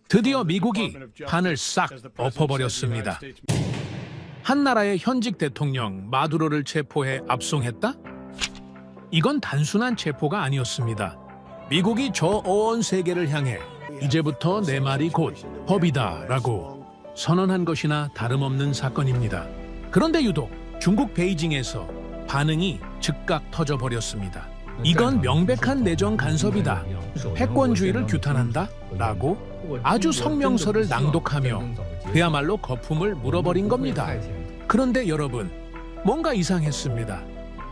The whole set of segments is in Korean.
드디어 미국이 판을 싹 엎어버렸습니다. 한 나라의 현직 대통령 마두로를 체포해 압송했다? 이건 단순한 체포가 아니었습니다. 미국이 저 어원 세계를 향해 이제부터 내 말이 곧 법이다라고 선언한 것이나 다름없는 사건입니다. 그런데 유독 중국 베이징에서 반응이 즉각 터져버렸습니다. 이건 명백한 내정 간섭이다. 패권주의를 규탄한다? 라고 아주 성명서를 낭독하며 그야말로 거품을 물어버린 겁니다. 그런데 여러분, 뭔가 이상했습니다.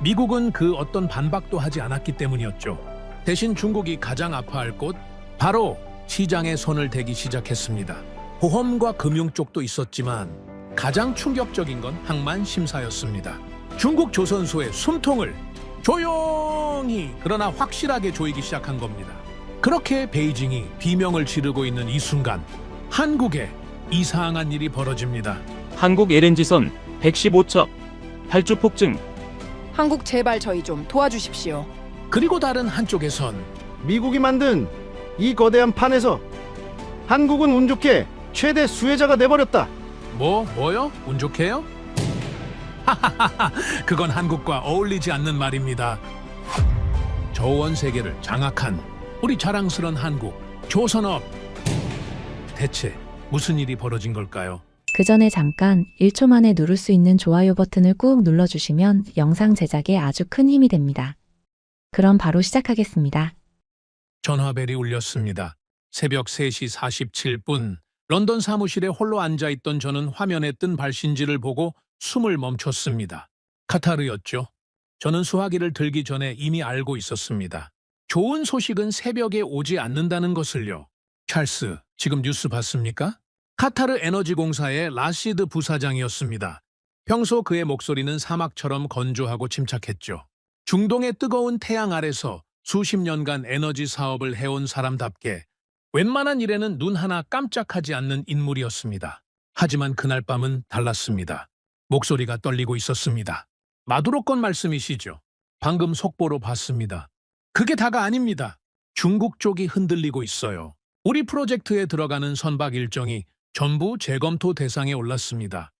미국은 그 어떤 반박도 하지 않았기 때문이었죠. 대신 중국이 가장 아파할 곳, 바로 시장에 손을 대기 시작했습니다. 보험과 금융 쪽도 있었지만 가장 충격적인 건 항만 심사였습니다. 중국 조선소의 숨통을 조용히 그러나 확실하게 조이기 시작한 겁니다. 그렇게 베이징이 비명을 지르고 있는 이 순간 한국에 이상한 일이 벌어집니다. 한국 LNG선 115척 발주 폭증. 한국 제발 저희 좀 도와주십시오. 그리고 다른 한쪽에선 미국이 만든 이 거대한 판에서 한국은 운 좋게 최대 수혜자가 돼버렸다. 뭐요? 운 좋게요? 하하하하, 그건 한국과 어울리지 않는 말입니다. 저원 세계를 장악한 우리 자랑스런 한국, 조선업. 대체 무슨 일이 벌어진 걸까요? 그 전에 잠깐 1초 만에 누를 수 있는 좋아요 버튼을 꾹 눌러주시면 영상 제작에 아주 큰 힘이 됩니다. 그럼 바로 시작하겠습니다. 전화벨이 울렸습니다. 새벽 3시 47분, 런던 사무실에 홀로 앉아있던 저는 화면에 뜬 발신지를 보고 숨을 멈췄습니다. 카타르였죠. 저는 수화기를 들기 전에 이미 알고 있었습니다. 좋은 소식은 새벽에 오지 않는다는 것을요. 찰스, 지금 뉴스 봤습니까? 카타르 에너지공사의 라시드 부사장이었습니다. 평소 그의 목소리는 사막처럼 건조하고 침착했죠. 중동의 뜨거운 태양 아래서 수십 년간 에너지 사업을 해온 사람답게 웬만한 일에는 눈 하나 깜짝하지 않는 인물이었습니다. 하지만 그날 밤은 달랐습니다. 목소리가 떨리고 있었습니다. 마두로 건 말씀이시죠? 방금 속보로 봤습니다. 그게 다가 아닙니다. 중국 쪽이 흔들리고 있어요. 우리 프로젝트에 들어가는 선박 일정이 전부 재검토 대상에 올랐습니다.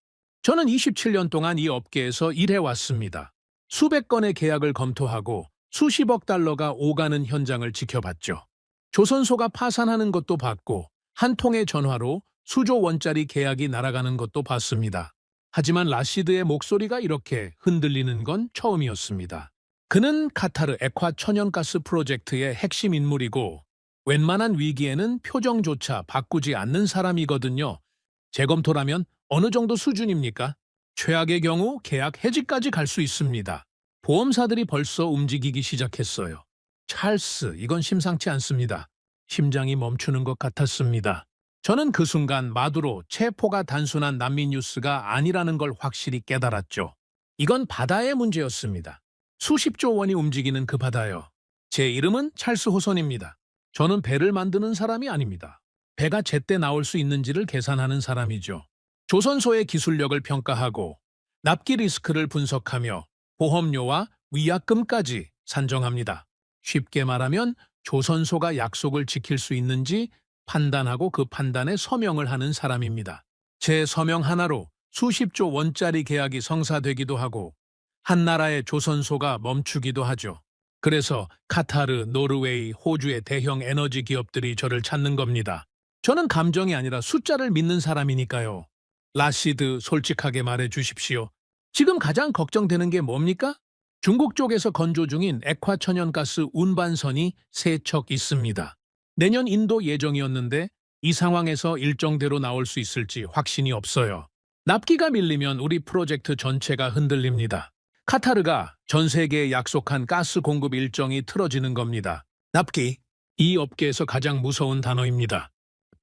저는 27년 동안 이 업계에서 일해왔습니다. 수백 건의 계약을 검토하고 수십억 달러가 오가는 현장을 지켜봤죠. 조선소가 파산하는 것도 봤고 한 통의 전화로 수조 원짜리 계약이 날아가는 것도 봤습니다. 하지만 라시드의 목소리가 이렇게 흔들리는 건 처음이었습니다. 그는 카타르 액화 천연가스 프로젝트의 핵심 인물이고 웬만한 위기에는 표정조차 바꾸지 않는 사람이거든요. 재검토라면 어느 정도 수준입니까? 최악의 경우 계약 해지까지 갈 수 있습니다. 보험사들이 벌써 움직이기 시작했어요. 찰스, 이건 심상치 않습니다. 심장이 멈추는 것 같았습니다. 저는 그 순간 마두로 체포가 단순한 난민 뉴스가 아니라는 걸 확실히 깨달았죠. 이건 바다의 문제였습니다. 수십조 원이 움직이는 그 바다요. 제 이름은 찰스 호선입니다. 저는 배를 만드는 사람이 아닙니다. 배가 제때 나올 수 있는지를 계산하는 사람이죠. 조선소의 기술력을 평가하고 납기 리스크를 분석하며 보험료와 위약금까지 산정합니다. 쉽게 말하면 조선소가 약속을 지킬 수 있는지 판단하고 그 판단에 서명을 하는 사람입니다. 제 서명 하나로 수십조 원짜리 계약이 성사되기도 하고 한 나라의 조선소가 멈추기도 하죠. 그래서 카타르, 노르웨이, 호주의 대형 에너지 기업들이 저를 찾는 겁니다. 저는 감정이 아니라 숫자를 믿는 사람이니까요. 라시드, 솔직하게 말해 주십시오. 지금 가장 걱정되는 게 뭡니까? 중국 쪽에서 건조 중인 액화 천연가스 운반선이 3척 있습니다. 내년 인도 예정이었는데 이 상황에서 일정대로 나올 수 있을지 확신이 없어요. 납기가 밀리면 우리 프로젝트 전체가 흔들립니다. 카타르가 전 세계에 약속한 가스 공급 일정이 틀어지는 겁니다. 납기, 이 업계에서 가장 무서운 단어입니다.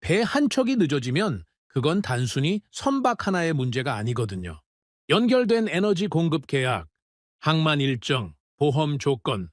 배 한 척이 늦어지면 그건 단순히 선박 하나의 문제가 아니거든요. 연결된 에너지 공급 계약, 항만 일정, 보험 조건,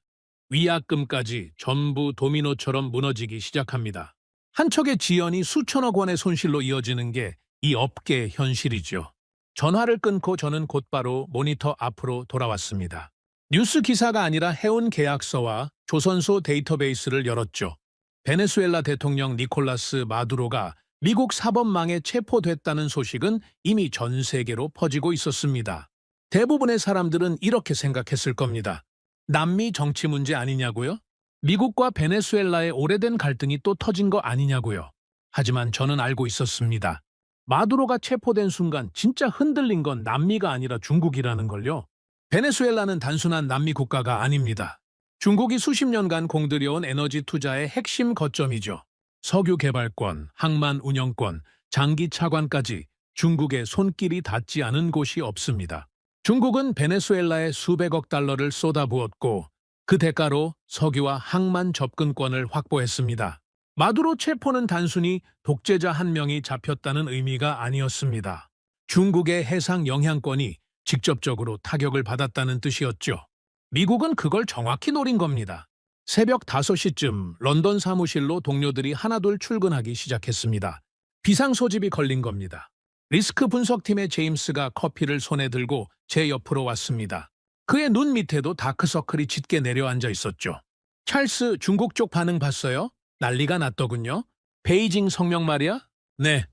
위약금까지 전부 도미노처럼 무너지기 시작합니다. 한 척의 지연이 수천억 원의 손실로 이어지는 게 이 업계의 현실이죠. 전화를 끊고 저는 곧바로 모니터 앞으로 돌아왔습니다. 뉴스 기사가 아니라 해운 계약서와 조선소 데이터베이스를 열었죠. 베네수엘라 대통령 니콜라스 마두로가 미국 사법망에 체포됐다는 소식은 이미 전 세계로 퍼지고 있었습니다. 대부분의 사람들은 이렇게 생각했을 겁니다. 남미 정치 문제 아니냐고요? 미국과 베네수엘라의 오래된 갈등이 또 터진 거 아니냐고요? 하지만 저는 알고 있었습니다. 마두로가 체포된 순간 진짜 흔들린 건 남미가 아니라 중국이라는 걸요. 베네수엘라는 단순한 남미 국가가 아닙니다. 중국이 수십 년간 공들여온 에너지 투자의 핵심 거점이죠. 석유 개발권, 항만 운영권, 장기 차관까지 중국의 손길이 닿지 않은 곳이 없습니다. 중국은 베네수엘라에 수백억 달러를 쏟아부었고 그 대가로 석유와 항만 접근권을 확보했습니다. 마두로 체포는 단순히 독재자 한 명이 잡혔다는 의미가 아니었습니다. 중국의 해상 영향권이 직접적으로 타격을 받았다는 뜻이었죠. 미국은 그걸 정확히 노린 겁니다. 새벽 5시쯤 런던 사무실로 동료들이 하나둘 출근하기 시작했습니다. 비상 소집이 걸린 겁니다. 리스크 분석팀의 제임스가 커피를 손에 들고 제 옆으로 왔습니다. 그의 눈 밑에도 다크서클이 짙게 내려앉아 있었죠. 찰스, 중국 쪽 반응 봤어요? 난리가 났더군요. 베이징 성명 말이야? 네.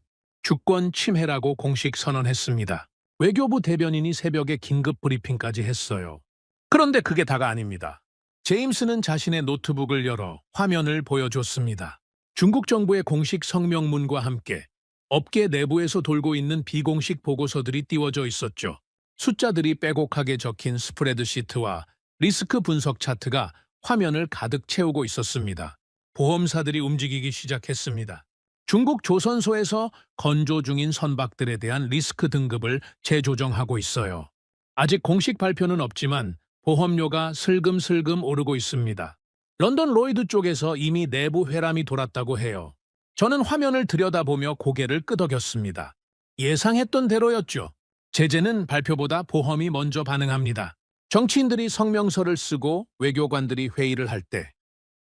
주권 침해라고 공식 선언했습니다. 외교부 대변인이 새벽에 긴급 브리핑까지 했어요. 그런데 그게 다가 아닙니다. 제임스는 자신의 노트북을 열어 화면을 보여줬습니다. 중국 정부의 공식 성명문과 함께 업계 내부에서 돌고 있는 비공식 보고서들이 띄워져 있었죠. 숫자들이 빼곡하게 적힌 스프레드시트와 리스크 분석 차트가 화면을 가득 채우고 있었습니다. 보험사들이 움직이기 시작했습니다. 중국 조선소에서 건조 중인 선박들에 대한 리스크 등급을 재조정하고 있어요. 아직 공식 발표는 없지만 보험료가 슬금슬금 오르고 있습니다. 런던 로이드 쪽에서 이미 내부 회람이 돌았다고 해요. 저는 화면을 들여다보며 고개를 끄덕였습니다. 예상했던 대로였죠. 제재는 발표보다 보험이 먼저 반응합니다. 정치인들이 성명서를 쓰고 외교관들이 회의를 할 때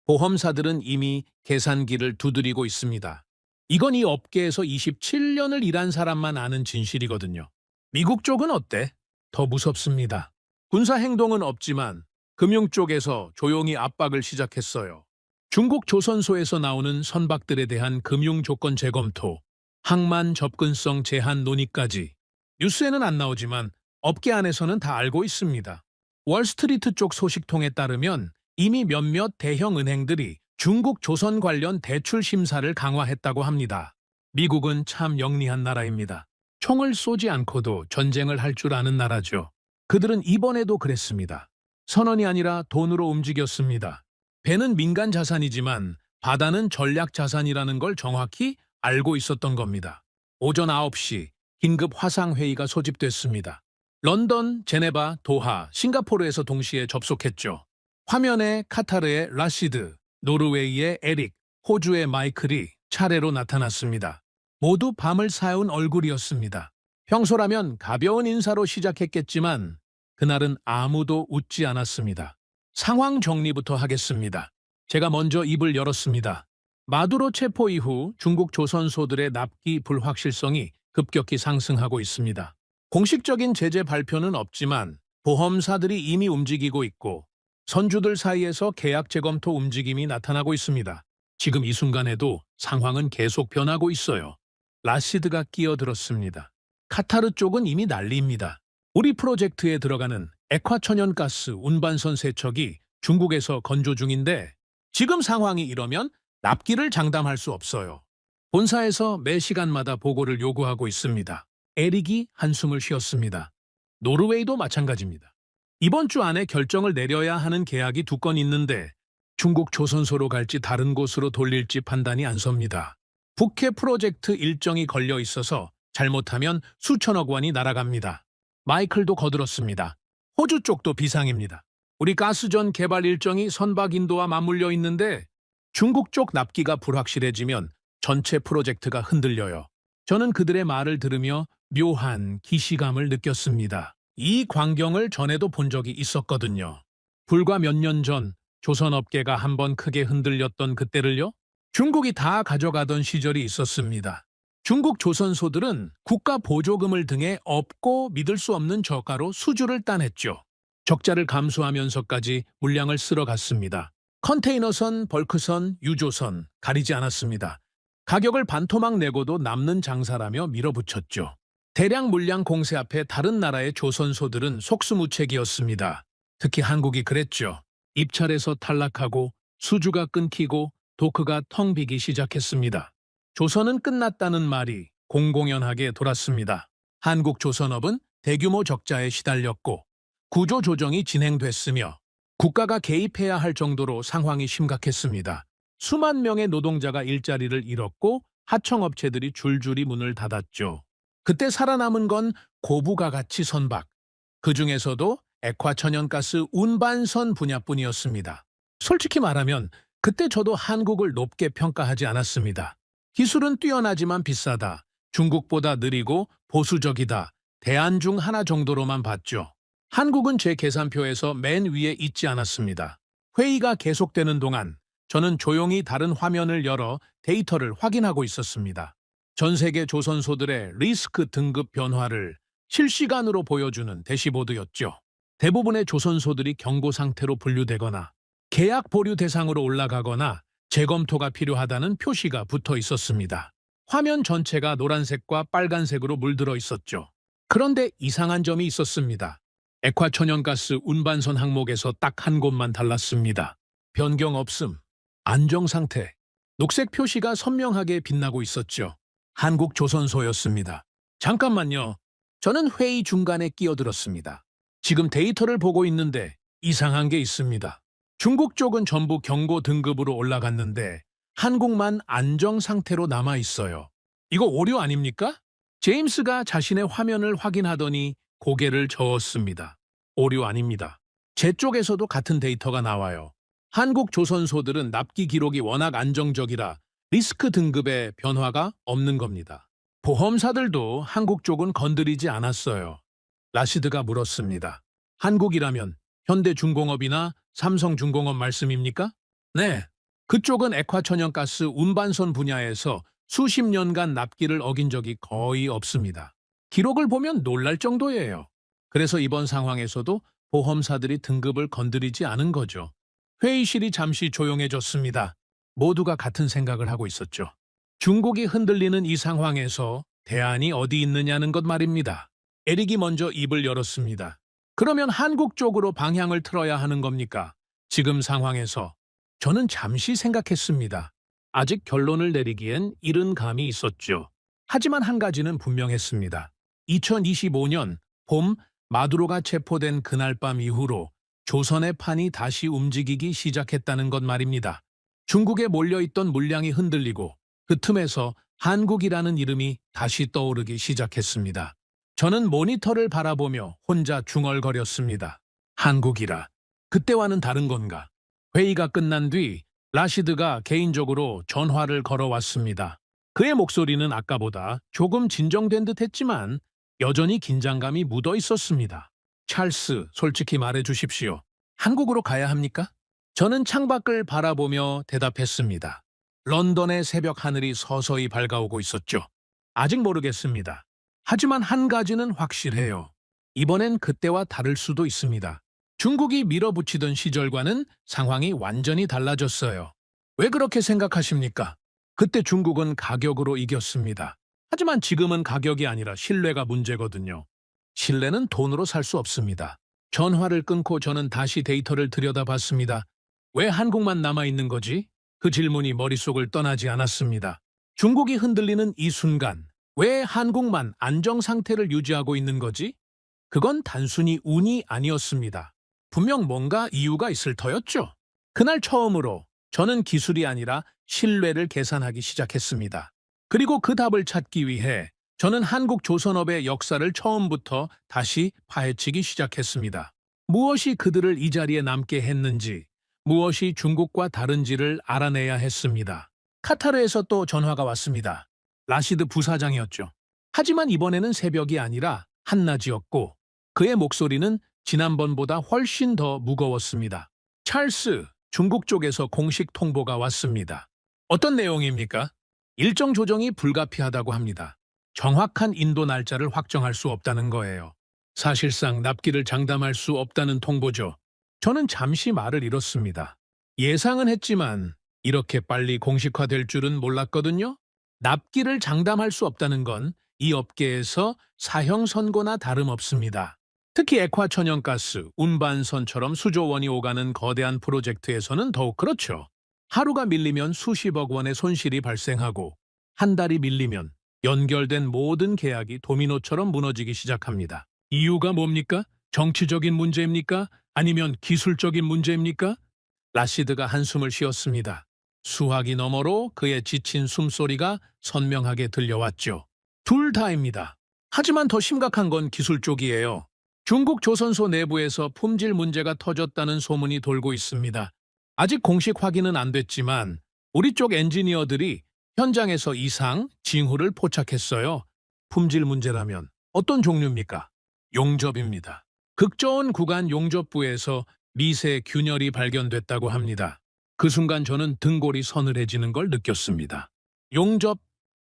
보험사들은 이미 계산기를 두드리고 있습니다. 이건 이 업계에서 27년을 일한 사람만 아는 진실이거든요. 미국 쪽은 어때? 더 무섭습니다. 군사 행동은 없지만 금융 쪽에서 조용히 압박을 시작했어요. 중국 조선소에서 나오는 선박들에 대한 금융 조건 재검토, 항만 접근성 제한 논의까지. 뉴스에는 안 나오지만 업계 안에서는 다 알고 있습니다. 월스트리트 쪽 소식통에 따르면 이미 몇몇 대형 은행들이 중국 조선 관련 대출 심사를 강화했다고 합니다. 미국은 참 영리한 나라입니다. 총을 쏘지 않고도 전쟁을 할 줄 아는 나라죠. 그들은 이번에도 그랬습니다. 선언이 아니라 돈으로 움직였습니다. 배는 민간 자산이지만 바다는 전략 자산이라는 걸 정확히 알고 있었던 겁니다. 오전 9시 긴급 화상회의가 소집됐습니다. 런던, 제네바, 도하, 싱가포르에서 동시에 접속했죠. 화면에 카타르의 라시드, 노르웨이의 에릭, 호주의 마이클이 차례로 나타났습니다. 모두 밤을 새운 얼굴이었습니다. 평소라면 가벼운 인사로 시작했겠지만 그날은 아무도 웃지 않았습니다. 상황 정리부터 하겠습니다. 제가 먼저 입을 열었습니다. 마두로 체포 이후 중국 조선소들의 납기 불확실성이 급격히 상승하고 있습니다. 공식적인 제재 발표는 없지만 보험사들이 이미 움직이고 있고 선주들 사이에서 계약 재검토 움직임이 나타나고 있습니다. 지금 이 순간에도 상황은 계속 변하고 있어요. 라시드가 끼어들었습니다. 카타르 쪽은 이미 난리입니다. 우리 프로젝트에 들어가는 액화천연가스 운반선 세척이 중국에서 건조 중인데 지금 상황이 이러면 납기를 장담할 수 없어요. 본사에서 매 시간마다 보고를 요구하고 있습니다. 에릭이 한숨을 쉬었습니다. 노르웨이도 마찬가지입니다. 이번 주 안에 결정을 내려야 하는 계약이 2건 있는데 중국 조선소로 갈지 다른 곳으로 돌릴지 판단이 안 섭니다. 북해 프로젝트 일정이 걸려 있어서 잘못하면 수천억 원이 날아갑니다. 마이클도 거들었습니다. 호주 쪽도 비상입니다. 우리 가스전 개발 일정이 선박 인도와 맞물려 있는데 중국 쪽 납기가 불확실해지면 전체 프로젝트가 흔들려요. 저는 그들의 말을 들으며 묘한 기시감을 느꼈습니다. 이 광경을 전에도 본 적이 있었거든요. 불과 몇 년 전 조선업계가 한번 크게 흔들렸던 그때를요. 중국이 다 가져가던 시절이 있었습니다. 중국 조선소들은 국가 보조금을 등에 없고 믿을 수 없는 저가로 수주를 따냈죠. 적자를 감수하면서까지 물량을 쓸어갔습니다. 컨테이너선, 벌크선, 유조선 가리지 않았습니다. 가격을 반토막 내고도 남는 장사라며 밀어붙였죠. 대량 물량 공세 앞에 다른 나라의 조선소들은 속수무책이었습니다. 특히 한국이 그랬죠. 입찰에서 탈락하고 수주가 끊기고 도크가 텅 비기 시작했습니다. 조선은 끝났다는 말이 공공연하게 돌았습니다. 한국조선업은 대규모 적자에 시달렸고 구조조정이 진행됐으며 국가가 개입해야 할 정도로 상황이 심각했습니다. 수만 명의 노동자가 일자리를 잃었고 하청업체들이 줄줄이 문을 닫았죠. 그때 살아남은 건 고부가 가치 선박, 그중에서도 액화천연가스 운반선 분야뿐이었습니다. 솔직히 말하면 그때 저도 한국을 높게 평가하지 않았습니다. 기술은 뛰어나지만 비싸다, 중국보다 느리고 보수적이다, 대안 중 하나 정도로만 봤죠. 한국은 제 계산표에서 맨 위에 있지 않았습니다. 회의가 계속되는 동안 저는 조용히 다른 화면을 열어 데이터를 확인하고 있었습니다. 전 세계 조선소들의 리스크 등급 변화를 실시간으로 보여주는 대시보드였죠. 대부분의 조선소들이 경고 상태로 분류되거나 계약 보류 대상으로 올라가거나 재검토가 필요하다는 표시가 붙어 있었습니다. 화면 전체가 노란색과 빨간색으로 물들어 있었죠. 그런데 이상한 점이 있었습니다. 액화천연가스 운반선 항목에서 딱 한 곳만 달랐습니다. 변경 없음, 안정 상태, 녹색 표시가 선명하게 빛나고 있었죠. 한국 조선소였습니다. 잠깐만요. 저는 회의 중간에 끼어들었습니다. 지금 데이터를 보고 있는데 이상한 게 있습니다. 중국 쪽은 전부 경고 등급으로 올라갔는데 한국만 안정 상태로 남아 있어요. 이거 오류 아닙니까? 제임스가 자신의 화면을 확인하더니 고개를 저었습니다. 오류 아닙니다. 제 쪽에서도 같은 데이터가 나와요. 한국 조선소들은 납기 기록이 워낙 안정적이라 리스크 등급의 변화가 없는 겁니다. 보험사들도 한국 쪽은 건드리지 않았어요. 라시드가 물었습니다. 한국이라면 현대중공업이나 삼성중공업 말씀입니까? 네. 그쪽은 액화천연가스 운반선 분야에서 수십 년간 납기를 어긴 적이 거의 없습니다. 기록을 보면 놀랄 정도예요. 그래서 이번 상황에서도 보험사들이 등급을 건드리지 않은 거죠. 회의실이 잠시 조용해졌습니다. 모두가 같은 생각을 하고 있었죠. 중국이 흔들리는 이 상황에서 대안이 어디 있느냐는 것 말입니다. 에릭이 먼저 입을 열었습니다. 그러면 한국 쪽으로 방향을 틀어야 하는 겁니까? 지금 상황에서 저는 잠시 생각했습니다. 아직 결론을 내리기엔 이른 감이 있었죠. 하지만 한 가지는 분명했습니다. 2025년 봄 마두로가 체포된 그날 밤 이후로 조선의 판이 다시 움직이기 시작했다는 것 말입니다. 중국에 몰려있던 물량이 흔들리고 그 틈에서 한국이라는 이름이 다시 떠오르기 시작했습니다. 저는 모니터를 바라보며 혼자 중얼거렸습니다. 한국이라. 그때와는 다른 건가? 회의가 끝난 뒤 라시드가 개인적으로 전화를 걸어왔습니다. 그의 목소리는 아까보다 조금 진정된 듯 했지만 여전히 긴장감이 묻어 있었습니다. 찰스, 솔직히 말해 주십시오. 한국으로 가야 합니까? 저는 창밖을 바라보며 대답했습니다. 런던의 새벽 하늘이 서서히 밝아오고 있었죠. 아직 모르겠습니다. 하지만 한 가지는 확실해요. 이번엔 그때와 다를 수도 있습니다. 중국이 밀어붙이던 시절과는 상황이 완전히 달라졌어요. 왜 그렇게 생각하십니까? 그때 중국은 가격으로 이겼습니다. 하지만 지금은 가격이 아니라 신뢰가 문제거든요. 신뢰는 돈으로 살 수 없습니다. 전화를 끊고 저는 다시 데이터를 들여다봤습니다. 왜 한국만 남아있는 거지? 그 질문이 머릿속을 떠나지 않았습니다. 중국이 흔들리는 이 순간, 왜 한국만 안정 상태를 유지하고 있는 거지? 그건 단순히 운이 아니었습니다. 분명 뭔가 이유가 있을 터였죠. 그날 처음으로 저는 기술이 아니라 신뢰를 계산하기 시작했습니다. 그리고 그 답을 찾기 위해 저는 한국 조선업의 역사를 처음부터 다시 파헤치기 시작했습니다. 무엇이 그들을 이 자리에 남게 했는지, 무엇이 중국과 다른지를 알아내야 했습니다. 카타르에서 또 전화가 왔습니다. 라시드 부사장이었죠. 하지만 이번에는 새벽이 아니라 한낮이었고 그의 목소리는 지난번보다 훨씬 더 무거웠습니다. 찰스, 중국 쪽에서 공식 통보가 왔습니다. 어떤 내용입니까? 일정 조정이 불가피하다고 합니다. 정확한 인도 날짜를 확정할 수 없다는 거예요. 사실상 납기를 장담할 수 없다는 통보죠. 저는 잠시 말을 잃었습니다. 예상은 했지만 이렇게 빨리 공식화될 줄은 몰랐거든요. 납기를 장담할 수 없다는 건 이 업계에서 사형 선고나 다름없습니다. 특히 액화천연가스, 운반선처럼 수조 원이 오가는 거대한 프로젝트에서는 더욱 그렇죠. 하루가 밀리면 수십억 원의 손실이 발생하고 한 달이 밀리면 연결된 모든 계약이 도미노처럼 무너지기 시작합니다. 이유가 뭡니까? 정치적인 문제입니까? 아니면 기술적인 문제입니까? 라시드가 한숨을 쉬었습니다. 수화기 너머로 그의 지친 숨소리가 선명하게 들려왔죠. 둘 다입니다. 하지만 더 심각한 건 기술 쪽이에요. 중국 조선소 내부에서 품질 문제가 터졌다는 소문이 돌고 있습니다. 아직 공식 확인은 안 됐지만 우리 쪽 엔지니어들이 현장에서 이상, 징후를 포착했어요. 품질 문제라면 어떤 종류입니까? 용접입니다. 극저온 구간 용접부에서 미세 균열이 발견됐다고 합니다. 그 순간 저는 등골이 서늘해지는 걸 느꼈습니다. 용접,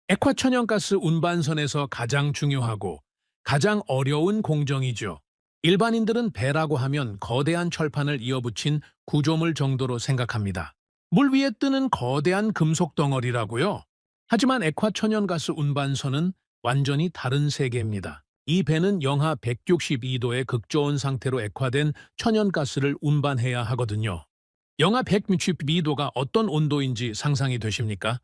액화천연가스 운반선에서 가장 중요하고 가장 어려운 공정이죠. 일반인들은 배라고 하면 거대한 철판을 이어붙인 구조물 정도로 생각합니다. 물 위에 뜨는 거대한 금속 덩어리라고요. 하지만 액화천연가스 운반선은 완전히 다른 세계입니다. 이 배는 영하 162도의 극저온 상태로 액화된 천연가스를 운반해야 하거든요. 영하 162도가 어떤 온도인지 상상이 되십니까?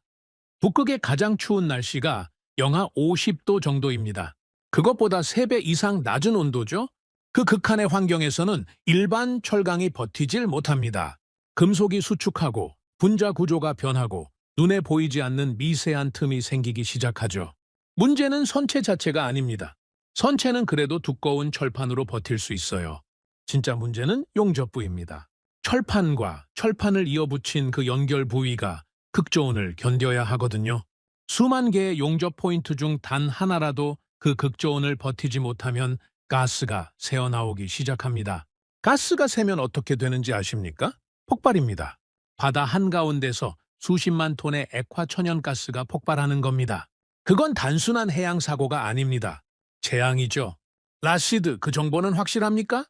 북극의 가장 추운 날씨가 영하 50도 정도입니다. 그것보다 3배 이상 낮은 온도죠? 그 극한의 환경에서는 일반 철강이 버티질 못합니다. 금속이 수축하고 분자 구조가 변하고 눈에 보이지 않는 미세한 틈이 생기기 시작하죠. 문제는 선체 자체가 아닙니다. 선체는 그래도 두꺼운 철판으로 버틸 수 있어요. 진짜 문제는 용접부입니다. 철판과 철판을 이어붙인 그 연결 부위가 극저온을 견뎌야 하거든요. 수만 개의 용접 포인트 중 단 하나라도 그 극저온을 버티지 못하면 가스가 새어나오기 시작합니다. 가스가 새면 어떻게 되는지 아십니까? 폭발입니다. 바다 한가운데서 수십만 톤의 액화천연가스가 폭발하는 겁니다. 그건 단순한 해양 사고가 아닙니다. 재앙이죠. 라시드, 그 정보는 확실합니까?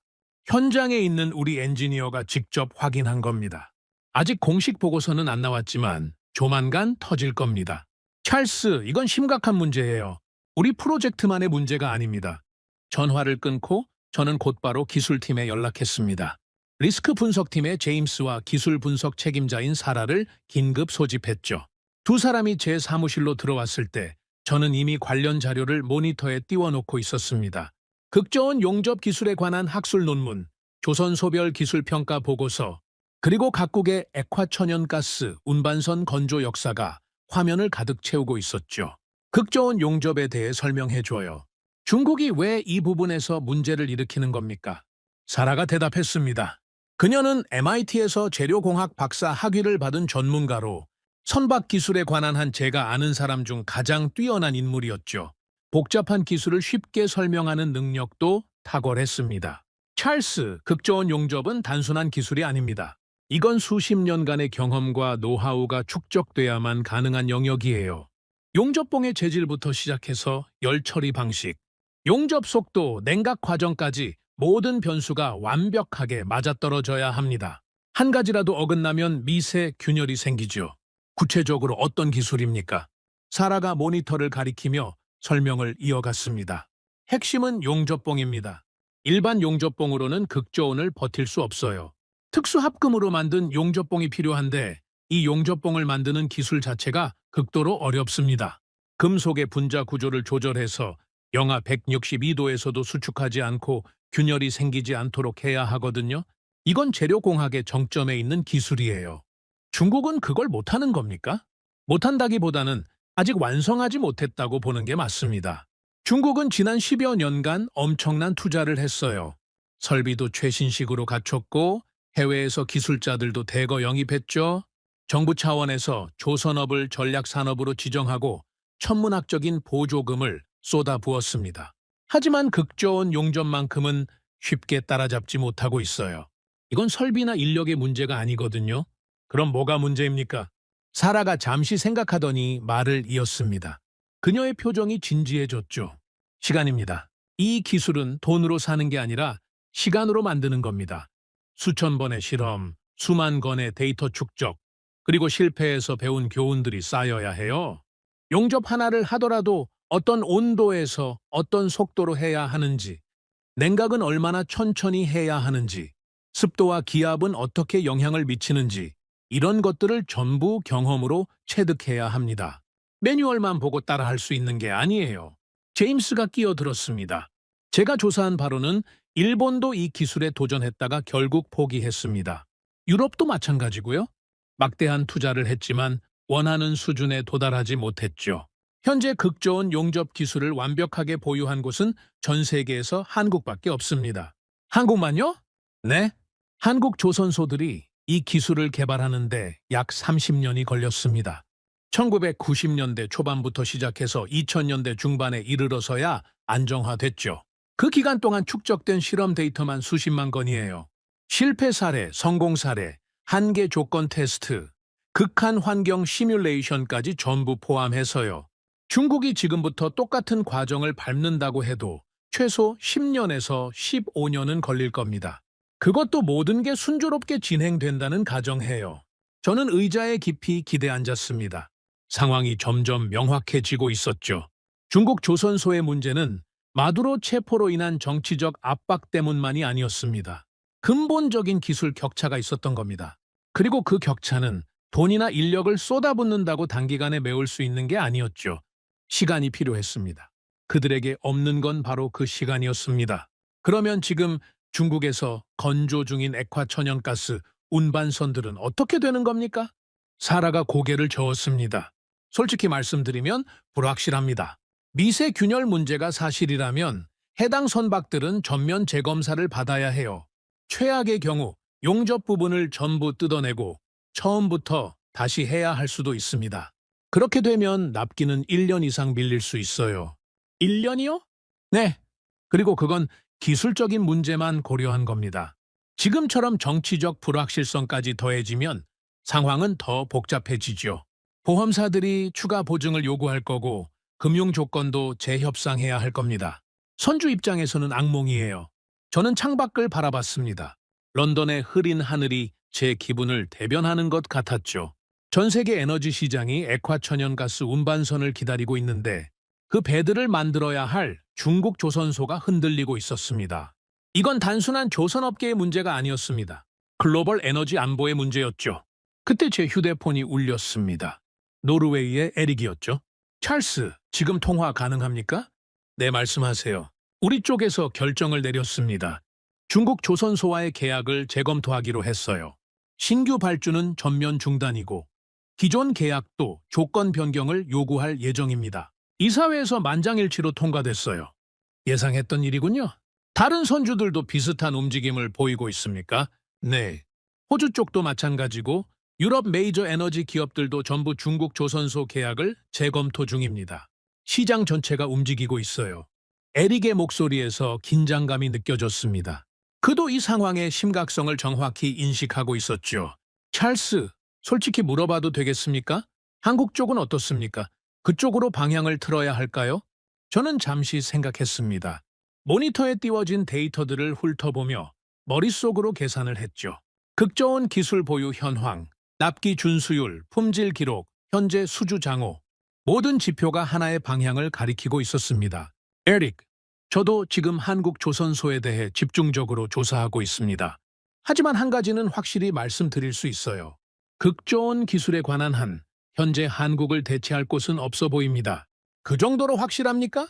현장에 있는 우리 엔지니어가 직접 확인한 겁니다. 아직 공식 보고서는 안 나왔지만 조만간 터질 겁니다. 찰스, 이건 심각한 문제예요. 우리 프로젝트만의 문제가 아닙니다. 전화를 끊고 저는 곧바로 기술팀에 연락했습니다. 리스크 분석팀의 제임스와 기술 분석 책임자인 사라를 긴급 소집했죠. 두 사람이 제 사무실로 들어왔을 때 저는 이미 관련 자료를 모니터에 띄워놓고 있었습니다. 극저온 용접 기술에 관한 학술 논문, 조선소별 기술평가 보고서, 그리고 각국의 액화천연가스, 운반선 건조 역사가 화면을 가득 채우고 있었죠. 극저온 용접에 대해 설명해줘요. 중국이 왜 이 부분에서 문제를 일으키는 겁니까? 사라가 대답했습니다. 그녀는 MIT에서 재료공학 박사 학위를 받은 전문가로 선박 기술에 관한 한 제가 아는 사람 중 가장 뛰어난 인물이었죠. 복잡한 기술을 쉽게 설명하는 능력도 탁월했습니다. 찰스, 극저온 용접은 단순한 기술이 아닙니다. 이건 수십 년간의 경험과 노하우가 축적돼야만 가능한 영역이에요. 용접봉의 재질부터 시작해서 열 처리 방식, 용접 속도, 냉각 과정까지 모든 변수가 완벽하게 맞아떨어져야 합니다. 한 가지라도 어긋나면 미세 균열이 생기죠. 구체적으로 어떤 기술입니까? 사라가 모니터를 가리키며 설명을 이어갔습니다. 핵심은 용접봉입니다. 일반 용접봉으로는 극저온을 버틸 수 없어요. 특수 합금으로 만든 용접봉이 필요한데 이 용접봉을 만드는 기술 자체가 극도로 어렵습니다. 금속의 분자 구조를 조절해서 영하 162도에서도 수축하지 않고 균열이 생기지 않도록 해야 하거든요. 이건 재료공학의 정점에 있는 기술이에요. 중국은 그걸 못하는 겁니까? 못한다기보다는 아직 완성하지 못했다고 보는 게 맞습니다. 중국은 지난 10여 년간 엄청난 투자를 했어요. 설비도 최신식으로 갖췄고 해외에서 기술자들도 대거 영입했죠. 정부 차원에서 조선업을 전략산업으로 지정하고 천문학적인 보조금을 쏟아부었습니다. 하지만 극저온 용접만큼은 쉽게 따라잡지 못하고 있어요. 이건 설비나 인력의 문제가 아니거든요. 그럼 뭐가 문제입니까? 사라가 잠시 생각하더니 말을 이었습니다. 그녀의 표정이 진지해졌죠. 시간입니다. 이 기술은 돈으로 사는 게 아니라 시간으로 만드는 겁니다. 수천 번의 실험, 수만 건의 데이터 축적, 그리고 실패에서 배운 교훈들이 쌓여야 해요. 용접 하나를 하더라도 어떤 온도에서 어떤 속도로 해야 하는지, 냉각은 얼마나 천천히 해야 하는지, 습도와 기압은 어떻게 영향을 미치는지 이런 것들을 전부 경험으로 체득해야 합니다. 매뉴얼만 보고 따라할 수 있는 게 아니에요. 제임스가 끼어들었습니다. 제가 조사한 바로는 일본도 이 기술에 도전했다가 결국 포기했습니다. 유럽도 마찬가지고요. 막대한 투자를 했지만 원하는 수준에 도달하지 못했죠. 현재 극 좋은 용접 기술을 완벽하게 보유한 곳은 전 세계에서 한국밖에 없습니다. 한국만요? 네. 한국 조선소들이 이 기술을 개발하는데 약 30년이 걸렸습니다. 1990년대 초반부터 시작해서 2000년대 중반에 이르러서야 안정화됐죠. 그 기간 동안 축적된 실험 데이터만 수십만 건이에요. 실패 사례, 성공 사례, 한계 조건 테스트, 극한 환경 시뮬레이션까지 전부 포함해서요. 중국이 지금부터 똑같은 과정을 밟는다고 해도 최소 10년에서 15년은 걸릴 겁니다. 그것도 모든 게 순조롭게 진행된다는 가정해요. 저는 의자에 깊이 기대 앉았습니다. 상황이 점점 명확해지고 있었죠. 중국 조선소의 문제는 마두로 체포로 인한 정치적 압박 때문만이 아니었습니다. 근본적인 기술 격차가 있었던 겁니다. 그리고 그 격차는 돈이나 인력을 쏟아붓는다고 단기간에 메울 수 있는 게 아니었죠. 시간이 필요했습니다. 그들에게 없는 건 바로 그 시간이었습니다. 그러면 지금 중국에서 건조 중인 액화천연가스 운반선들은 어떻게 되는 겁니까? 사라가 고개를 저었습니다. 솔직히 말씀드리면 불확실합니다. 미세균열 문제가 사실이라면 해당 선박들은 전면 재검사를 받아야 해요. 최악의 경우 용접 부분을 전부 뜯어내고 처음부터 다시 해야 할 수도 있습니다. 그렇게 되면 납기는 1년 이상 밀릴 수 있어요. 1년이요? 네. 그리고 그건 기술적인 문제만 고려한 겁니다. 지금처럼 정치적 불확실성까지 더해지면 상황은 더 복잡해지죠. 보험사들이 추가 보증을 요구할 거고 금융 조건도 재협상해야 할 겁니다. 선주 입장에서는 악몽이에요. 저는 창밖을 바라봤습니다. 런던의 흐린 하늘이 제 기분을 대변하는 것 같았죠. 전 세계 에너지 시장이 액화천연가스 운반선을 기다리고 있는데 그 배들을 만들어야 할 중국 조선소가 흔들리고 있었습니다. 이건 단순한 조선업계의 문제가 아니었습니다. 글로벌 에너지 안보의 문제였죠. 그때 제 휴대폰이 울렸습니다. 노르웨이의 에릭이었죠. 찰스, 지금 통화 가능합니까? 네, 말씀하세요. 우리 쪽에서 결정을 내렸습니다. 중국 조선소와의 계약을 재검토하기로 했어요. 신규 발주는 전면 중단이고 기존 계약도 조건 변경을 요구할 예정입니다. 이사회에서 만장일치로 통과됐어요. 예상했던 일이군요. 다른 선주들도 비슷한 움직임을 보이고 있습니까? 네. 호주 쪽도 마찬가지고 유럽 메이저 에너지 기업들도 전부 중국 조선소 계약을 재검토 중입니다. 시장 전체가 움직이고 있어요. 에릭의 목소리에서 긴장감이 느껴졌습니다. 그도 이 상황의 심각성을 정확히 인식하고 있었죠. 찰스, 솔직히 물어봐도 되겠습니까? 한국 쪽은 어떻습니까? 그쪽으로 방향을 틀어야 할까요? 저는 잠시 생각했습니다. 모니터에 띄워진 데이터들을 훑어보며 머릿속으로 계산을 했죠. 극저온 기술 보유 현황, 납기 준수율, 품질 기록, 현재 수주 장호, 모든 지표가 하나의 방향을 가리키고 있었습니다. 에릭, 저도 지금 한국 조선소에 대해 집중적으로 조사하고 있습니다. 하지만 한 가지는 확실히 말씀드릴 수 있어요. 극저온 기술에 관한 한, 현재 한국을 대체할 곳은 없어 보입니다. 그 정도로 확실합니까?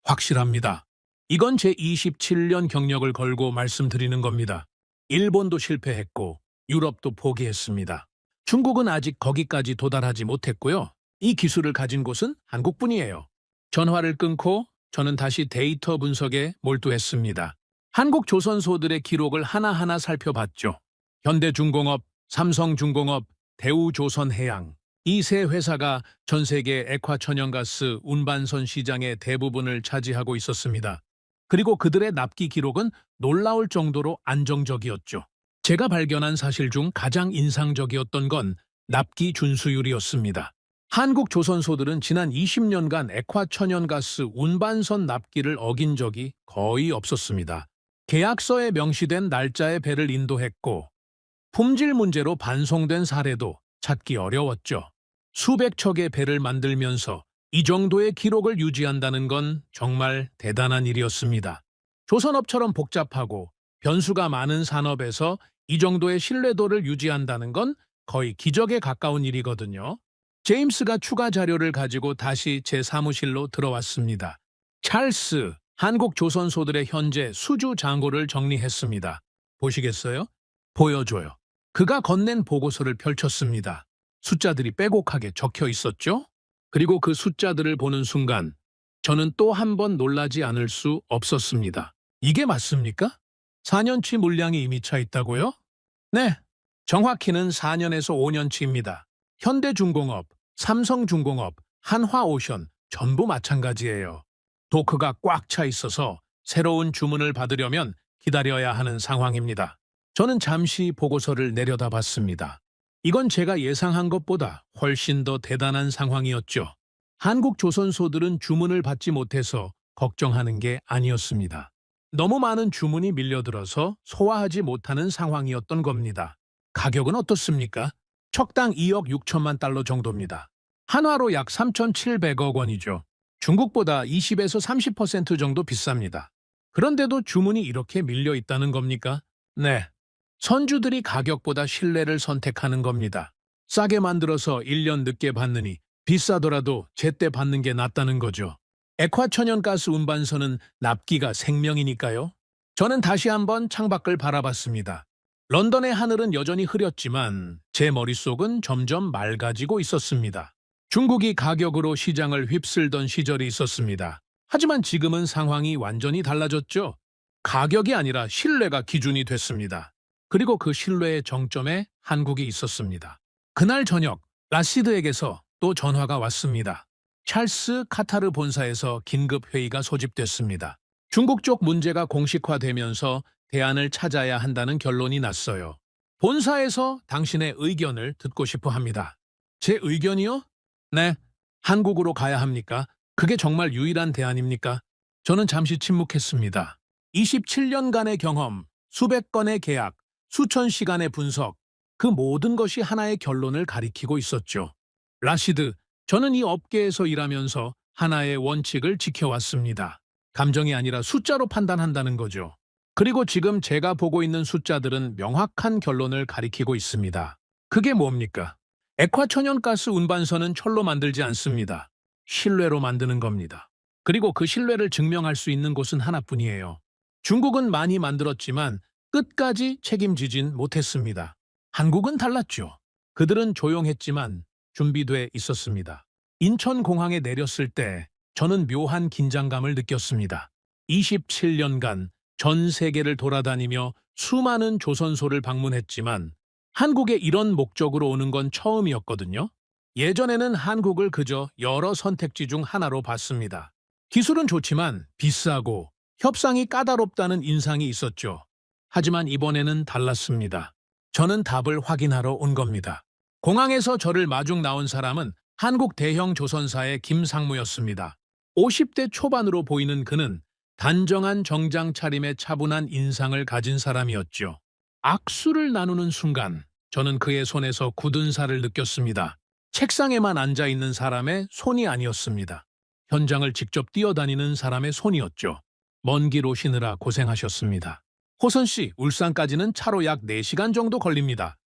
확실합니다. 이건 제 27년 경력을 걸고 말씀드리는 겁니다. 일본도 실패했고 유럽도 포기했습니다. 중국은 아직 거기까지 도달하지 못했고요. 이 기술을 가진 곳은 한국뿐이에요. 전화를 끊고 저는 다시 데이터 분석에 몰두했습니다. 한국 조선소들의 기록을 하나하나 살펴봤죠. 현대중공업, 삼성중공업, 대우조선해양, 이 세 회사가 전 세계 액화천연가스 운반선 시장의 대부분을 차지하고 있었습니다. 그리고 그들의 납기 기록은 놀라울 정도로 안정적이었죠. 제가 발견한 사실 중 가장 인상적이었던 건 납기 준수율이었습니다. 한국 조선소들은 지난 20년간 액화천연가스 운반선 납기를 어긴 적이 거의 없었습니다. 계약서에 명시된 날짜의 배를 인도했고 품질 문제로 반송된 사례도 찾기 어려웠죠. 수백 척의 배를 만들면서 이 정도의 기록을 유지한다는 건 정말 대단한 일이었습니다. 조선업처럼 복잡하고 변수가 많은 산업에서 이 정도의 신뢰도를 유지한다는 건 거의 기적에 가까운 일이거든요. 제임스가 추가 자료를 가지고 다시 제 사무실로 들어왔습니다. 찰스, 한국 조선소들의 현재 수주 잔고를 정리했습니다. 보시겠어요? 보여줘요. 그가 건넨 보고서를 펼쳤습니다. 숫자들이 빼곡하게 적혀 있었죠? 그리고 그 숫자들을 보는 순간 저는 또 한 번 놀라지 않을 수 없었습니다. 이게 맞습니까? 4년치 물량이 이미 차 있다고요? 네, 정확히는 4년에서 5년치입니다. 현대중공업, 삼성중공업, 한화오션 전부 마찬가지예요. 도크가 꽉 차 있어서 새로운 주문을 받으려면 기다려야 하는 상황입니다. 저는 잠시 보고서를 내려다봤습니다. 이건 제가 예상한 것보다 훨씬 더 대단한 상황이었죠. 한국 조선소들은 주문을 받지 못해서 걱정하는 게 아니었습니다. 너무 많은 주문이 밀려들어서 소화하지 못하는 상황이었던 겁니다. 가격은 어떻습니까? 척당 2억 6천만 달러 정도입니다. 한화로 약 3,700억 원이죠. 중국보다 20에서 30% 정도 비쌉니다. 그런데도 주문이 이렇게 밀려 있다는 겁니까? 네. 선주들이 가격보다 신뢰를 선택하는 겁니다. 싸게 만들어서 1년 늦게 받느니 비싸더라도 제때 받는 게 낫다는 거죠. 액화천연가스 운반선은 납기가 생명이니까요. 저는 다시 한번 창밖을 바라봤습니다. 런던의 하늘은 여전히 흐렸지만 제 머릿속은 점점 맑아지고 있었습니다. 중국이 가격으로 시장을 휩쓸던 시절이 있었습니다. 하지만 지금은 상황이 완전히 달라졌죠. 가격이 아니라 신뢰가 기준이 됐습니다. 그리고 그 신뢰의 정점에 한국이 있었습니다. 그날 저녁 라시드에게서 또 전화가 왔습니다. 찰스 카타르 본사에서 긴급 회의가 소집됐습니다. 중국 쪽 문제가 공식화되면서 대안을 찾아야 한다는 결론이 났어요. 본사에서 당신의 의견을 듣고 싶어 합니다. 제 의견이요? 네. 한국으로 가야 합니까? 그게 정말 유일한 대안입니까? 저는 잠시 침묵했습니다. 27년간의 경험, 수백 건의 계약, 수천 시간의 분석, 그 모든 것이 하나의 결론을 가리키고 있었죠. 라시드, 저는 이 업계에서 일하면서 하나의 원칙을 지켜왔습니다. 감정이 아니라 숫자로 판단한다는 거죠. 그리고 지금 제가 보고 있는 숫자들은 명확한 결론을 가리키고 있습니다. 그게 뭡니까? 액화천연가스 운반선은 철로 만들지 않습니다. 신뢰로 만드는 겁니다. 그리고 그 신뢰를 증명할 수 있는 곳은 하나뿐이에요. 중국은 많이 만들었지만 끝까지 책임지진 못했습니다. 한국은 달랐죠. 그들은 조용했지만 준비돼 있었습니다. 인천공항에 내렸을 때 저는 묘한 긴장감을 느꼈습니다. 27년간 전 세계를 돌아다니며 수많은 조선소를 방문했지만 한국에 이런 목적으로 오는 건 처음이었거든요. 예전에는 한국을 그저 여러 선택지 중 하나로 봤습니다. 기술은 좋지만 비싸고 협상이 까다롭다는 인상이 있었죠. 하지만 이번에는 달랐습니다. 저는 답을 확인하러 온 겁니다. 공항에서 저를 마중 나온 사람은 한국 대형 조선사의 김상무였습니다. 50대 초반으로 보이는 그는 단정한 정장 차림에 차분한 인상을 가진 사람이었죠. 악수를 나누는 순간 저는 그의 손에서 굳은 살을 느꼈습니다. 책상에만 앉아있는 사람의 손이 아니었습니다. 현장을 직접 뛰어다니는 사람의 손이었죠. 먼 길 오시느라 고생하셨습니다. 호선 씨, 울산까지는 차로 약 4시간 정도 걸립니다.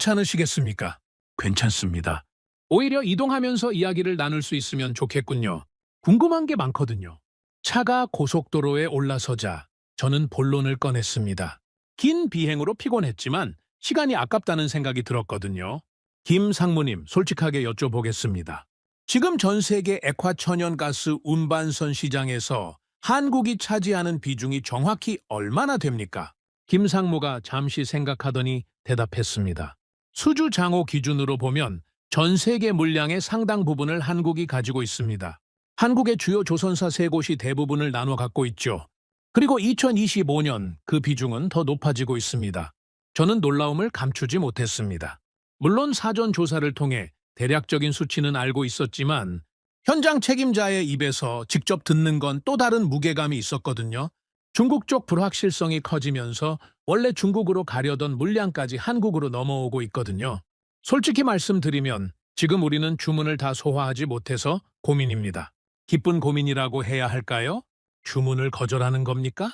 괜찮으시겠습니까? 괜찮습니다. 오히려 이동하면서 이야기를 나눌 수 있으면 좋겠군요. 궁금한 게 많거든요. 차가 고속도로에 올라서자 저는 본론을 꺼냈습니다. 긴 비행으로 피곤했지만 시간이 아깝다는 생각이 들었거든요. 김 상무님, 솔직하게 여쭤보겠습니다. 지금 전 세계 액화천연가스 운반선 시장에서 한국이 차지하는 비중이 정확히 얼마나 됩니까? 김 상무가 잠시 생각하더니 대답했습니다. 수주 장호 기준으로 보면 전 세계 물량의 상당 부분을 한국이 가지고 있습니다. 한국의 주요 조선사 3곳이 대부분을 나눠 갖고 있죠. 그리고 2025년 그 비중은 더 높아지고 있습니다. 저는 놀라움을 감추지 못했습니다. 물론 사전 조사를 통해 대략적인 수치는 알고 있었지만 현장 책임자의 입에서 직접 듣는 건 또 다른 무게감이 있었거든요. 중국 쪽 불확실성이 커지면서 원래 중국으로 가려던 물량까지 한국으로 넘어오고 있거든요. 솔직히 말씀드리면 지금 우리는 주문을 다 소화하지 못해서 고민입니다. 기쁜 고민이라고 해야 할까요? 주문을 거절하는 겁니까?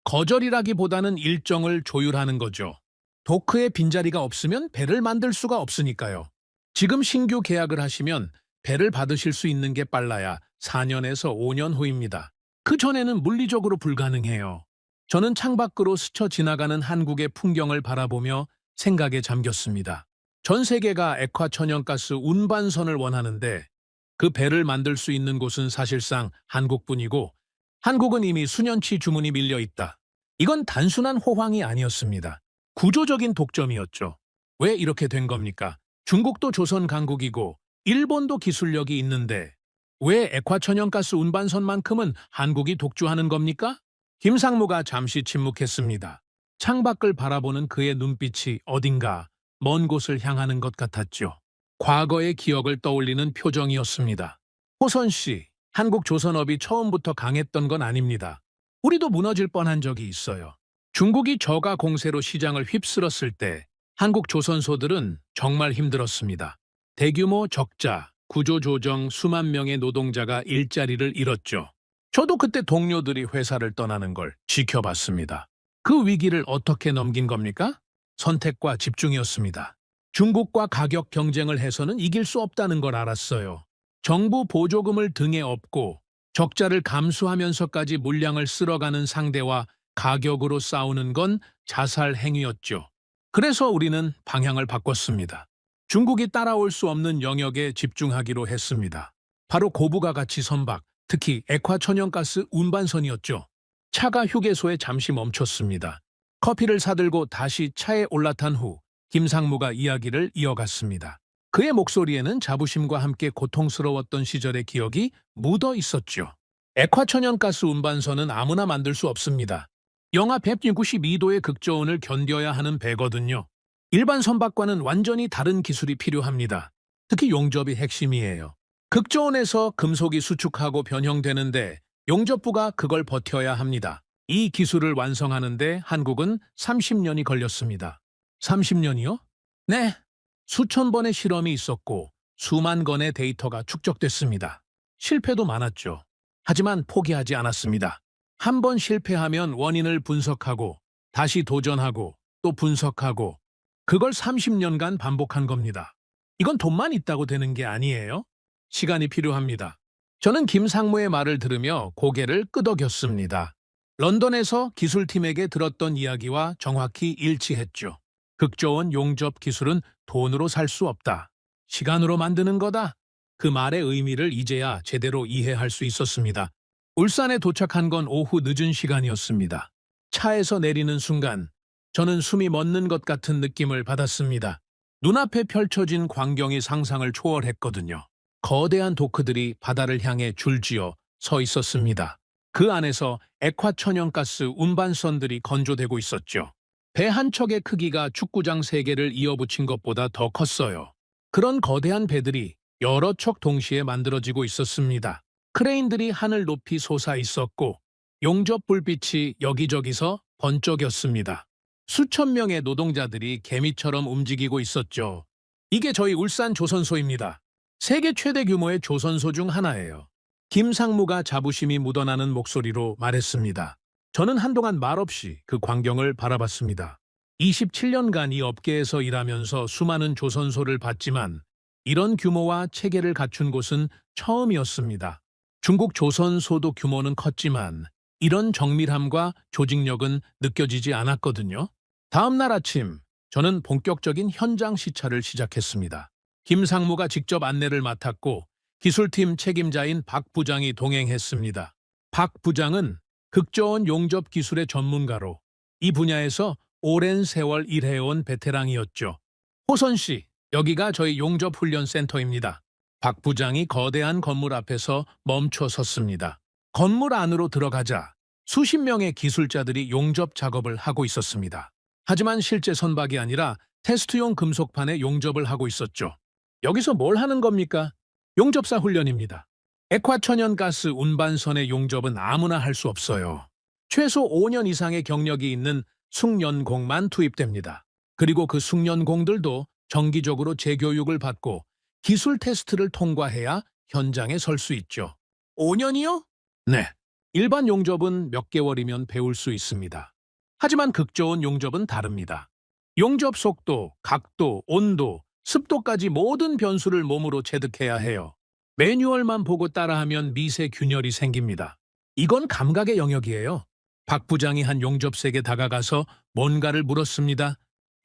거절이라기보다는 일정을 조율하는 거죠. 도크에 빈자리가 없으면 배를 만들 수가 없으니까요. 지금 신규 계약을 하시면 배를 받으실 수 있는 게 빨라야 4년에서 5년 후입니다. 그 전에는 물리적으로 불가능해요. 저는 창밖으로 스쳐 지나가는 한국의 풍경을 바라보며 생각에 잠겼습니다. 전 세계가 액화 천연가스 운반선을 원하는데 그 배를 만들 수 있는 곳은 사실상 한국뿐이고 한국은 이미 수년치 주문이 밀려 있다. 이건 단순한 호황이 아니었습니다. 구조적인 독점이었죠. 왜 이렇게 된 겁니까? 중국도 조선 강국이고 일본도 기술력이 있는데 왜 액화 천연가스 운반선만큼은 한국이 독주하는 겁니까? 김상무가 잠시 침묵했습니다. 창밖을 바라보는 그의 눈빛이 어딘가 먼 곳을 향하는 것 같았죠. 과거의 기억을 떠올리는 표정이었습니다. 호선 씨, 한국 조선업이 처음부터 강했던 건 아닙니다. 우리도 무너질 뻔한 적이 있어요. 중국이 저가 공세로 시장을 휩쓸었을 때 한국 조선소들은 정말 힘들었습니다. 대규모 적자, 구조조정, 수만 명의 노동자가 일자리를 잃었죠. 저도 그때 동료들이 회사를 떠나는 걸 지켜봤습니다. 그 위기를 어떻게 넘긴 겁니까? 선택과 집중이었습니다. 중국과 가격 경쟁을 해서는 이길 수 없다는 걸 알았어요. 정부 보조금을 등에 업고 적자를 감수하면서까지 물량을 쓸어가는 상대와 가격으로 싸우는 건 자살 행위였죠. 그래서 우리는 방향을 바꿨습니다. 중국이 따라올 수 없는 영역에 집중하기로 했습니다. 바로 고부가 가치 선박, 특히 액화 천연가스 운반선이었죠. 차가 휴게소에 잠시 멈췄습니다. 커피를 사들고 다시 차에 올라탄 후 김상무가 이야기를 이어갔습니다. 그의 목소리에는 자부심과 함께 고통스러웠던 시절의 기억이 묻어 있었죠. 액화 천연가스 운반선은 아무나 만들 수 없습니다. 영하 192도의 극저온을 견뎌야 하는 배거든요. 일반 선박과는 완전히 다른 기술이 필요합니다. 특히 용접이 핵심이에요. 극저온에서 금속이 수축하고 변형되는데 용접부가 그걸 버텨야 합니다. 이 기술을 완성하는데 한국은 30년이 걸렸습니다. 30년이요? 네. 수천 번의 실험이 있었고 수만 건의 데이터가 축적됐습니다. 실패도 많았죠. 하지만 포기하지 않았습니다. 한 번 실패하면 원인을 분석하고 다시 도전하고 또 분석하고 그걸 30년간 반복한 겁니다. 이건 돈만 있다고 되는 게 아니에요. 시간이 필요합니다. 저는 김상무의 말을 들으며 고개를 끄덕였습니다. 런던에서 기술팀에게 들었던 이야기와 정확히 일치했죠. 극저온 용접 기술은 돈으로 살 수 없다. 시간으로 만드는 거다. 그 말의 의미를 이제야 제대로 이해할 수 있었습니다. 울산에 도착한 건 오후 늦은 시간이었습니다. 차에서 내리는 순간 저는 숨이 멎는 것 같은 느낌을 받았습니다. 눈앞에 펼쳐진 광경이 상상을 초월했거든요. 거대한 도크들이 바다를 향해 줄지어 서 있었습니다. 그 안에서 액화 천연가스 운반선들이 건조되고 있었죠. 배 한 척의 크기가 축구장 3개를 이어붙인 것보다 더 컸어요. 그런 거대한 배들이 여러 척 동시에 만들어지고 있었습니다. 크레인들이 하늘 높이 솟아 있었고 용접 불빛이 여기저기서 번쩍였습니다. 수천 명의 노동자들이 개미처럼 움직이고 있었죠. 이게 저희 울산 조선소입니다. 세계 최대 규모의 조선소 중 하나예요. 김상무가 자부심이 묻어나는 목소리로 말했습니다. 저는 한동안 말없이 그 광경을 바라봤습니다. 27년간 이 업계에서 일하면서 수많은 조선소를 봤지만 이런 규모와 체계를 갖춘 곳은 처음이었습니다. 중국 조선소도 규모는 컸지만 이런 정밀함과 조직력은 느껴지지 않았거든요. 다음 날 아침, 저는 본격적인 현장 시찰을 시작했습니다. 김상무가 직접 안내를 맡았고 기술팀 책임자인 박 부장이 동행했습니다. 박 부장은 극저온 용접 기술의 전문가로 이 분야에서 오랜 세월 일해온 베테랑이었죠. 호선 씨, 여기가 저희 용접 훈련 센터입니다. 박 부장이 거대한 건물 앞에서 멈춰 섰습니다. 건물 안으로 들어가자 수십 명의 기술자들이 용접 작업을 하고 있었습니다. 하지만 실제 선박이 아니라 테스트용 금속판에 용접을 하고 있었죠. 여기서 뭘 하는 겁니까? 용접사 훈련입니다. 액화 천연가스 운반선의 용접은 아무나 할 수 없어요. 최소 5년 이상의 경력이 있는 숙련공만 투입됩니다. 그리고 그 숙련공들도 정기적으로 재교육을 받고 기술 테스트를 통과해야 현장에 설 수 있죠. 5년이요? 네. 일반 용접은 몇 개월이면 배울 수 있습니다. 하지만 극저온 용접은 다릅니다. 용접 속도, 각도, 온도, 습도까지 모든 변수를 몸으로 체득해야 해요. 매뉴얼만 보고 따라하면 미세 균열이 생깁니다. 이건 감각의 영역이에요. 박 부장이 한 용접색에 다가가서 뭔가를 물었습니다.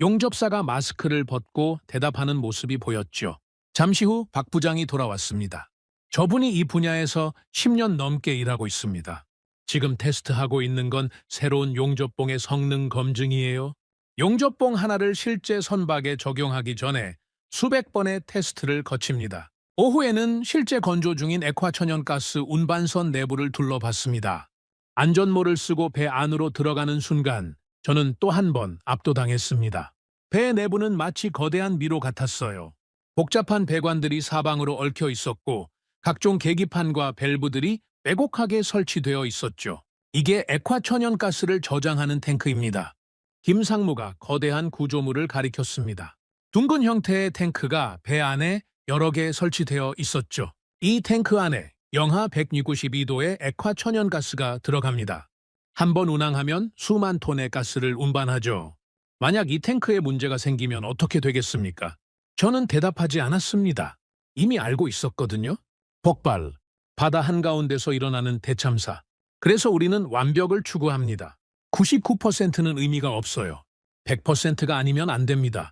용접사가 마스크를 벗고 대답하는 모습이 보였죠. 잠시 후 박 부장이 돌아왔습니다. 저분이 이 분야에서 10년 넘게 일하고 있습니다. 지금 테스트하고 있는 건 새로운 용접봉의 성능 검증이에요. 용접봉 하나를 실제 선박에 적용하기 전에 수백 번의 테스트를 거칩니다. 오후에는 실제 건조 중인 액화천연가스 운반선 내부를 둘러봤습니다. 안전모를 쓰고 배 안으로 들어가는 순간 저는 또 한 번 압도당했습니다. 배 내부는 마치 거대한 미로 같았어요. 복잡한 배관들이 사방으로 얽혀 있었고 각종 계기판과 밸브들이 빼곡하게 설치되어 있었죠. 이게 액화천연가스를 저장하는 탱크입니다. 김상무가 거대한 구조물을 가리켰습니다. 둥근 형태의 탱크가 배 안에 여러 개 설치되어 있었죠. 이 탱크 안에 영하 192도의 액화천연가스가 들어갑니다. 한 번 운항하면 수만 톤의 가스를 운반하죠. 만약 이 탱크에 문제가 생기면 어떻게 되겠습니까? 저는 대답하지 않았습니다. 이미 알고 있었거든요. 폭발, 바다 한가운데서 일어나는 대참사. 그래서 우리는 완벽을 추구합니다. 99%는 의미가 없어요. 100%가 아니면 안 됩니다.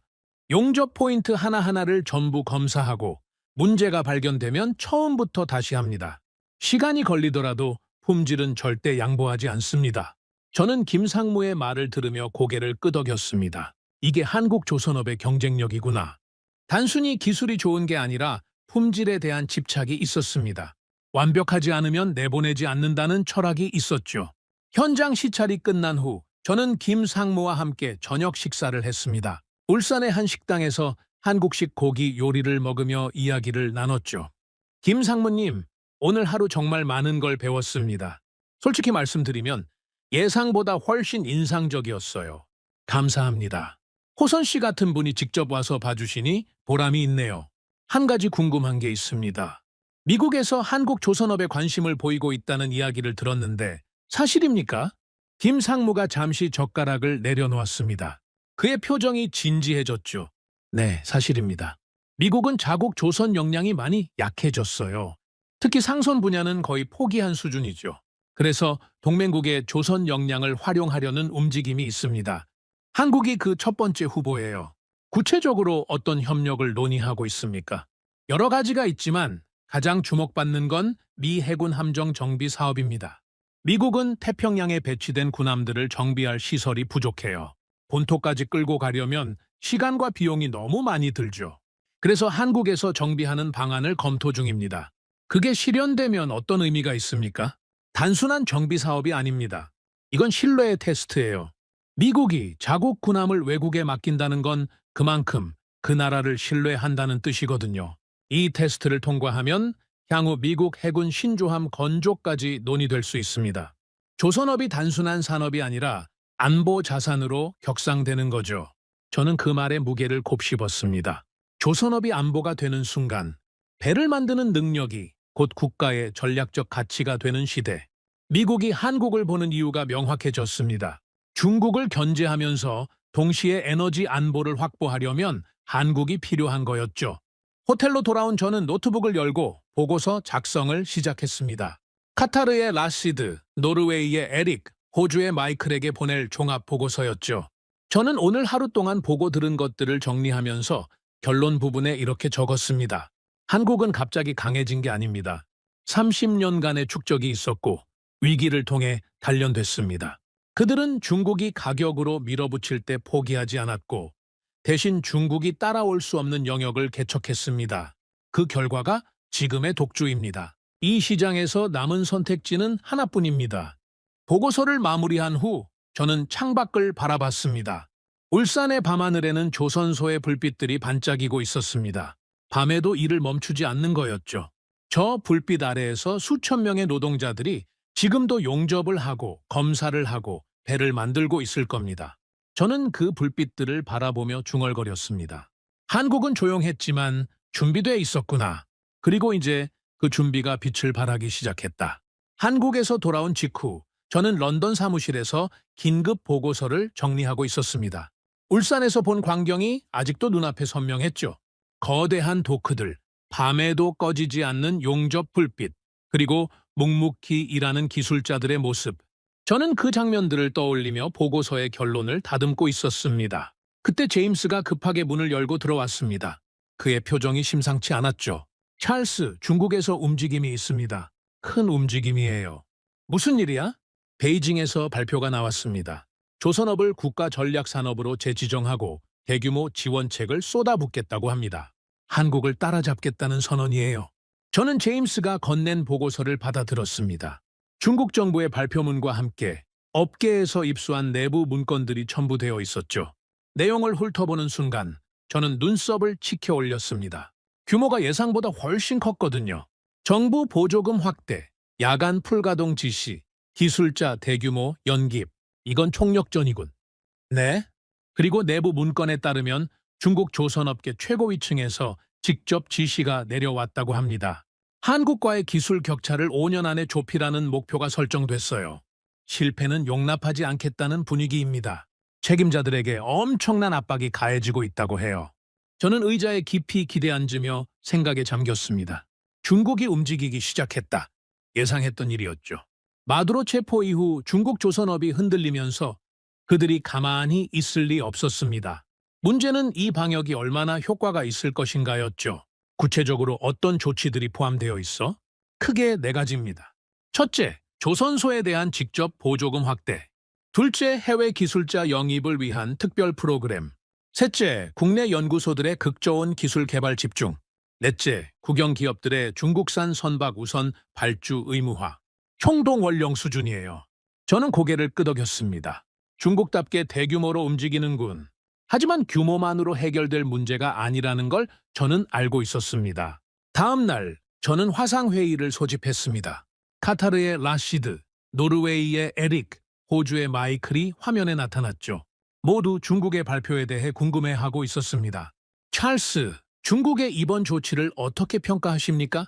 용접 포인트 하나하나를 전부 검사하고 문제가 발견되면 처음부터 다시 합니다. 시간이 걸리더라도 품질은 절대 양보하지 않습니다. 저는 김상무의 말을 들으며 고개를 끄덕였습니다. 이게 한국 조선업의 경쟁력이구나. 단순히 기술이 좋은 게 아니라 품질에 대한 집착이 있었습니다. 완벽하지 않으면 내보내지 않는다는 철학이 있었죠. 현장 시찰이 끝난 후 저는 김상무와 함께 저녁 식사를 했습니다. 울산의 한 식당에서 한국식 고기 요리를 먹으며 이야기를 나눴죠. 김상무님, 오늘 하루 정말 많은 걸 배웠습니다. 솔직히 말씀드리면 예상보다 훨씬 인상적이었어요. 감사합니다. 호선 씨 같은 분이 직접 와서 봐주시니 보람이 있네요. 한 가지 궁금한 게 있습니다. 미국에서 한국 조선업에 관심을 보이고 있다는 이야기를 들었는데 사실입니까? 김상무가 잠시 젓가락을 내려놓았습니다. 그의 표정이 진지해졌죠. 네, 사실입니다. 미국은 자국 조선 역량이 많이 약해졌어요. 특히 상선 분야는 거의 포기한 수준이죠. 그래서 동맹국의 조선 역량을 활용하려는 움직임이 있습니다. 한국이 그 첫 번째 후보예요. 구체적으로 어떤 협력을 논의하고 있습니까? 여러 가지가 있지만 가장 주목받는 건 미 해군 함정 정비 사업입니다. 미국은 태평양에 배치된 군함들을 정비할 시설이 부족해요. 본토까지 끌고 가려면 시간과 비용이 너무 많이 들죠. 그래서 한국에서 정비하는 방안을 검토 중입니다. 그게 실현되면 어떤 의미가 있습니까? 단순한 정비 사업이 아닙니다. 이건 신뢰의 테스트예요. 미국이 자국 군함을 외국에 맡긴다는 건 그만큼 그 나라를 신뢰한다는 뜻이거든요. 이 테스트를 통과하면 향후 미국 해군 신조함 건조까지 논의될 수 있습니다. 조선업이 단순한 산업이 아니라 안보 자산으로 격상되는 거죠. 저는 그 말에 무게를 곱씹었습니다. 조선업이 안보가 되는 순간 배를 만드는 능력이 곧 국가의 전략적 가치가 되는 시대. 미국이 한국을 보는 이유가 명확해졌습니다. 중국을 견제하면서 동시에 에너지 안보를 확보하려면 한국이 필요한 거였죠. 호텔로 돌아온 저는 노트북을 열고 보고서 작성을 시작했습니다. 카타르의 라시드, 노르웨이의 에릭, 호주의 마이클에게 보낼 종합 보고서였죠. 저는 오늘 하루 동안 보고 들은 것들을 정리하면서 결론 부분에 이렇게 적었습니다. 한국은 갑자기 강해진 게 아닙니다. 30년간의 축적이 있었고 위기를 통해 단련됐습니다. 그들은 중국이 가격으로 밀어붙일 때 포기하지 않았고 대신 중국이 따라올 수 없는 영역을 개척했습니다. 그 결과가 지금의 독주입니다. 이 시장에서 남은 선택지는 하나뿐입니다. 보고서를 마무리한 후 저는 창밖을 바라봤습니다. 울산의 밤하늘에는 조선소의 불빛들이 반짝이고 있었습니다. 밤에도 일을 멈추지 않는 거였죠. 저 불빛 아래에서 수천 명의 노동자들이 지금도 용접을 하고 검사를 하고 배를 만들고 있을 겁니다. 저는 그 불빛들을 바라보며 중얼거렸습니다. 한국은 조용했지만 준비돼 있었구나. 그리고 이제 그 준비가 빛을 발하기 시작했다. 한국에서 돌아온 직후 저는 런던 사무실에서 긴급 보고서를 정리하고 있었습니다. 울산에서 본 광경이 아직도 눈앞에 선명했죠. 거대한 도크들, 밤에도 꺼지지 않는 용접 불빛, 그리고 묵묵히 일하는 기술자들의 모습. 저는 그 장면들을 떠올리며 보고서의 결론을 다듬고 있었습니다. 그때 제임스가 급하게 문을 열고 들어왔습니다. 그의 표정이 심상치 않았죠. 찰스, 중국에서 움직임이 있습니다. 큰 움직임이에요. 무슨 일이야? 베이징에서 발표가 나왔습니다. 조선업을 국가전략산업으로 재지정하고 대규모 지원책을 쏟아붓겠다고 합니다. 한국을 따라잡겠다는 선언이에요. 저는 제임스가 건넨 보고서를 받아들었습니다. 중국 정부의 발표문과 함께 업계에서 입수한 내부 문건들이 첨부되어 있었죠. 내용을 훑어보는 순간 저는 눈썹을 치켜 올렸습니다. 규모가 예상보다 훨씬 컸거든요. 정부 보조금 확대, 야간 풀가동 지시, 기술자 대규모 연기입. 이건 총력전이군. 네. 그리고 내부 문건에 따르면 중국 조선업계 최고위층에서 직접 지시가 내려왔다고 합니다. 한국과의 기술 격차를 5년 안에 좁히라는 목표가 설정됐어요. 실패는 용납하지 않겠다는 분위기입니다. 책임자들에게 엄청난 압박이 가해지고 있다고 해요. 저는 의자에 깊이 기대앉으며 생각에 잠겼습니다. 중국이 움직이기 시작했다. 예상했던 일이었죠. 마두로 체포 이후 중국 조선업이 흔들리면서 그들이 가만히 있을 리 없었습니다. 문제는 이 방역이 얼마나 효과가 있을 것인가였죠. 구체적으로 어떤 조치들이 포함되어 있어? 크게 4가지입니다. 첫째, 조선소에 대한 직접 보조금 확대. 둘째, 해외 기술자 영입을 위한 특별 프로그램. 셋째, 국내 연구소들의 극저온 기술 개발 집중. 넷째, 국영 기업들의 중국산 선박 우선 발주 의무화. 총동원령 수준이에요. 저는 고개를 끄덕였습니다. 중국답게 대규모로 움직이는군. 하지만 규모만으로 해결될 문제가 아니라는 걸 저는 알고 있었습니다. 다음 날 저는 화상회의를 소집했습니다. 카타르의 라시드, 노르웨이의 에릭, 호주의 마이클이 화면에 나타났죠. 모두 중국의 발표에 대해 궁금해하고 있었습니다. 찰스, 중국의 이번 조치를 어떻게 평가하십니까?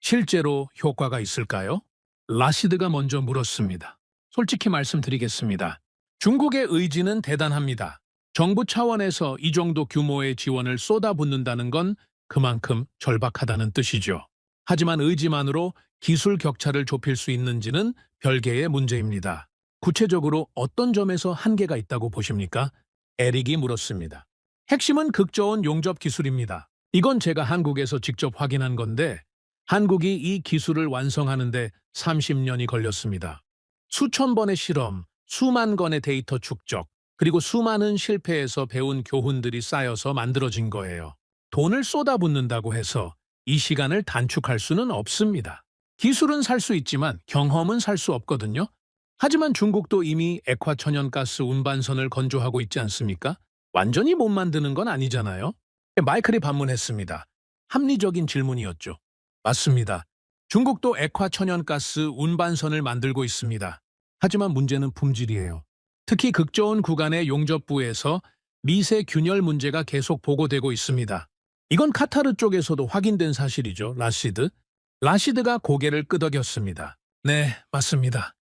실제로 효과가 있을까요? 라시드가 먼저 물었습니다. 솔직히 말씀드리겠습니다. 중국의 의지는 대단합니다. 정부 차원에서 이 정도 규모의 지원을 쏟아붓는다는 건 그만큼 절박하다는 뜻이죠. 하지만 의지만으로 기술 격차를 좁힐 수 있는지는 별개의 문제입니다. 구체적으로 어떤 점에서 한계가 있다고 보십니까? 에릭이 물었습니다. 핵심은 극저온 용접 기술입니다. 이건 제가 한국에서 직접 확인한 건데 한국이 이 기술을 완성하는데 30년이 걸렸습니다. 수천 번의 실험, 수만 건의 데이터 축적, 그리고 수많은 실패에서 배운 교훈들이 쌓여서 만들어진 거예요. 돈을 쏟아붓는다고 해서 이 시간을 단축할 수는 없습니다. 기술은 살 수 있지만 경험은 살 수 없거든요. 하지만 중국도 이미 액화천연가스 운반선을 건조하고 있지 않습니까? 완전히 못 만드는 건 아니잖아요. 마이클이 반문했습니다. 합리적인 질문이었죠. 맞습니다. 중국도 액화천연가스 운반선을 만들고 있습니다. 하지만 문제는 품질이에요. 특히 극저온 구간의 용접부에서 미세 균열 문제가 계속 보고되고 있습니다. 이건 카타르 쪽에서도 확인된 사실이죠, 라시드. 라시드가 고개를 끄덕였습니다. 네, 맞습니다.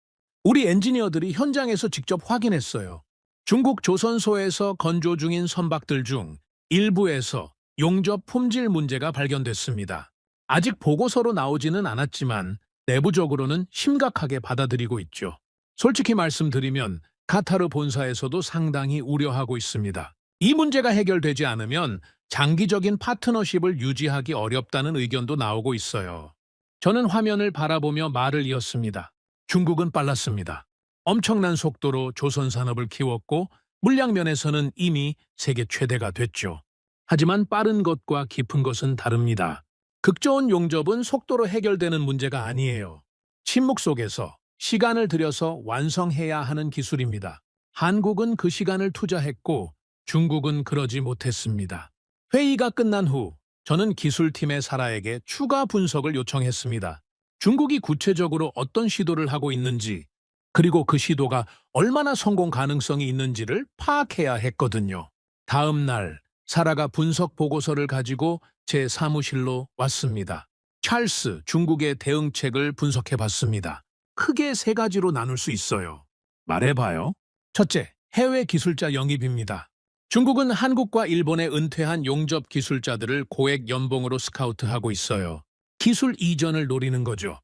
우리 엔지니어들이 현장에서 직접 확인했어요. 중국 조선소에서 건조 중인 선박들 중 일부에서 용접 품질 문제가 발견됐습니다. 아직 보고서로 나오지는 않았지만 내부적으로는 심각하게 받아들이고 있죠. 솔직히 말씀드리면 카타르 본사에서도 상당히 우려하고 있습니다. 이 문제가 해결되지 않으면 장기적인 파트너십을 유지하기 어렵다는 의견도 나오고 있어요. 저는 화면을 바라보며 말을 이었습니다. 중국은 빨랐습니다. 엄청난 속도로 조선 산업을 키웠고 물량 면에서는 이미 세계 최대가 됐죠. 하지만 빠른 것과 깊은 것은 다릅니다. 극저온 용접은 속도로 해결되는 문제가 아니에요. 침묵 속에서 시간을 들여서 완성해야 하는 기술입니다. 한국은 그 시간을 투자했고 중국은 그러지 못했습니다. 회의가 끝난 후 저는 기술팀의 사라에게 추가 분석을 요청했습니다. 중국이 구체적으로 어떤 시도를 하고 있는지, 그리고 그 시도가 얼마나 성공 가능성이 있는지를 파악해야 했거든요. 다음 날 사라가 분석 보고서를 가지고 제 사무실로 왔습니다. 찰스, 중국의 대응책을 분석해 봤습니다. 크게 세 가지로 나눌 수 있어요. 말해봐요. 첫째, 해외 기술자 영입입니다. 중국은 한국과 일본의 은퇴한 용접 기술자들을 고액 연봉으로 스카우트하고 있어요. 기술 이전을 노리는 거죠.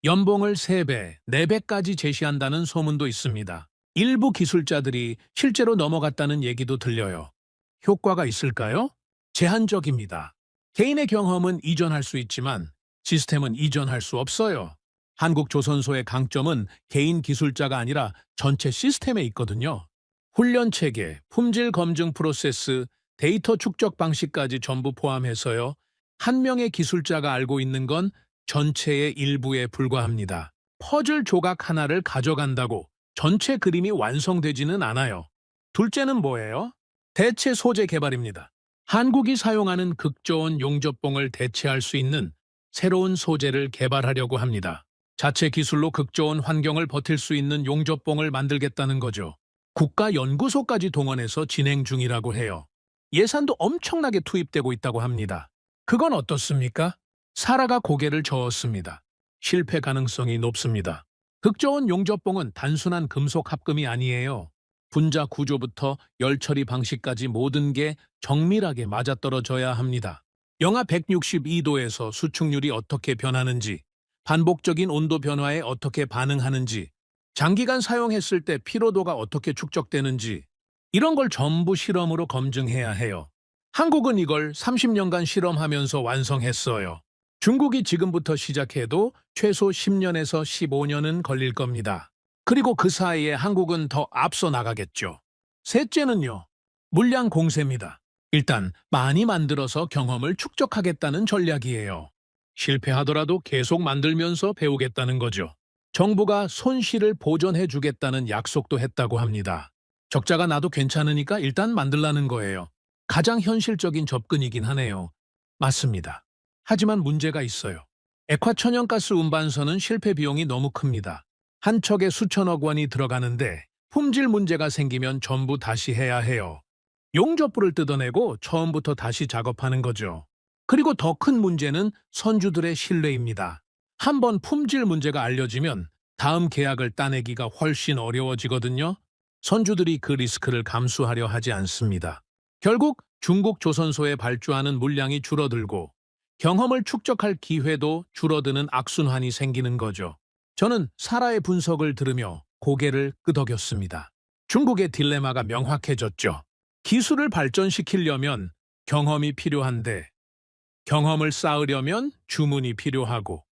연봉을 3배, 4배까지 제시한다는 소문도 있습니다. 일부 기술자들이 실제로 넘어갔다는 얘기도 들려요. 효과가 있을까요? 제한적입니다. 개인의 경험은 이전할 수 있지만 시스템은 이전할 수 없어요. 한국조선소의 강점은 개인 기술자가 아니라 전체 시스템에 있거든요. 훈련 체계, 품질 검증 프로세스, 데이터 축적 방식까지 전부 포함해서요. 한 명의 기술자가 알고 있는 건 전체의 일부에 불과합니다. 퍼즐 조각 하나를 가져간다고 전체 그림이 완성되지는 않아요. 둘째는 뭐예요? 대체 소재 개발입니다. 한국이 사용하는 극저온 용접봉을 대체할 수 있는 새로운 소재를 개발하려고 합니다. 자체 기술로 극저온 환경을 버틸 수 있는 용접봉을 만들겠다는 거죠. 국가연구소까지 동원해서 진행 중이라고 해요. 예산도 엄청나게 투입되고 있다고 합니다. 그건 어떻습니까? 사라가 고개를 저었습니다. 실패 가능성이 높습니다. 극저온 용접봉은 단순한 금속 합금이 아니에요. 분자 구조부터 열 처리 방식까지 모든 게 정밀하게 맞아떨어져야 합니다. 영하 162도에서 수축률이 어떻게 변하는지, 반복적인 온도 변화에 어떻게 반응하는지, 장기간 사용했을 때 피로도가 어떻게 축적되는지 이런 걸 전부 실험으로 검증해야 해요. 한국은 이걸 30년간 실험하면서 완성했어요. 중국이 지금부터 시작해도 최소 10년에서 15년은 걸릴 겁니다. 그리고 그 사이에 한국은 더 앞서 나가겠죠. 셋째는요, 물량 공세입니다. 일단 많이 만들어서 경험을 축적하겠다는 전략이에요. 실패하더라도 계속 만들면서 배우겠다는 거죠. 정부가 손실을 보전해 주겠다는 약속도 했다고 합니다. 적자가 나도 괜찮으니까 일단 만들라는 거예요. 가장 현실적인 접근이긴 하네요. 맞습니다. 하지만 문제가 있어요. 액화천연가스 운반선은 실패 비용이 너무 큽니다. 한 척에 수천억 원이 들어가는데 품질 문제가 생기면 전부 다시 해야 해요. 용접부를 뜯어내고 처음부터 다시 작업하는 거죠. 그리고 더 큰 문제는 선주들의 신뢰입니다. 한번 품질 문제가 알려지면 다음 계약을 따내기가 훨씬 어려워지거든요. 선주들이 그 리스크를 감수하려 하지 않습니다. 결국 중국 조선소에 발주하는 물량이 줄어들고 경험을 축적할 기회도 줄어드는 악순환이 생기는 거죠. 저는 사라의 분석을 들으며 고개를 끄덕였습니다. 중국의 딜레마가 명확해졌죠. 기술을 발전시키려면 경험이 필요한데 경험을 쌓으려면 주문이 필요하고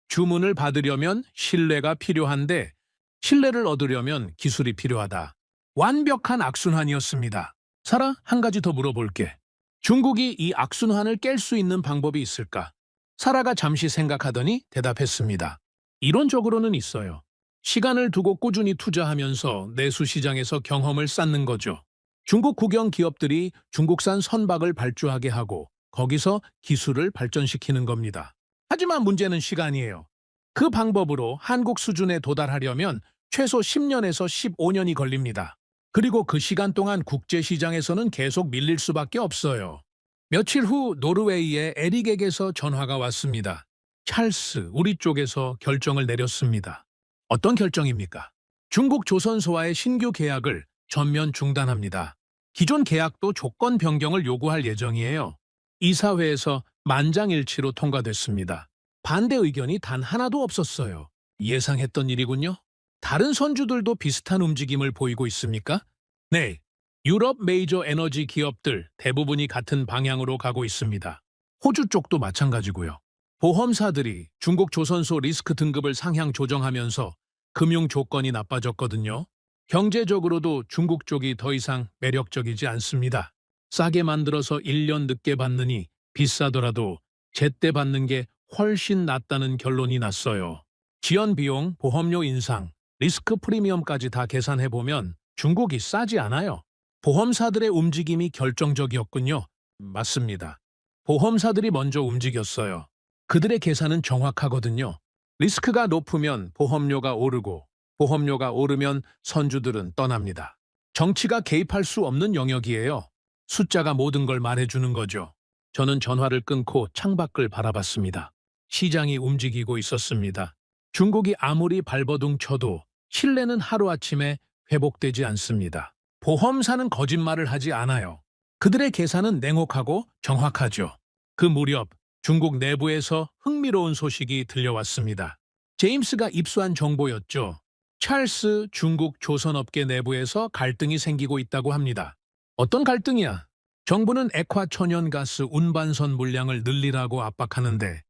주문을 받으려면 신뢰가 필요한데 신뢰를 얻으려면 기술이 필요하다. 완벽한 악순환이었습니다. 사라, 한 가지 더 물어볼게. 중국이 이 악순환을 깰 수 있는 방법이 있을까? 사라가 잠시 생각하더니 대답했습니다. 이론적으로는 있어요. 시간을 두고 꾸준히 투자하면서 내수 시장에서 경험을 쌓는 거죠. 중국 국영 기업들이 중국산 선박을 발주하게 하고 거기서 기술을 발전시키는 겁니다. 하지만 문제는 시간이에요. 그 방법으로 한국 수준에 도달하려면 최소 10년에서 15년이 걸립니다. 그리고 그 시간 동안 국제시장에서는 계속 밀릴 수밖에 없어요. 며칠 후 노르웨이의 에릭에게서 전화가 왔습니다. 찰스, 우리 쪽에서 결정을 내렸습니다. 어떤 결정입니까? 중국 조선소와의 신규 계약을 전면 중단합니다. 기존 계약도 조건 변경을 요구할 예정이에요. 이사회에서 만장일치로 통과됐습니다. 반대 의견이 단 하나도 없었어요. 예상했던 일이군요. 다른 선주들도 비슷한 움직임을 보이고 있습니까? 네, 유럽 메이저 에너지 기업들 대부분이 같은 방향으로 가고 있습니다. 호주 쪽도 마찬가지고요. 보험사들이 중국 조선소 리스크 등급을 상향 조정하면서 금융 조건이 나빠졌거든요. 경제적으로도 중국 쪽이 더 이상 매력적이지 않습니다. 싸게 만들어서 1년 늦게 받느니 비싸더라도 제때 받는 게 훨씬 낫다는 결론이 났어요. 지연 비용, 보험료 인상, 리스크 프리미엄까지 다 계산해보면 중국이 싸지 않아요. 보험사들의 움직임이 결정적이었군요. 맞습니다. 보험사들이 먼저 움직였어요. 그들의 계산은 정확하거든요. 리스크가 높으면 보험료가 오르고 보험료가 오르면 선주들은 떠납니다. 정치가 개입할 수 없는 영역이에요. 숫자가 모든 걸 말해주는 거죠. 저는 전화를 끊고 창밖을 바라봤습니다. 시장이 움직이고 있었습니다. 중국이 아무리 발버둥 쳐도 신뢰는 하루아침에 회복되지 않습니다. 보험사는 거짓말을 하지 않아요. 그들의 계산은 냉혹하고 정확하죠. 그 무렵 중국 내부에서 흥미로운 소식이 들려왔습니다. 제임스가 입수한 정보였죠. 찰스 중국 조선업계 내부에서 갈등이 생기고 있다고 합니다. 어떤 갈등이야? 정부는 액화 천연가스 운반선 물량을 늘리라고 압박하는데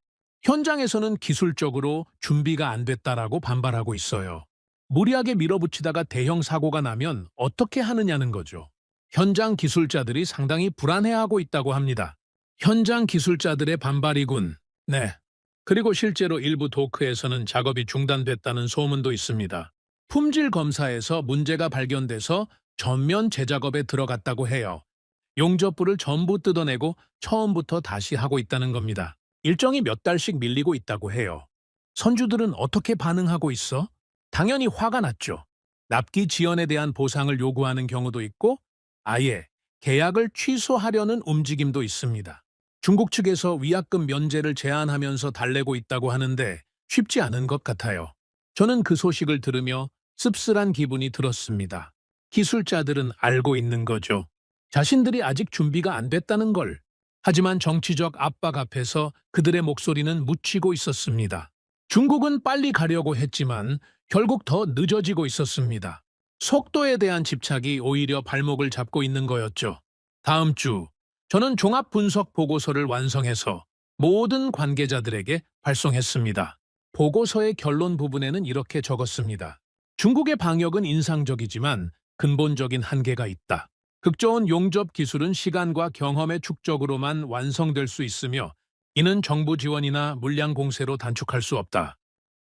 현장에서는 기술적으로 준비가 안 됐다라고 반발하고 있어요. 무리하게 밀어붙이다가 대형 사고가 나면 어떻게 하느냐는 거죠. 현장 기술자들이 상당히 불안해하고 있다고 합니다. 현장 기술자들의 반발이군. 네. 그리고 실제로 일부 도크에서는 작업이 중단됐다는 소문도 있습니다. 품질 검사에서 문제가 발견돼서 전면 재작업에 들어갔다고 해요. 용접부를 전부 뜯어내고 처음부터 다시 하고 있다는 겁니다. 일정이 몇 달씩 밀리고 있다고 해요. 선주들은 어떻게 반응하고 있어? 당연히 화가 났죠. 납기 지연에 대한 보상을 요구하는 경우도 있고 아예 계약을 취소하려는 움직임도 있습니다. 중국 측에서 위약금 면제를 제안하면서 달래고 있다고 하는데 쉽지 않은 것 같아요. 저는 그 소식을 들으며 씁쓸한 기분이 들었습니다. 기술자들은 알고 있는 거죠. 자신들이 아직 준비가 안 됐다는 걸. 하지만 정치적 압박 앞에서 그들의 목소리는 묻히고 있었습니다. 중국은 빨리 가려고 했지만 결국 더 늦어지고 있었습니다. 속도에 대한 집착이 오히려 발목을 잡고 있는 거였죠. 다음 주 저는 종합 분석 보고서를 완성해서 모든 관계자들에게 발송했습니다. 보고서의 결론 부분에는 이렇게 적었습니다. 중국의 방역은 인상적이지만 근본적인 한계가 있다. 극좋은 용접 기술은 시간과 경험의 축적으로만 완성될 수 있으며 이는 정부 지원이나 물량 공세로 단축할 수 없다.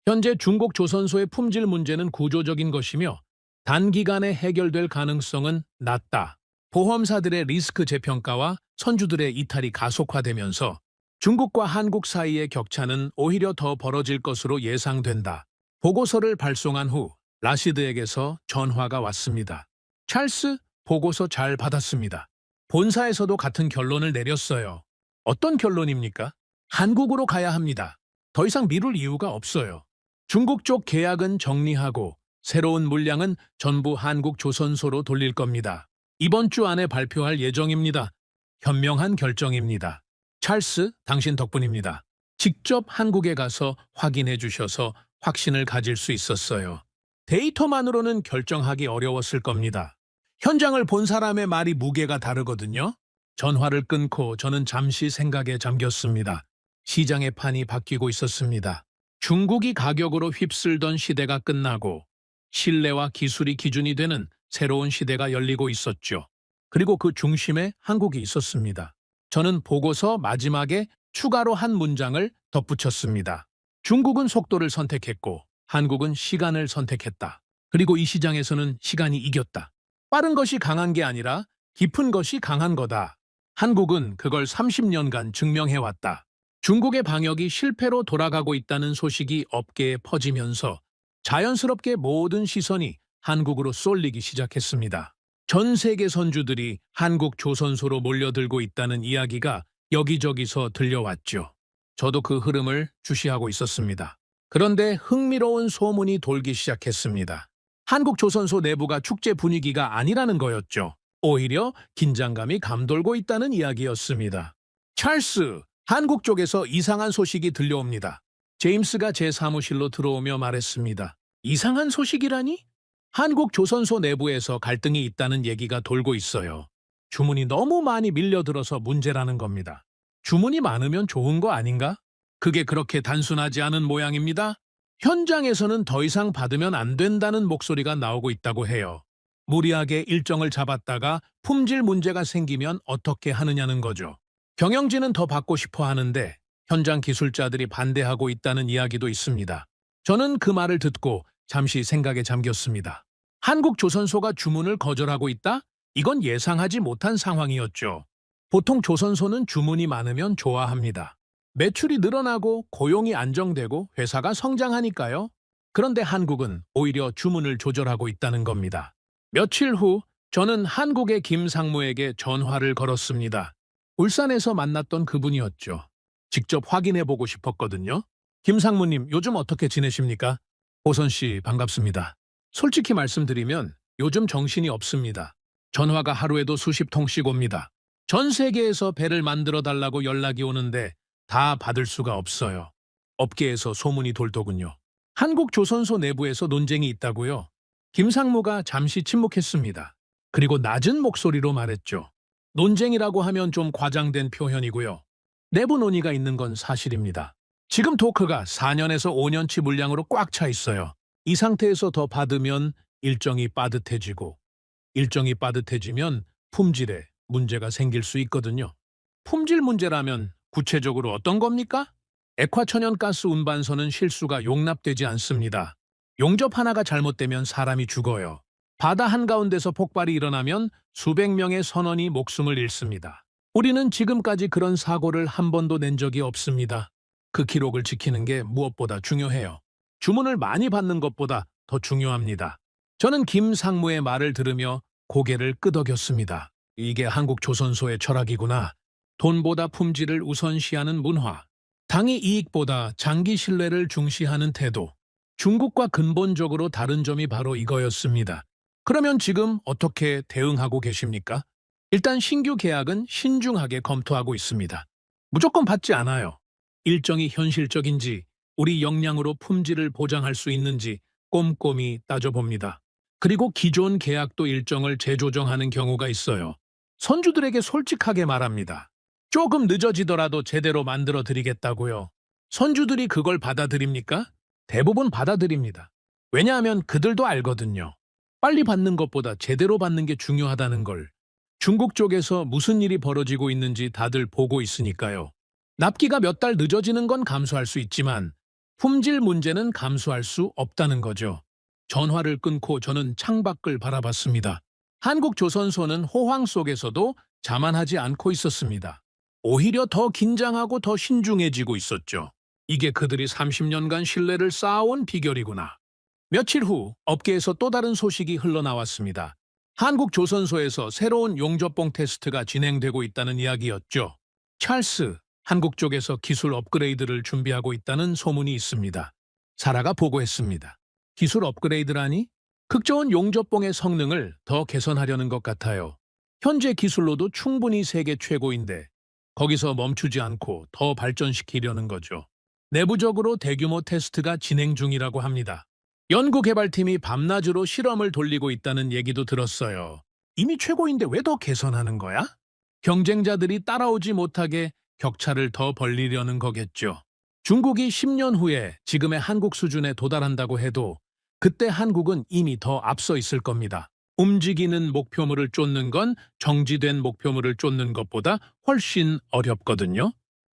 현재 중국 조선소의 품질 문제는 구조적인 것이며 단기간에 해결될 가능성은 낮다. 보험사들의 리스크 재평가와 선주들의 이탈이 가속화되면서 중국과 한국 사이의 격차는 오히려 더 벌어질 것으로 예상된다. 보고서를 발송한 후 라시드에게서 전화가 왔습니다. 찰스, 보고서 잘 받았습니다. 본사에서도 같은 결론을 내렸어요. 어떤 결론입니까? 한국으로 가야 합니다. 더 이상 미룰 이유가 없어요. 중국 쪽 계약은 정리하고 새로운 물량은 전부 한국 조선소로 돌릴 겁니다. 이번 주 안에 발표할 예정입니다. 현명한 결정입니다. 찰스, 당신 덕분입니다. 직접 한국에 가서 확인해 주셔서 확신을 가질 수 있었어요. 데이터만으로는 결정하기 어려웠을 겁니다. 현장을 본 사람의 말이 무게가 다르거든요. 전화를 끊고 저는 잠시 생각에 잠겼습니다. 시장의 판이 바뀌고 있었습니다. 중국이 가격으로 휩쓸던 시대가 끝나고 신뢰와 기술이 기준이 되는 새로운 시대가 열리고 있었죠. 그리고 그 중심에 한국이 있었습니다. 저는 보고서 마지막에 추가로 한 문장을 덧붙였습니다. 중국은 속도를 선택했고 한국은 시간을 선택했다. 그리고 이 시장에서는 시간이 이겼다. 빠른 것이 강한 게 아니라 깊은 것이 강한 거다. 한국은 그걸 30년간 증명해왔다. 중국의 방역이 실패로 돌아가고 있다는 소식이 업계에 퍼지면서 자연스럽게 모든 시선이 한국으로 쏠리기 시작했습니다. 전 세계 선주들이 한국 조선소로 몰려들고 있다는 이야기가 여기저기서 들려왔죠. 저도 그 흐름을 주시하고 있었습니다. 그런데 흥미로운 소문이 돌기 시작했습니다. 한국 조선소 내부가 축제 분위기가 아니라는 거였죠. 오히려 긴장감이 감돌고 있다는 이야기였습니다. 찰스, 한국 쪽에서 이상한 소식이 들려옵니다. 제임스가 제 사무실로 들어오며 말했습니다. 이상한 소식이라니? 한국 조선소 내부에서 갈등이 있다는 얘기가 돌고 있어요. 주문이 너무 많이 밀려들어서 문제라는 겁니다. 주문이 많으면 좋은 거 아닌가? 그게 그렇게 단순하지 않은 모양입니다. 현장에서는 더 이상 받으면 안 된다는 목소리가 나오고 있다고 해요. 무리하게 일정을 잡았다가 품질 문제가 생기면 어떻게 하느냐는 거죠. 경영진은 더 받고 싶어 하는데 현장 기술자들이 반대하고 있다는 이야기도 있습니다. 저는 그 말을 듣고 잠시 생각에 잠겼습니다. 한국 조선소가 주문을 거절하고 있다? 이건 예상하지 못한 상황이었죠. 보통 조선소는 주문이 많으면 좋아합니다. 매출이 늘어나고 고용이 안정되고 회사가 성장하니까요. 그런데 한국은 오히려 주문을 조절하고 있다는 겁니다. 며칠 후 저는 한국의 김 상무에게 전화를 걸었습니다. 울산에서 만났던 그분이었죠. 직접 확인해보고 싶었거든요. 김상무님, 요즘 어떻게 지내십니까? 호선 씨, 반갑습니다. 솔직히 말씀드리면 요즘 정신이 없습니다. 전화가 하루에도 수십 통씩 옵니다. 전 세계에서 배를 만들어 달라고 연락이 오는데 다 받을 수가 없어요. 업계에서 소문이 돌더군요. 한국 조선소 내부에서 논쟁이 있다고요. 김상무가 잠시 침묵했습니다. 그리고 낮은 목소리로 말했죠. 논쟁이라고 하면 좀 과장된 표현이고요. 내부 논의가 있는 건 사실입니다. 지금 도크가 4년에서 5년치 물량으로 꽉 차 있어요. 이 상태에서 더 받으면 일정이 빠듯해지고, 일정이 빠듯해지면 품질에 문제가 생길 수 있거든요. 품질 문제라면 구체적으로 어떤 겁니까? 액화천연가스 운반선은 실수가 용납되지 않습니다. 용접 하나가 잘못되면 사람이 죽어요. 바다 한가운데서 폭발이 일어나면 수백 명의 선원이 목숨을 잃습니다. 우리는 지금까지 그런 사고를 한 번도 낸 적이 없습니다. 그 기록을 지키는 게 무엇보다 중요해요. 주문을 많이 받는 것보다 더 중요합니다. 저는 김상무의 말을 들으며 고개를 끄덕였습니다. 이게 한국 조선소의 철학이구나. 돈보다 품질을 우선시하는 문화. 당의 이익보다 장기 신뢰를 중시하는 태도. 중국과 근본적으로 다른 점이 바로 이거였습니다. 그러면 지금 어떻게 대응하고 계십니까? 일단 신규 계약은 신중하게 검토하고 있습니다. 무조건 받지 않아요. 일정이 현실적인지, 우리 역량으로 품질을 보장할 수 있는지 꼼꼼히 따져봅니다. 그리고 기존 계약도 일정을 재조정하는 경우가 있어요. 선주들에게 솔직하게 말합니다. 조금 늦어지더라도 제대로 만들어 드리겠다고요. 선주들이 그걸 받아들입니까? 대부분 받아들입니다. 왜냐하면 그들도 알거든요. 빨리 받는 것보다 제대로 받는 게 중요하다는 걸. 중국 쪽에서 무슨 일이 벌어지고 있는지 다들 보고 있으니까요. 납기가 몇 달 늦어지는 건 감수할 수 있지만 품질 문제는 감수할 수 없다는 거죠. 전화를 끊고 저는 창밖을 바라봤습니다. 한국 조선소는 호황 속에서도 자만하지 않고 있었습니다. 오히려 더 긴장하고 더 신중해지고 있었죠. 이게 그들이 30년간 신뢰를 쌓아온 비결이구나. 며칠 후 업계에서 또 다른 소식이 흘러나왔습니다. 한국 조선소에서 새로운 용접봉 테스트가 진행되고 있다는 이야기였죠. 찰스, 한국 쪽에서 기술 업그레이드를 준비하고 있다는 소문이 있습니다. 사라가 보고했습니다. 기술 업그레이드라니? 극저온 용접봉의 성능을 더 개선하려는 것 같아요. 현재 기술로도 충분히 세계 최고인데 거기서 멈추지 않고 더 발전시키려는 거죠. 내부적으로 대규모 테스트가 진행 중이라고 합니다. 연구개발팀이 밤낮으로 실험을 돌리고 있다는 얘기도 들었어요. 이미 최고인데 왜 더 개선하는 거야? 경쟁자들이 따라오지 못하게 격차를 더 벌리려는 거겠죠. 중국이 10년 후에 지금의 한국 수준에 도달한다고 해도 그때 한국은 이미 더 앞서 있을 겁니다. 움직이는 목표물을 쫓는 건 정지된 목표물을 쫓는 것보다 훨씬 어렵거든요.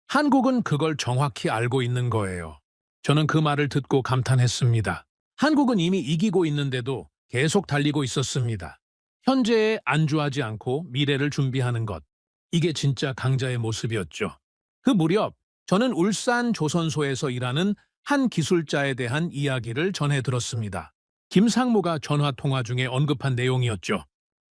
한국은 그걸 정확히 알고 있는 거예요. 저는 그 말을 듣고 감탄했습니다. 한국은 이미 이기고 있는데도 계속 달리고 있었습니다. 현재에 안주하지 않고 미래를 준비하는 것. 이게 진짜 강자의 모습이었죠. 그 무렵 저는 울산 조선소에서 일하는 한 기술자에 대한 이야기를 전해 들었습니다. 김상무가 전화 통화 중에 언급한 내용이었죠.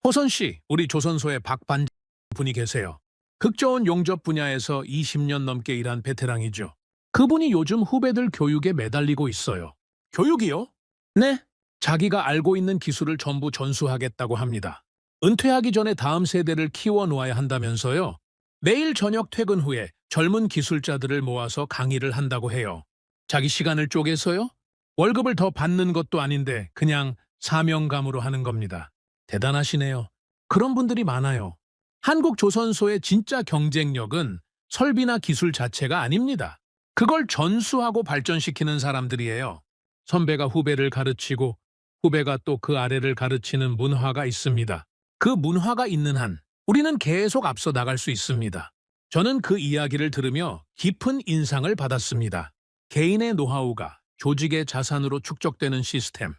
호선 씨, 우리 조선소에 박반 분이 계세요. 극저온 용접 분야에서 20년 넘게 일한 베테랑이죠. 그분이 요즘 후배들 교육에 매달리고 있어요. 교육이요? 네. 자기가 알고 있는 기술을 전부 전수하겠다고 합니다. 은퇴하기 전에 다음 세대를 키워놓아야 한다면서요. 매일 저녁 퇴근 후에 젊은 기술자들을 모아서 강의를 한다고 해요. 자기 시간을 쪼개서요? 월급을 더 받는 것도 아닌데 그냥 사명감으로 하는 겁니다. 대단하시네요. 그런 분들이 많아요. 한국 조선소의 진짜 경쟁력은 설비나 기술 자체가 아닙니다. 그걸 전수하고 발전시키는 사람들이에요. 선배가 후배를 가르치고 후배가 또 그 아래를 가르치는 문화가 있습니다. 그 문화가 있는 한 우리는 계속 앞서 나갈 수 있습니다. 저는 그 이야기를 들으며 깊은 인상을 받았습니다. 개인의 노하우가 조직의 자산으로 축적되는 시스템,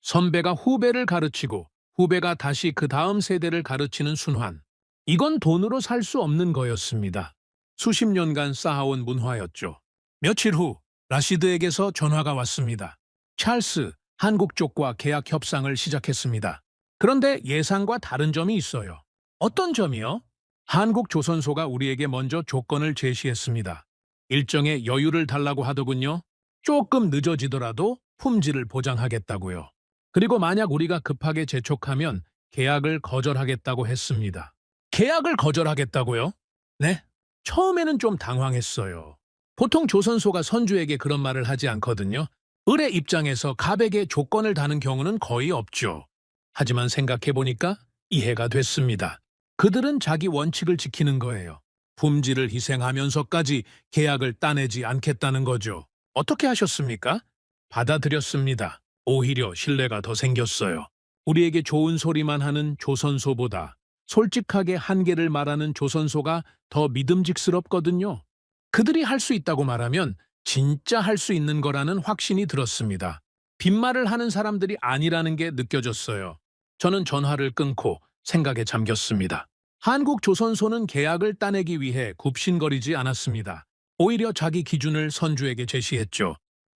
선배가 후배를 가르치고 후배가 다시 그 다음 세대를 가르치는 순환. 이건 돈으로 살 수 없는 거였습니다. 수십 년간 쌓아온 문화였죠. 며칠 후 라시드에게서 전화가 왔습니다. 찰스, 한국 쪽과 계약 협상을 시작했습니다. 그런데 예상과 다른 점이 있어요. 어떤 점이요? 한국조선소가 우리에게 먼저 조건을 제시했습니다. 일정의 여유를 달라고 하더군요. 조금 늦어지더라도 품질을 보장하겠다고요. 그리고 만약 우리가 급하게 재촉하면 계약을 거절하겠다고 했습니다. 계약을 거절하겠다고요? 네? 처음에는 좀 당황했어요. 보통 조선소가 선주에게 그런 말을 하지 않거든요. 을의 입장에서 갑에게 조건을 다는 경우는 거의 없죠. 하지만 생각해보니까 이해가 됐습니다. 그들은 자기 원칙을 지키는 거예요. 품질을 희생하면서까지 계약을 따내지 않겠다는 거죠. 어떻게 하셨습니까? 받아들였습니다. 오히려 신뢰가 더 생겼어요. 우리에게 좋은 소리만 하는 조선소보다 솔직하게 한계를 말하는 조선소가 더 믿음직스럽거든요. 그들이 할 수 있다고 말하면 진짜 할 수 있는 거라는 확신이 들었습니다. 빈말을 하는 사람들이 아니라는 게 느껴졌어요. 저는 전화를 끊고 생각에 잠겼습니다. 한국조선소는 계약을 따내기 위해 굽신거리지 않았습니다. 오히려 자기 기준을 선주에게 제시했죠.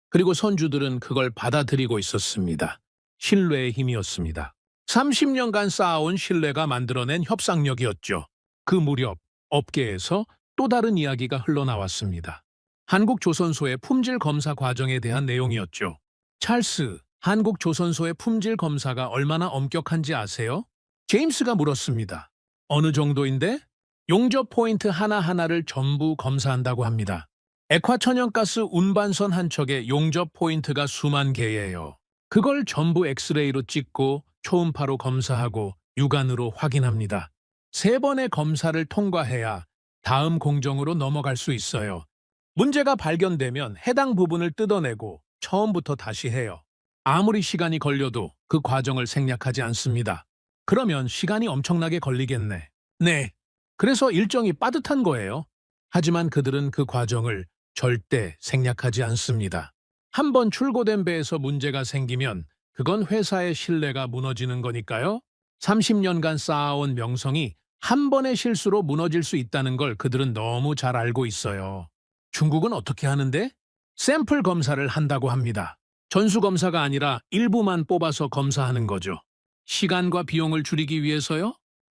그리고 선주들은 그걸 받아들이고 있었습니다. 신뢰의 힘이었습니다. 30년간 쌓아온 신뢰가 만들어낸 협상력이었죠. 그 무렵 업계에서 또 다른 이야기가 흘러나왔습니다. 한국조선소의 품질 검사 과정에 대한 내용이었죠. 찰스, 한국조선소의 품질 검사가 얼마나 엄격한지 아세요? 제임스가 물었습니다. 어느 정도인데? 용접 포인트 하나하나를 전부 검사한다고 합니다. 액화천연가스 운반선 한 척의 용접 포인트가 수만 개예요. 그걸 전부 엑스레이로 찍고 초음파로 검사하고 육안으로 확인합니다. 3번의 검사를 통과해야 다음 공정으로 넘어갈 수 있어요. 문제가 발견되면 해당 부분을 뜯어내고 처음부터 다시 해요. 아무리 시간이 걸려도 그 과정을 생략하지 않습니다. 그러면 시간이 엄청나게 걸리겠네. 네. 그래서 일정이 빠듯한 거예요. 하지만 그들은 그 과정을 절대 생략하지 않습니다. 한번 출고된 배에서 문제가 생기면 그건 회사의 신뢰가 무너지는 거니까요. 30년간 쌓아온 명성이 한 번의 실수로 무너질 수 있다는 걸 그들은 너무 잘 알고 있어요. 중국은 어떻게 하는데? 샘플 검사를 한다고 합니다. 전수검사가 아니라 일부만 뽑아서 검사하는 거죠. 시간과 비용을 줄이기 위해서요?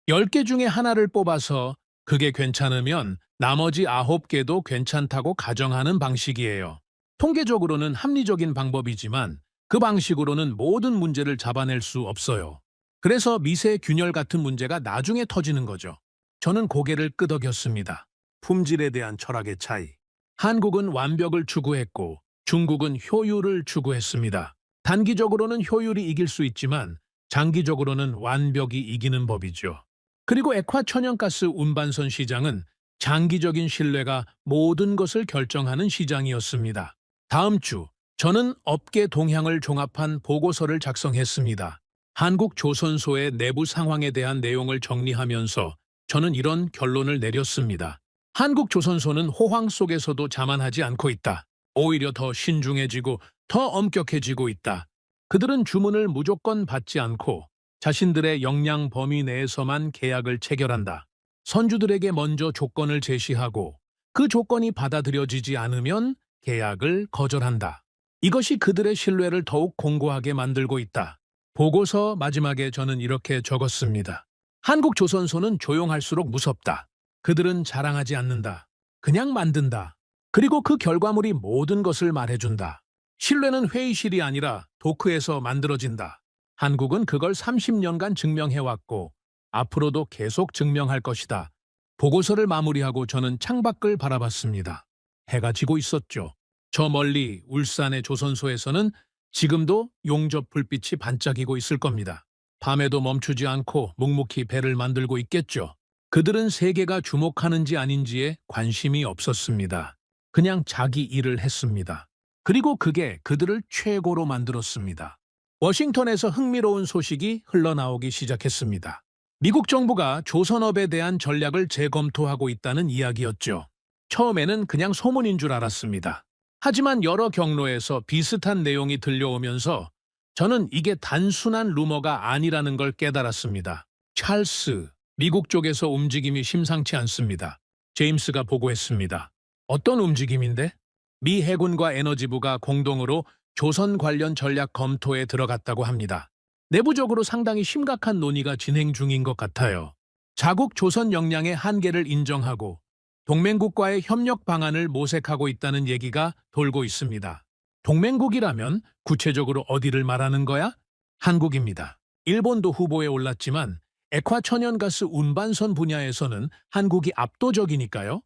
10개 중에 하나를 뽑아서 그게 괜찮으면 나머지 9개도 괜찮다고 가정하는 방식이에요. 통계적으로는 합리적인 방법이지만 그 방식으로는 모든 문제를 잡아낼 수 없어요. 그래서 미세 균열 같은 문제가 나중에 터지는 거죠. 저는 고개를 끄덕였습니다. 품질에 대한 철학의 차이. 한국은 완벽을 추구했고 중국은 효율을 추구했습니다. 단기적으로는 효율이 이길 수 있지만 장기적으로는 완벽이 이기는 법이죠. 그리고 액화천연가스 운반선 시장은 장기적인 신뢰가 모든 것을 결정하는 시장이었습니다. 다음 주 저는 업계 동향을 종합한 보고서를 작성했습니다. 한국조선소의 내부 상황에 대한 내용을 정리하면서 저는 이런 결론을 내렸습니다. 한국조선소는 호황 속에서도 자만하지 않고 있다. 오히려 더 신중해지고 더 엄격해지고 있다. 그들은 주문을 무조건 받지 않고 자신들의 역량 범위 내에서만 계약을 체결한다. 선주들에게 먼저 조건을 제시하고 그 조건이 받아들여지지 않으면 계약을 거절한다. 이것이 그들의 신뢰를 더욱 공고하게 만들고 있다. 보고서 마지막에 저는 이렇게 적었습니다. 한국조선소는 조용할수록 무섭다. 그들은 자랑하지 않는다. 그냥 만든다. 그리고 그 결과물이 모든 것을 말해준다. 신뢰는 회의실이 아니라 도크에서 만들어진다. 한국은 그걸 30년간 증명해왔고 앞으로도 계속 증명할 것이다. 보고서를 마무리하고 저는 창밖을 바라봤습니다. 해가 지고 있었죠. 저 멀리 울산의 조선소에서는 지금도 용접 불빛이 반짝이고 있을 겁니다. 밤에도 멈추지 않고 묵묵히 배를 만들고 있겠죠. 그들은 세계가 주목하는지 아닌지에 관심이 없었습니다. 그냥 자기 일을 했습니다. 그리고 그게 그들을 최고로 만들었습니다. 워싱턴에서 흥미로운 소식이 흘러나오기 시작했습니다. 미국 정부가 조선업에 대한 전략을 재검토하고 있다는 이야기였죠. 처음에는 그냥 소문인 줄 알았습니다. 하지만 여러 경로에서 비슷한 내용이 들려오면서 저는 이게 단순한 루머가 아니라는 걸 깨달았습니다. 찰스, 미국 쪽에서 움직임이 심상치 않습니다. 제임스가 보고했습니다. 어떤 움직임인데? 미 해군과 에너지부가 공동으로 조선 관련 전략 검토에 들어갔다고 합니다. 내부적으로 상당히 심각한 논의가 진행 중인 것 같아요. 자국 조선 역량의 한계를 인정하고 동맹국과의 협력 방안을 모색하고 있다는 얘기가 돌고 있습니다. 동맹국이라면 구체적으로 어디를 말하는 거야? 한국입니다. 일본도 후보에 올랐지만 액화 천연가스 운반선 분야에서는 한국이 압도적이니까요.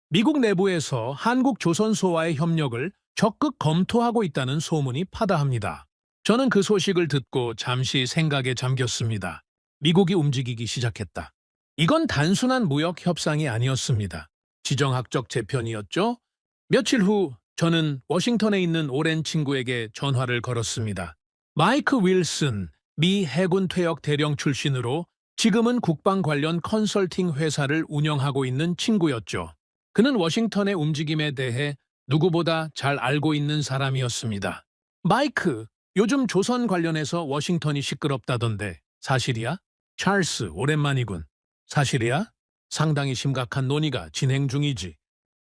미국 내부에서 한국 조선소와의 협력을 적극 검토하고 있다는 소문이 파다합니다. 저는 그 소식을 듣고 잠시 생각에 잠겼습니다. 미국이 움직이기 시작했다. 이건 단순한 무역 협상이 아니었습니다. 지정학적 재편이었죠. 며칠 후 저는 워싱턴에 있는 오랜 친구에게 전화를 걸었습니다. 마이크 윌슨, 미 해군 퇴역 대령 출신으로 지금은 국방 관련 컨설팅 회사를 운영하고 있는 친구였죠. 그는 워싱턴의 움직임에 대해 누구보다 잘 알고 있는 사람이었습니다. 마이크, 요즘 조선 관련해서 워싱턴이 시끄럽다던데 사실이야? 찰스, 오랜만이군. 사실이야? 상당히 심각한 논의가 진행 중이지.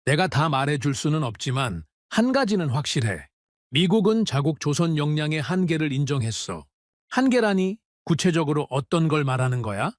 내가 다 말해줄 수는 없지만 한 가지는 확실해. 미국은 자국 조선 역량의 한계를 인정했어. 한계라니 구체적으로 어떤 걸 말하는 거야?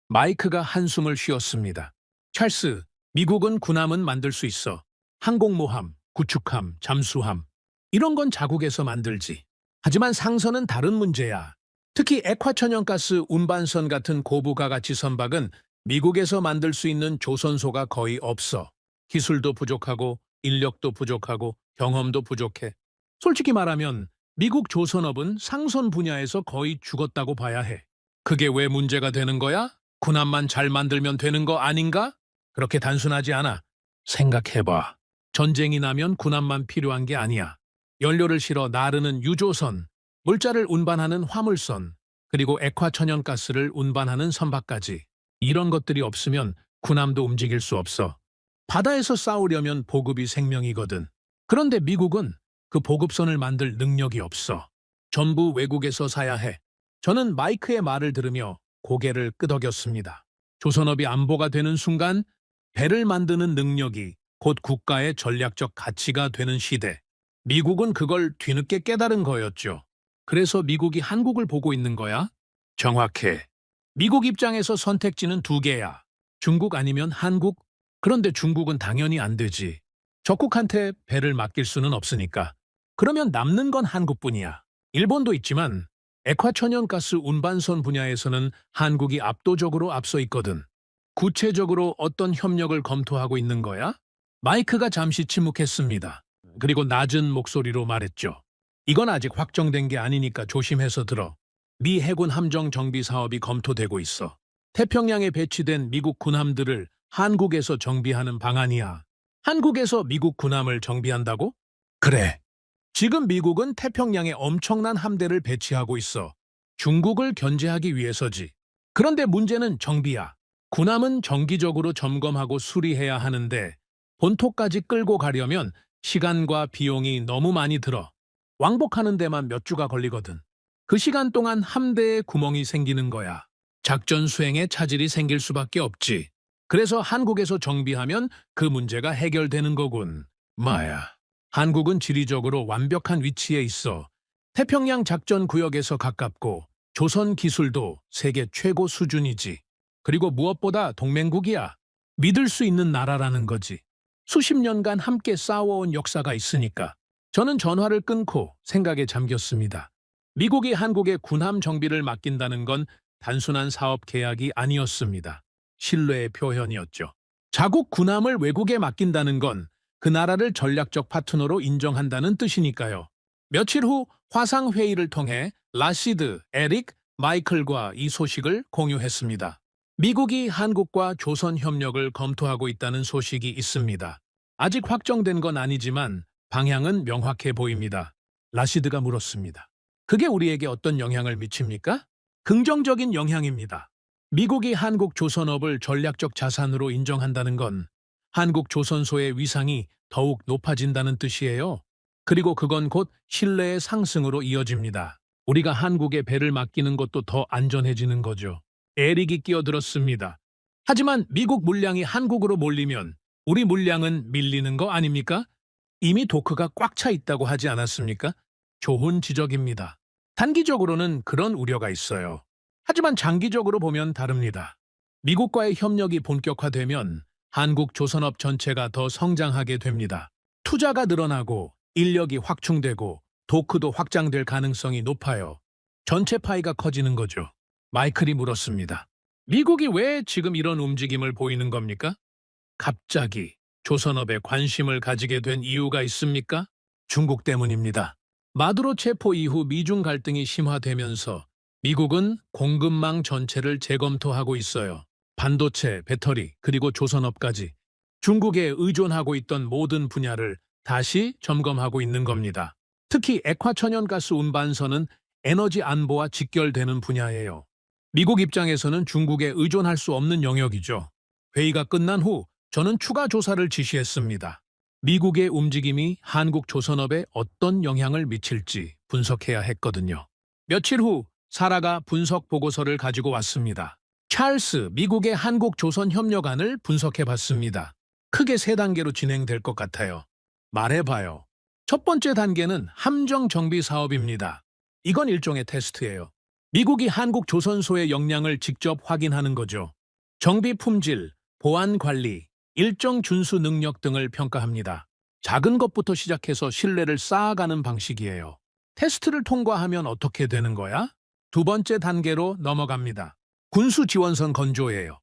마이크가 한숨을 쉬었습니다. 찰스, 미국은 군함은 만들 수 있어. 항공모함, 구축함, 잠수함. 이런 건 자국에서 만들지. 하지만 상선은 다른 문제야. 특히 액화천연가스 운반선 같은 고부가 가치 선박은 미국에서 만들 수 있는 조선소가 거의 없어. 기술도 부족하고 인력도 부족하고 경험도 부족해. 솔직히 말하면 미국 조선업은 상선 분야에서 거의 죽었다고 봐야 해. 그게 왜 문제가 되는 거야? 군함만 잘 만들면 되는 거 아닌가? 그렇게 단순하지 않아. 생각해봐. 전쟁이 나면 군함만 필요한 게 아니야. 연료를 실어 나르는 유조선, 물자를 운반하는 화물선, 그리고 액화천연가스를 운반하는 선박까지. 이런 것들이 없으면 군함도 움직일 수 없어. 바다에서 싸우려면 보급이 생명이거든. 그런데 미국은 그 보급선을 만들 능력이 없어. 전부 외국에서 사야 해. 저는 마이크의 말을 들으며 고개를 끄덕였습니다. 조선업이 안보가 되는 순간 배를 만드는 능력이 곧 국가의 전략적 가치가 되는 시대. 미국은 그걸 뒤늦게 깨달은 거였죠. 그래서 미국이 한국을 보고 있는 거야? 정확해. 미국 입장에서 선택지는 두 개야. 중국 아니면 한국? 그런데 중국은 당연히 안 되지. 적국한테 배를 맡길 수는 없으니까. 그러면 남는 건 한국뿐이야. 일본도 있지만 액화천연가스 운반선 분야에서는 한국이 압도적으로 앞서 있거든. 구체적으로 어떤 협력을 검토하고 있는 거야? 마이크가 잠시 침묵했습니다. 그리고 낮은 목소리로 말했죠. 이건 아직 확정된 게 아니니까 조심해서 들어. 미 해군 함정 정비 사업이 검토되고 있어. 태평양에 배치된 미국 군함들을 한국에서 정비하는 방안이야. 한국에서 미국 군함을 정비한다고? 그래. 지금 미국은 태평양에 엄청난 함대를 배치하고 있어. 중국을 견제하기 위해서지. 그런데 문제는 정비야. 군함은 정기적으로 점검하고 수리해야 하는데 본토까지 끌고 가려면 시간과 비용이 너무 많이 들어. 왕복하는 데만 몇 주가 걸리거든. 그 시간 동안 함대에 구멍이 생기는 거야. 작전 수행에 차질이 생길 수밖에 없지. 그래서 한국에서 정비하면 그 문제가 해결되는 거군. 마야. 한국은 지리적으로 완벽한 위치에 있어. 태평양 작전 구역에서 가깝고 조선 기술도 세계 최고 수준이지. 그리고 무엇보다 동맹국이야. 믿을 수 있는 나라라는 거지. 수십 년간 함께 싸워온 역사가 있으니까. 저는 전화를 끊고 생각에 잠겼습니다. 미국이 한국의 군함 정비를 맡긴다는 건 단순한 사업 계약이 아니었습니다. 신뢰의 표현이었죠. 자국 군함을 외국에 맡긴다는 건 그 나라를 전략적 파트너로 인정한다는 뜻이니까요. 며칠 후 화상회의를 통해 라시드, 에릭, 마이클과 이 소식을 공유했습니다. 미국이 한국과 조선 협력을 검토하고 있다는 소식이 있습니다. 아직 확정된 건 아니지만 방향은 명확해 보입니다. 라시드가 물었습니다. 그게 우리에게 어떤 영향을 미칩니까? 긍정적인 영향입니다. 미국이 한국 조선업을 전략적 자산으로 인정한다는 건 한국 조선소의 위상이 더욱 높아진다는 뜻이에요. 그리고 그건 곧 신뢰의 상승으로 이어집니다. 우리가 한국에 배를 맡기는 것도 더 안전해지는 거죠. 에릭이 끼어들었습니다. 하지만 미국 물량이 한국으로 몰리면 우리 물량은 밀리는 거 아닙니까? 이미 도크가 꽉 차 있다고 하지 않았습니까? 좋은 지적입니다. 단기적으로는 그런 우려가 있어요. 하지만 장기적으로 보면 다릅니다. 미국과의 협력이 본격화되면 한국 조선업 전체가 더 성장하게 됩니다. 투자가 늘어나고 인력이 확충되고 도크도 확장될 가능성이 높아요. 전체 파이가 커지는 거죠. 마이클이 물었습니다. 미국이 왜 지금 이런 움직임을 보이는 겁니까? 갑자기 조선업에 관심을 가지게 된 이유가 있습니까? 중국 때문입니다. 마두로 체포 이후 미중 갈등이 심화되면서 미국은 공급망 전체를 재검토하고 있어요. 반도체, 배터리, 그리고 조선업까지 중국에 의존하고 있던 모든 분야를 다시 점검하고 있는 겁니다. 특히 액화천연가스 운반선은 에너지 안보와 직결되는 분야예요. 미국 입장에서는 중국에 의존할 수 없는 영역이죠. 회의가 끝난 후 저는 추가 조사를 지시했습니다. 미국의 움직임이 한국 조선업에 어떤 영향을 미칠지 분석해야 했거든요. 며칠 후 사라가 분석 보고서를 가지고 왔습니다. 찰스, 미국의 한국-조선-협력안을 분석해봤습니다. 크게 3단계로 진행될 것 같아요. 말해봐요. 첫 번째 단계는 함정 정비 사업입니다. 이건 일종의 테스트예요. 미국이 한국-조선소의 역량을 직접 확인하는 거죠. 정비 품질, 보안 관리, 일정 준수 능력 등을 평가합니다. 작은 것부터 시작해서 신뢰를 쌓아가는 방식이에요. 테스트를 통과하면 어떻게 되는 거야? 두 번째 단계로 넘어갑니다. 군수 지원선 건조예요.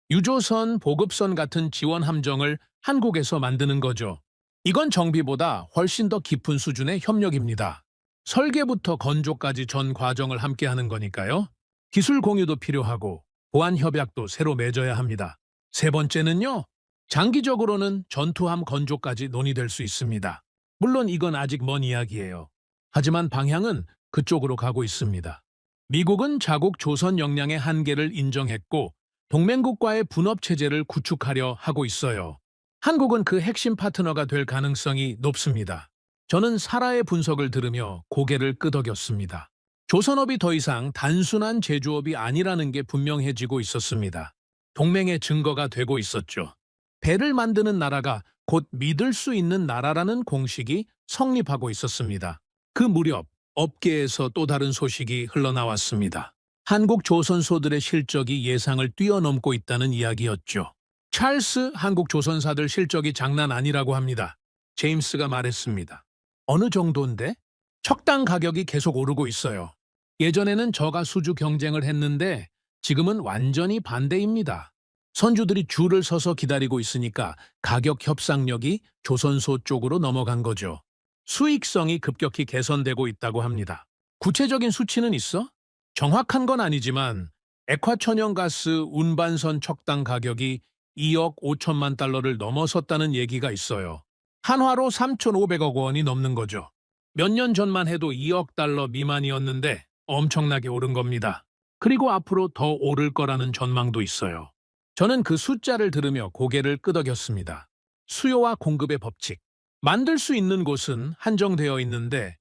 유조선, 보급선 같은 지원 함정을 한국에서 만드는 거죠. 이건 정비보다 훨씬 더 깊은 수준의 협력입니다. 설계부터 건조까지 전 과정을 함께 하는 거니까요. 기술 공유도 필요하고 보안 협약도 새로 맺어야 합니다. 세 번째는요. 장기적으로는 전투함 건조까지 논의될 수 있습니다. 물론 이건 아직 먼 이야기예요. 하지만 방향은 그쪽으로 가고 있습니다. 미국은 자국 조선 역량의 한계를 인정했고 동맹국과의 분업체제를 구축하려 하고 있어요. 한국은 그 핵심 파트너가 될 가능성이 높습니다. 저는 사라의 분석을 들으며 고개를 끄덕였습니다. 조선업이 더 이상 단순한 제조업이 아니라는 게 분명해지고 있었습니다. 동맹의 증거가 되고 있었죠. 배를 만드는 나라가 곧 믿을 수 있는 나라라는 공식이 성립하고 있었습니다. 그 무렵 업계에서 또 다른 소식이 흘러나왔습니다. 한국 조선소들의 실적이 예상을 뛰어넘고 있다는 이야기였죠. 찰스 한국 조선사들 실적이 장난 아니라고 합니다. 제임스가 말했습니다. 어느 정도인데? 척당 가격이 계속 오르고 있어요. 예전에는 저가 수주 경쟁을 했는데 지금은 완전히 반대입니다. 선주들이 줄을 서서 기다리고 있으니까 가격 협상력이 조선소 쪽으로 넘어간 거죠. 수익성이 급격히 개선되고 있다고 합니다. 구체적인 수치는 있어? 정확한 건 아니지만 액화천연가스 운반선 척당 가격이 2억 5천만 달러를 넘어섰다는 얘기가 있어요. 한화로 3,500억 원이 넘는 거죠. 몇 년 전만 해도 2억 달러 미만이었는데 엄청나게 오른 겁니다. 그리고 앞으로 더 오를 거라는 전망도 있어요. 저는 그 숫자를 들으며 고개를 끄덕였습니다. 수요와 공급의 법칙. 만들 수 있는 곳은 한정되어 있는데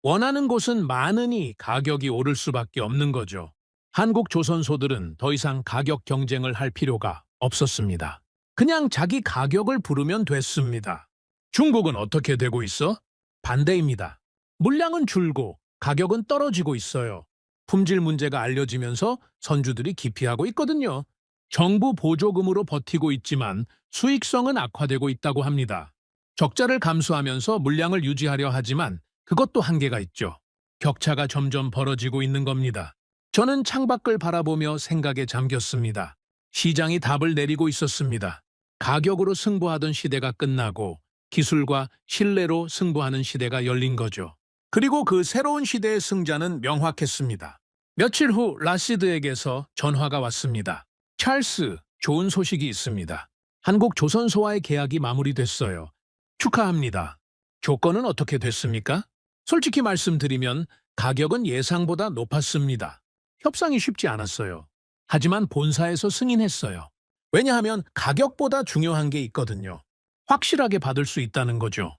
원하는 곳은 많으니 가격이 오를 수밖에 없는 거죠. 한국 조선소들은 더 이상 가격 경쟁을 할 필요가 없었습니다. 그냥 자기 가격을 부르면 됐습니다. 중국은 어떻게 되고 있어? 반대입니다. 물량은 줄고 가격은 떨어지고 있어요. 품질 문제가 알려지면서 선주들이 기피하고 있거든요. 정부 보조금으로 버티고 있지만 수익성은 악화되고 있다고 합니다. 적자를 감수하면서 물량을 유지하려 하지만 그것도 한계가 있죠. 격차가 점점 벌어지고 있는 겁니다. 저는 창밖을 바라보며 생각에 잠겼습니다. 시장이 답을 내리고 있었습니다. 가격으로 승부하던 시대가 끝나고 기술과 신뢰로 승부하는 시대가 열린 거죠. 그리고 그 새로운 시대의 승자는 명확했습니다. 며칠 후 라시드에게서 전화가 왔습니다. 찰스, 좋은 소식이 있습니다. 한국 조선소와의 계약이 마무리됐어요. 축하합니다. 조건은 어떻게 됐습니까? 솔직히 말씀드리면 가격은 예상보다 높았습니다. 협상이 쉽지 않았어요. 하지만 본사에서 승인했어요. 왜냐하면 가격보다 중요한 게 있거든요. 확실하게 받을 수 있다는 거죠.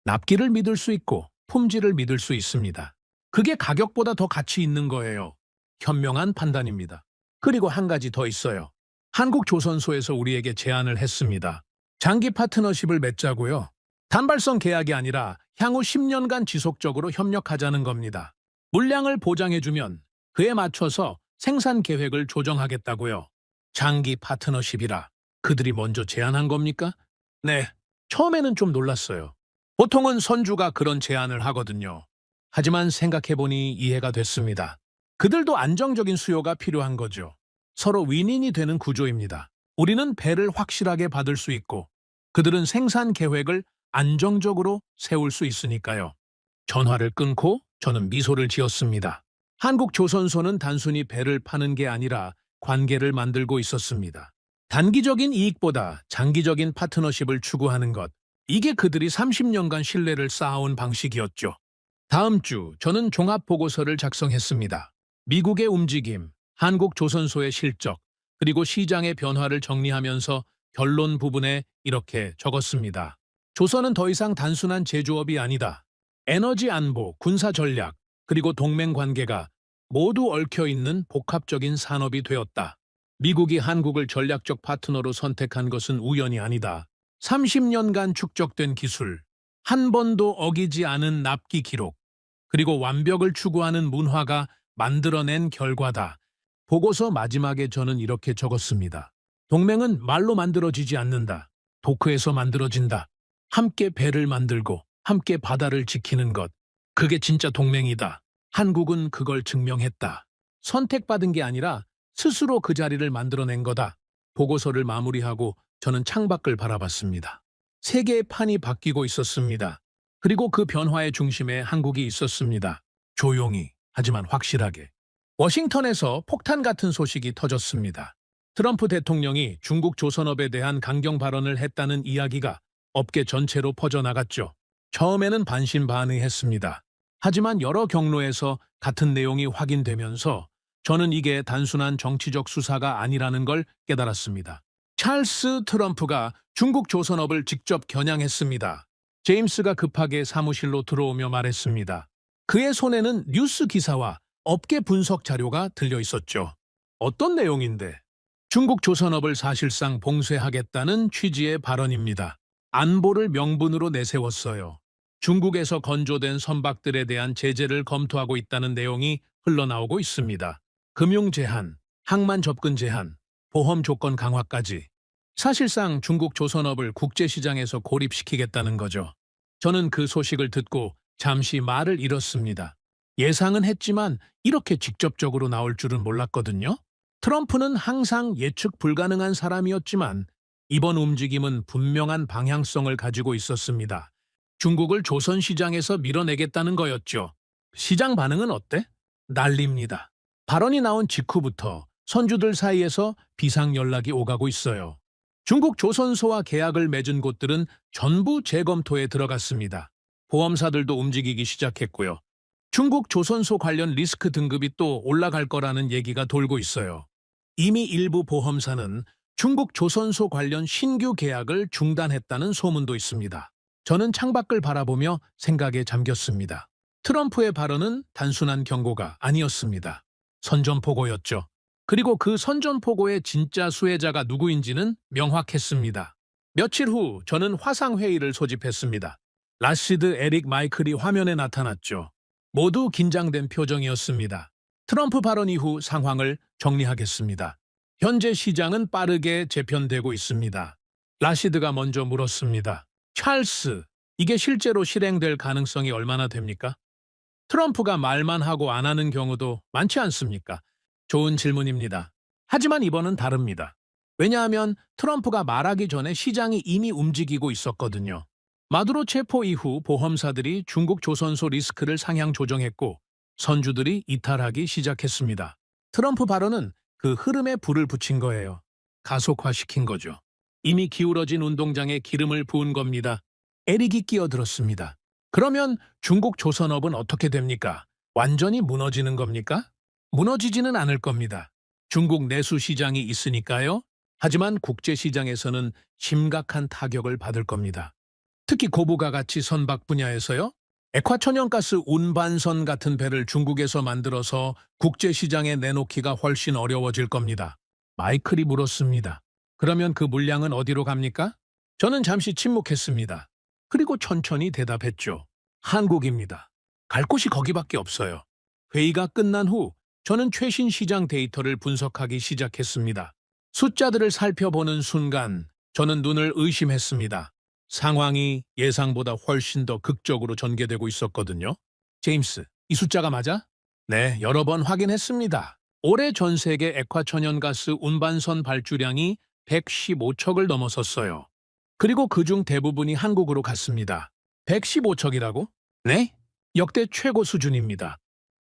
납기를 믿을 수 있고 품질을 믿을 수 있습니다. 그게 가격보다 더 가치 있는 거예요. 현명한 판단입니다. 그리고 한 가지 더 있어요. 한국 조선소에서 우리에게 제안을 했습니다. 장기 파트너십을 맺자고요. 단발성 계약이 아니라 향후 10년간 지속적으로 협력하자는 겁니다. 물량을 보장해주면 그에 맞춰서 생산 계획을 조정하겠다고요. 장기 파트너십이라 그들이 먼저 제안한 겁니까? 네, 처음에는 좀 놀랐어요. 보통은 선주가 그런 제안을 하거든요. 하지만 생각해보니 이해가 됐습니다. 그들도 안정적인 수요가 필요한 거죠. 서로 윈윈이 되는 구조입니다. 우리는 배를 확실하게 받을 수 있고 그들은 생산 계획을 안정적으로 세울 수 있으니까요. 전화를 끊고 저는 미소를 지었습니다. 한국조선소는 단순히 배를 파는 게 아니라 관계를 만들고 있었습니다. 단기적인 이익보다 장기적인 파트너십을 추구하는 것, 이게 그들이 30년간 신뢰를 쌓아온 방식이었죠. 다음 주 저는 종합보고서를 작성했습니다. 미국의 움직임, 한국조선소의 실적, 그리고 시장의 변화를 정리하면서 결론 부분에 이렇게 적었습니다. 조선은 더 이상 단순한 제조업이 아니다. 에너지 안보, 군사 전략, 그리고 동맹 관계가 모두 얽혀있는 복합적인 산업이 되었다. 미국이 한국을 전략적 파트너로 선택한 것은 우연이 아니다. 30년간 축적된 기술, 한 번도 어기지 않은 납기 기록, 그리고 완벽을 추구하는 문화가 만들어낸 결과다. 보고서 마지막에 저는 이렇게 적었습니다. 동맹은 말로 만들어지지 않는다. 도크에서 만들어진다. 함께 배를 만들고 함께 바다를 지키는 것. 그게 진짜 동맹이다. 한국은 그걸 증명했다. 선택받은 게 아니라 스스로 그 자리를 만들어낸 거다. 보고서를 마무리하고 저는 창밖을 바라봤습니다. 세계의 판이 바뀌고 있었습니다. 그리고 그 변화의 중심에 한국이 있었습니다. 조용히, 하지만 확실하게. 워싱턴에서 폭탄 같은 소식이 터졌습니다. 트럼프 대통령이 중국 조선업에 대한 강경 발언을 했다는 이야기가 업계 전체로 퍼져나갔죠. 처음에는 반신반의했습니다. 하지만 여러 경로에서 같은 내용이 확인되면서 저는 이게 단순한 정치적 수사가 아니라는 걸 깨달았습니다. 찰스 트럼프가 중국 조선업을 직접 겨냥했습니다. 제임스가 급하게 사무실로 들어오며 말했습니다. 그의 손에는 뉴스 기사와 업계 분석 자료가 들려 있었죠. 어떤 내용인데? 중국 조선업을 사실상 봉쇄하겠다는 취지의 발언입니다. 안보를 명분으로 내세웠어요. 중국에서 건조된 선박들에 대한 제재를 검토하고 있다는 내용이 흘러나오고 있습니다. 금융 제한, 항만 접근 제한, 보험 조건 강화까지. 사실상 중국 조선업을 국제시장에서 고립시키겠다는 거죠. 저는 그 소식을 듣고 잠시 말을 잃었습니다. 예상은 했지만 이렇게 직접적으로 나올 줄은 몰랐거든요. 트럼프는 항상 예측 불가능한 사람이었지만 이번 움직임은 분명한 방향성을 가지고 있었습니다. 중국을 조선 시장에서 밀어내겠다는 거였죠. 시장 반응은 어때? 난립니다. 발언이 나온 직후부터 선주들 사이에서 비상 연락이 오가고 있어요. 중국 조선소와 계약을 맺은 곳들은 전부 재검토에 들어갔습니다. 보험사들도 움직이기 시작했고요. 중국 조선소 관련 리스크 등급이 또 올라갈 거라는 얘기가 돌고 있어요. 이미 일부 보험사는 중국 조선소 관련 신규 계약을 중단했다는 소문도 있습니다. 저는 창밖을 바라보며 생각에 잠겼습니다. 트럼프의 발언은 단순한 경고가 아니었습니다. 선전포고였죠. 그리고 그 선전포고의 진짜 수혜자가 누구인지는 명확했습니다. 며칠 후 저는 화상회의를 소집했습니다. 라시드, 에릭, 마이클이 화면에 나타났죠. 모두 긴장된 표정이었습니다. 트럼프 발언 이후 상황을 정리하겠습니다. 현재 시장은 빠르게 재편되고 있습니다. 라시드가 먼저 물었습니다. 찰스, 이게 실제로 실행될 가능성이 얼마나 됩니까? 트럼프가 말만 하고 안 하는 경우도 많지 않습니까? 좋은 질문입니다. 하지만 이번은 다릅니다. 왜냐하면 트럼프가 말하기 전에 시장이 이미 움직이고 있었거든요. 마두로 체포 이후 보험사들이 중국 조선소 리스크를 상향 조정했고 선주들이 이탈하기 시작했습니다. 트럼프 발언은 그 흐름에 불을 붙인 거예요. 가속화시킨 거죠. 이미 기울어진 운동장에 기름을 부은 겁니다. 에릭이 끼어들었습니다. 그러면 중국 조선업은 어떻게 됩니까? 완전히 무너지는 겁니까? 무너지지는 않을 겁니다. 중국 내수 시장이 있으니까요. 하지만 국제시장에서는 심각한 타격을 받을 겁니다. 특히 고부가 가치 선박 분야에서요. 액화천연가스 운반선 같은 배를 중국에서 만들어서 국제시장에 내놓기가 훨씬 어려워질 겁니다. 마이클이 물었습니다. 그러면 그 물량은 어디로 갑니까? 저는 잠시 침묵했습니다. 그리고 천천히 대답했죠. 한국입니다. 갈 곳이 거기밖에 없어요. 회의가 끝난 후 저는 최신 시장 데이터를 분석하기 시작했습니다. 숫자들을 살펴보는 순간 저는 눈을 의심했습니다. 상황이 예상보다 훨씬 더 극적으로 전개되고 있었거든요. 제임스, 이 숫자가 맞아? 네, 여러 번 확인했습니다. 올해 전 세계 액화천연가스 운반선 발주량이 115척을 넘어섰어요. 그리고 그중 대부분이 한국으로 갔습니다. 115척이라고? 네? 역대 최고 수준입니다.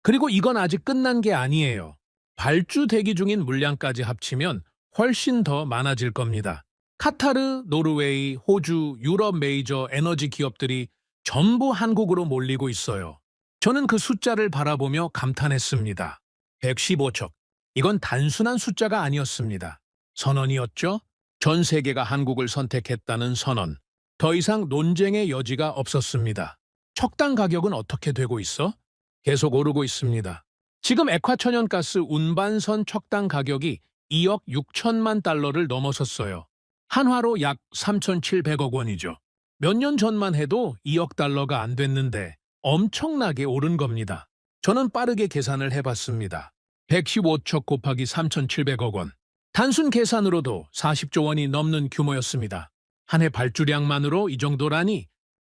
그리고 이건 아직 끝난 게 아니에요. 발주 대기 중인 물량까지 합치면 훨씬 더 많아질 겁니다. 카타르, 노르웨이, 호주, 유럽 메이저 에너지 기업들이 전부 한국으로 몰리고 있어요. 저는 그 숫자를 바라보며 감탄했습니다. 115척. 이건 단순한 숫자가 아니었습니다. 선언이었죠? 전 세계가 한국을 선택했다는 선언. 더 이상 논쟁의 여지가 없었습니다. 척당 가격은 어떻게 되고 있어? 계속 오르고 있습니다. 지금 액화천연가스 운반선 척당 가격이 2억 6천만 달러를 넘어섰어요. 한화로 약 3,700억 원이죠. 몇 년 전만 해도 2억 달러가 안 됐는데 엄청나게 오른 겁니다. 저는 빠르게 계산을 해봤습니다. 115척 곱하기 3,700억 원. 단순 계산으로도 40조 원이 넘는 규모였습니다. 한 해 발주량만으로 이 정도라니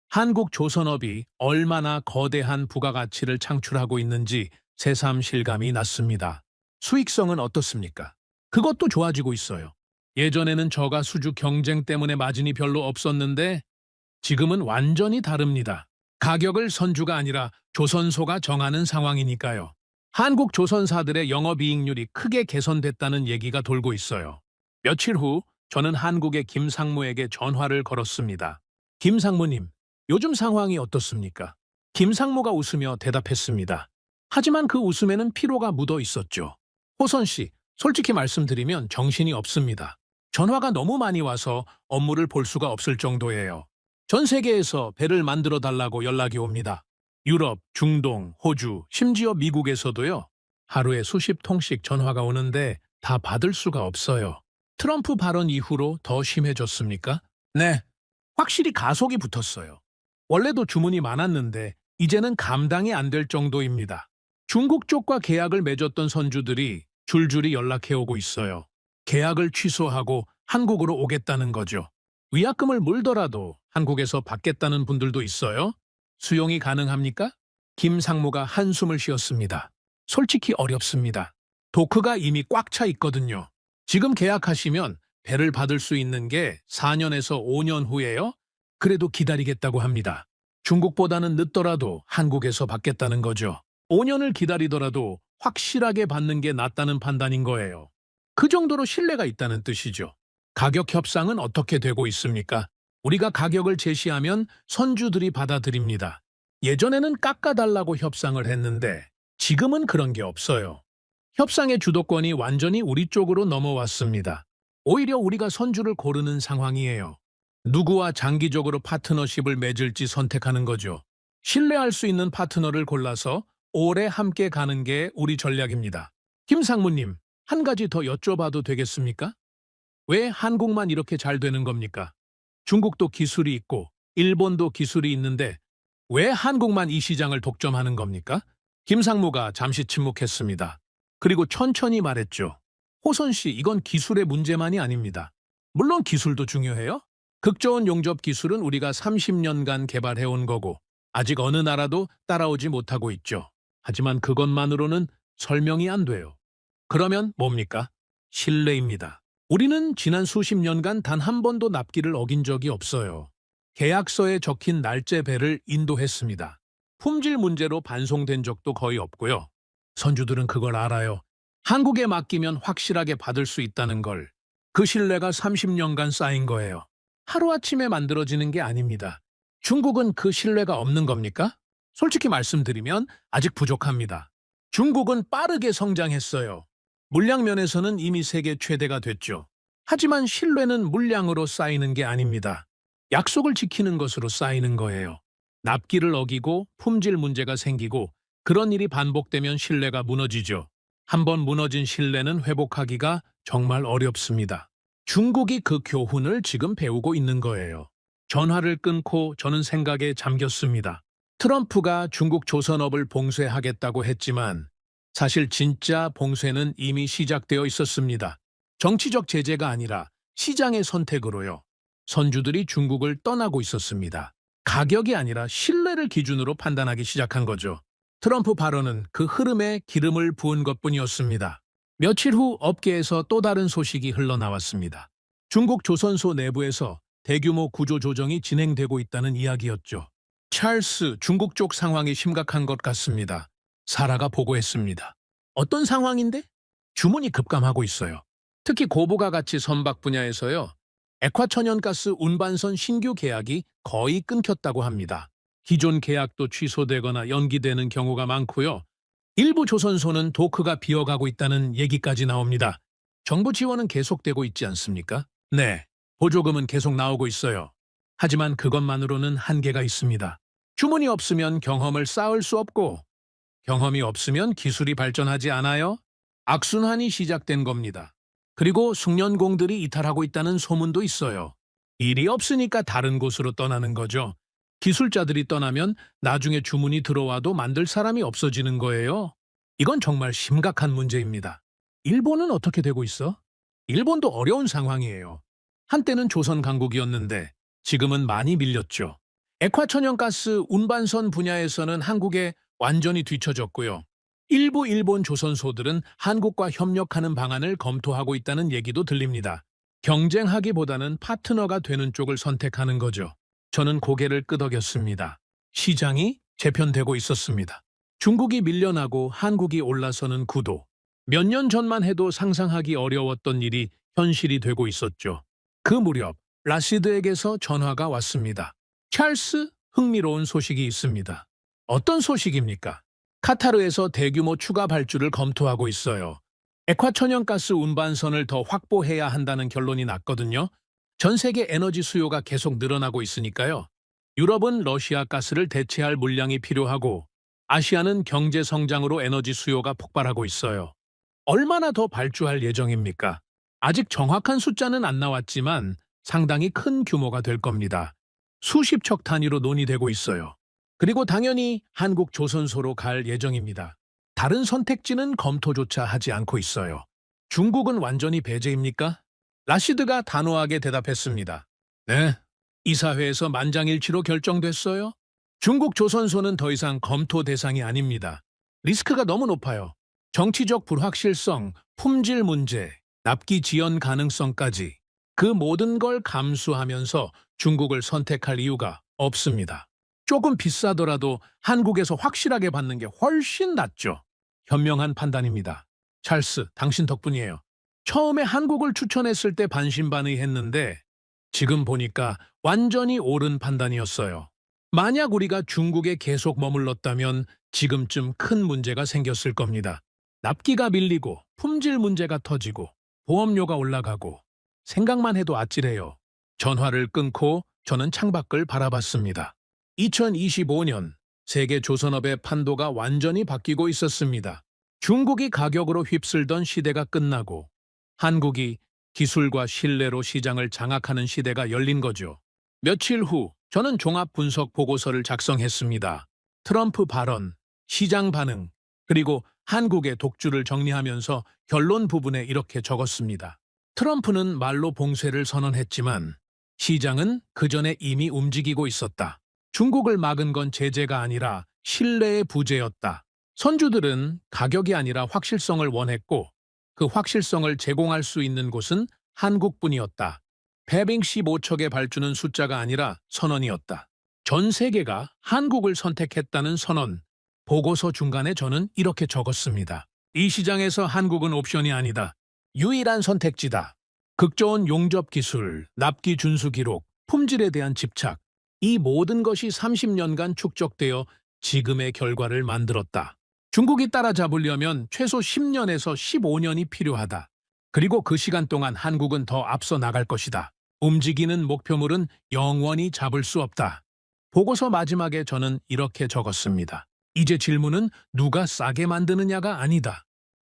한국 조선업이 얼마나 거대한 부가가치를 창출하고 있는지 새삼 실감이 났습니다. 수익성은 어떻습니까? 그것도 좋아지고 있어요. 예전에는 저가 수주 경쟁 때문에 마진이 별로 없었는데 지금은 완전히 다릅니다. 가격을 선주가 아니라 조선소가 정하는 상황이니까요. 한국 조선사들의 영업이익률이 크게 개선됐다는 얘기가 돌고 있어요. 며칠 후 저는 한국의 김상무에게 전화를 걸었습니다. 김상무님, 요즘 상황이 어떻습니까? 김상무가 웃으며 대답했습니다. 하지만 그 웃음에는 피로가 묻어 있었죠. 호선 씨, 솔직히 말씀드리면 정신이 없습니다. 전화가 너무 많이 와서 업무를 볼 수가 없을 정도예요. 전 세계에서 배를 만들어 달라고 연락이 옵니다. 유럽, 중동, 호주, 심지어 미국에서도요. 하루에 수십 통씩 전화가 오는데 다 받을 수가 없어요. 트럼프 발언 이후로 더 심해졌습니까? 네, 확실히 가속이 붙었어요. 원래도 주문이 많았는데 이제는 감당이 안 될 정도입니다. 중국 쪽과 계약을 맺었던 선주들이 줄줄이 연락해오고 있어요. 계약을 취소하고 한국으로 오겠다는 거죠. 위약금을 물더라도 한국에서 받겠다는 분들도 있어요. 수용이 가능합니까? 김상무가 한숨을 쉬었습니다. 솔직히 어렵습니다. 도크가 이미 꽉 차 있거든요. 지금 계약하시면 배를 받을 수 있는 게 4년에서 5년 후예요. 그래도 기다리겠다고 합니다. 중국보다는 늦더라도 한국에서 받겠다는 거죠. 5년을 기다리더라도 확실하게 받는 게 낫다는 판단인 거예요. 그 정도로 신뢰가 있다는 뜻이죠. 가격 협상은 어떻게 되고 있습니까? 우리가 가격을 제시하면 선주들이 받아들입니다. 예전에는 깎아달라고 협상을 했는데 지금은 그런 게 없어요. 협상의 주도권이 완전히 우리 쪽으로 넘어왔습니다. 오히려 우리가 선주를 고르는 상황이에요. 누구와 장기적으로 파트너십을 맺을지 선택하는 거죠. 신뢰할 수 있는 파트너를 골라서 오래 함께 가는 게 우리 전략입니다. 김상무님, 한 가지 더 여쭤봐도 되겠습니까? 왜 한국만 이렇게 잘 되는 겁니까? 중국도 기술이 있고 일본도 기술이 있는데 왜 한국만 이 시장을 독점하는 겁니까? 김상무가 잠시 침묵했습니다. 그리고 천천히 말했죠. 호선 씨, 이건 기술의 문제만이 아닙니다. 물론 기술도 중요해요. 극저온 용접 기술은 우리가 30년간 개발해온 거고 아직 어느 나라도 따라오지 못하고 있죠. 하지만 그것만으로는 설명이 안 돼요. 그러면 뭡니까? 신뢰입니다. 우리는 지난 수십 년간 단 한 번도 납기를 어긴 적이 없어요. 계약서에 적힌 날짜 배를 인도했습니다. 품질 문제로 반송된 적도 거의 없고요. 선주들은 그걸 알아요. 한국에 맡기면 확실하게 받을 수 있다는 걸. 그 신뢰가 30년간 쌓인 거예요. 하루아침에 만들어지는 게 아닙니다. 중국은 그 신뢰가 없는 겁니까? 솔직히 말씀드리면 아직 부족합니다. 중국은 빠르게 성장했어요. 물량 면에서는 이미 세계 최대가 됐죠. 하지만 신뢰는 물량으로 쌓이는 게 아닙니다. 약속을 지키는 것으로 쌓이는 거예요. 납기를 어기고 품질 문제가 생기고 그런 일이 반복되면 신뢰가 무너지죠. 한번 무너진 신뢰는 회복하기가 정말 어렵습니다. 중국이 그 교훈을 지금 배우고 있는 거예요. 전화를 끊고 저는 생각에 잠겼습니다. 트럼프가 중국 조선업을 봉쇄하겠다고 했지만 사실 진짜 봉쇄는 이미 시작되어 있었습니다. 정치적 제재가 아니라 시장의 선택으로요. 선주들이 중국을 떠나고 있었습니다. 가격이 아니라 신뢰를 기준으로 판단하기 시작한 거죠. 트럼프 발언은 그 흐름에 기름을 부은 것뿐이었습니다. 며칠 후 업계에서 또 다른 소식이 흘러나왔습니다. 중국 조선소 내부에서 대규모 구조 조정이 진행되고 있다는 이야기였죠. 찰스, 중국 쪽 상황이 심각한 것 같습니다. 사라가 보고했습니다. 어떤 상황인데? 주문이 급감하고 있어요. 특히 고부가 가치 선박 분야에서요. 액화천연가스 운반선 신규 계약이 거의 끊겼다고 합니다. 기존 계약도 취소되거나 연기되는 경우가 많고요. 일부 조선소는 도크가 비어가고 있다는 얘기까지 나옵니다. 정부 지원은 계속되고 있지 않습니까? 네, 보조금은 계속 나오고 있어요. 하지만 그것만으로는 한계가 있습니다. 주문이 없으면 경험을 쌓을 수 없고 경험이 없으면 기술이 발전하지 않아요. 악순환이 시작된 겁니다. 그리고 숙련공들이 이탈하고 있다는 소문도 있어요. 일이 없으니까 다른 곳으로 떠나는 거죠. 기술자들이 떠나면 나중에 주문이 들어와도 만들 사람이 없어지는 거예요. 이건 정말 심각한 문제입니다. 일본은 어떻게 되고 있어? 일본도 어려운 상황이에요. 한때는 조선 강국이었는데 지금은 많이 밀렸죠. 액화천연가스 운반선 분야에서는 한국에 완전히 뒤처졌고요. 일부 일본 조선소들은 한국과 협력하는 방안을 검토하고 있다는 얘기도 들립니다. 경쟁하기보다는 파트너가 되는 쪽을 선택하는 거죠. 저는 고개를 끄덕였습니다. 시장이 재편되고 있었습니다. 중국이 밀려나고 한국이 올라서는 구도. 몇 년 전만 해도 상상하기 어려웠던 일이 현실이 되고 있었죠. 그 무렵 라시드에게서 전화가 왔습니다. 찰스, 흥미로운 소식이 있습니다. 어떤 소식입니까? 카타르에서 대규모 추가 발주를 검토하고 있어요. 액화천연가스 운반선을 더 확보해야 한다는 결론이 났거든요. 전 세계 에너지 수요가 계속 늘어나고 있으니까요. 유럽은 러시아 가스를 대체할 물량이 필요하고 아시아는 경제 성장으로 에너지 수요가 폭발하고 있어요. 얼마나 더 발주할 예정입니까? 아직 정확한 숫자는 안 나왔지만 상당히 큰 규모가 될 겁니다. 수십 척 단위로 논의되고 있어요. 그리고 당연히 한국 조선소로 갈 예정입니다. 다른 선택지는 검토조차 하지 않고 있어요. 중국은 완전히 배제입니까? 라시드가 단호하게 대답했습니다. 네, 이사회에서 만장일치로 결정됐어요. 중국 조선소는 더 이상 검토 대상이 아닙니다. 리스크가 너무 높아요. 정치적 불확실성, 품질 문제, 납기 지연 가능성까지 그 모든 걸 감수하면서 중국을 선택할 이유가 없습니다. 조금 비싸더라도 한국에서 확실하게 받는 게 훨씬 낫죠. 현명한 판단입니다. 찰스, 당신 덕분이에요. 처음에 한국을 추천했을 때 반신반의했는데 지금 보니까 완전히 옳은 판단이었어요. 만약 우리가 중국에 계속 머물렀다면 지금쯤 큰 문제가 생겼을 겁니다. 납기가 밀리고 품질 문제가 터지고 보험료가 올라가고 생각만 해도 아찔해요. 전화를 끊고 저는 창밖을 바라봤습니다. 2025년 세계 조선업의 판도가 완전히 바뀌고 있었습니다. 중국이 가격으로 휩쓸던 시대가 끝나고 한국이 기술과 신뢰로 시장을 장악하는 시대가 열린 거죠. 며칠 후 저는 종합 분석 보고서를 작성했습니다. 트럼프 발언, 시장 반응, 그리고 한국의 독주를 정리하면서 결론 부분에 이렇게 적었습니다. 트럼프는 말로 봉쇄를 선언했지만 시장은 그전에 이미 움직이고 있었다. 중국을 막은 건 제재가 아니라 신뢰의 부재였다. 선주들은 가격이 아니라 확실성을 원했고 그 확실성을 제공할 수 있는 곳은 한국뿐이었다. 배빙 15척의 발주는 숫자가 아니라 선언이었다. 전 세계가 한국을 선택했다는 선언. 보고서 중간에 저는 이렇게 적었습니다. 이 시장에서 한국은 옵션이 아니다. 유일한 선택지다. 극좋은 용접 기술, 납기 준수 기록, 품질에 대한 집착. 이 모든 것이 30년간 축적되어 지금의 결과를 만들었다. 중국이 따라잡으려면 최소 10년에서 15년이 필요하다. 그리고 그 시간 동안 한국은 더 앞서 나갈 것이다. 움직이는 목표물은 영원히 잡을 수 없다. 보고서 마지막에 저는 이렇게 적었습니다. 이제 질문은 누가 싸게 만드느냐가 아니다.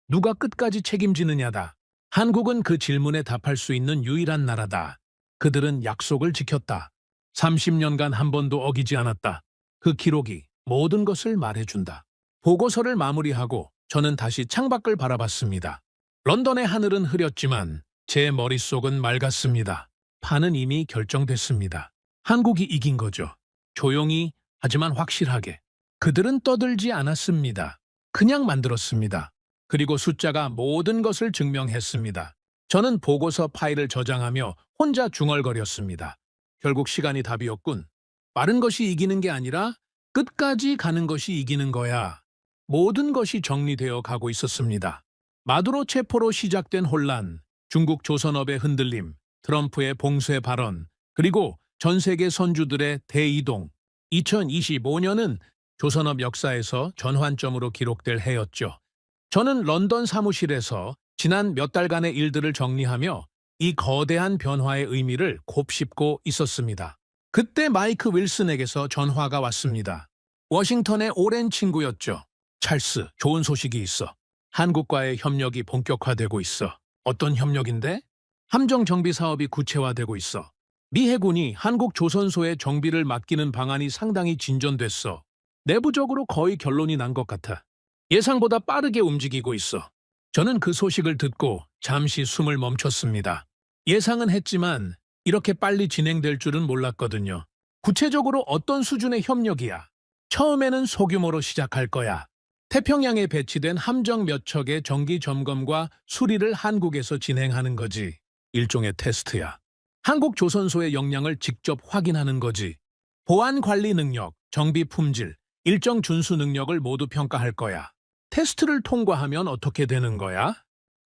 누가 끝까지 책임지느냐다. 한국은 그 질문에 답할 수 있는 유일한 나라다. 그들은 약속을 지켰다. 30년간 한 번도 어기지 않았다. 그 기록이 모든 것을 말해준다. 보고서를 마무리하고 저는 다시 창밖을 바라봤습니다. 런던의 하늘은 흐렸지만 제 머릿속은 맑았습니다. 판은 이미 결정됐습니다. 한국이 이긴 거죠. 조용히 하지만 확실하게. 그들은 떠들지 않았습니다. 그냥 만들었습니다. 그리고 숫자가 모든 것을 증명했습니다. 저는 보고서 파일을 저장하며 혼자 중얼거렸습니다. 결국 시간이 답이었군. 빠른 것이 이기는 게 아니라 끝까지 가는 것이 이기는 거야. 모든 것이 정리되어 가고 있었습니다. 마두로 체포로 시작된 혼란, 중국 조선업의 흔들림, 트럼프의 봉쇄 발언, 그리고 전 세계 선주들의 대이동. 2025년은 조선업 역사에서 전환점으로 기록될 해였죠. 저는 런던 사무실에서 지난 몇 달간의 일들을 정리하며 이 거대한 변화의 의미를 곱씹고 있었습니다. 그때 마이크 윌슨에게서 전화가 왔습니다. 워싱턴의 오랜 친구였죠. 찰스, 좋은 소식이 있어. 한국과의 협력이 본격화되고 있어. 어떤 협력인데? 함정 정비 사업이 구체화되고 있어. 미 해군이 한국 조선소에 정비를 맡기는 방안이 상당히 진전됐어. 내부적으로 거의 결론이 난 것 같아. 예상보다 빠르게 움직이고 있어. 저는 그 소식을 듣고 잠시 숨을 멈췄습니다. 예상은 했지만 이렇게 빨리 진행될 줄은 몰랐거든요. 구체적으로 어떤 수준의 협력이야? 처음에는 소규모로 시작할 거야. 태평양에 배치된 함정 몇 척의 정기 점검과 수리를 한국에서 진행하는 거지. 일종의 테스트야. 한국 조선소의 역량을 직접 확인하는 거지. 보안 관리 능력, 정비 품질, 일정 준수 능력을 모두 평가할 거야. 테스트를 통과하면 어떻게 되는 거야?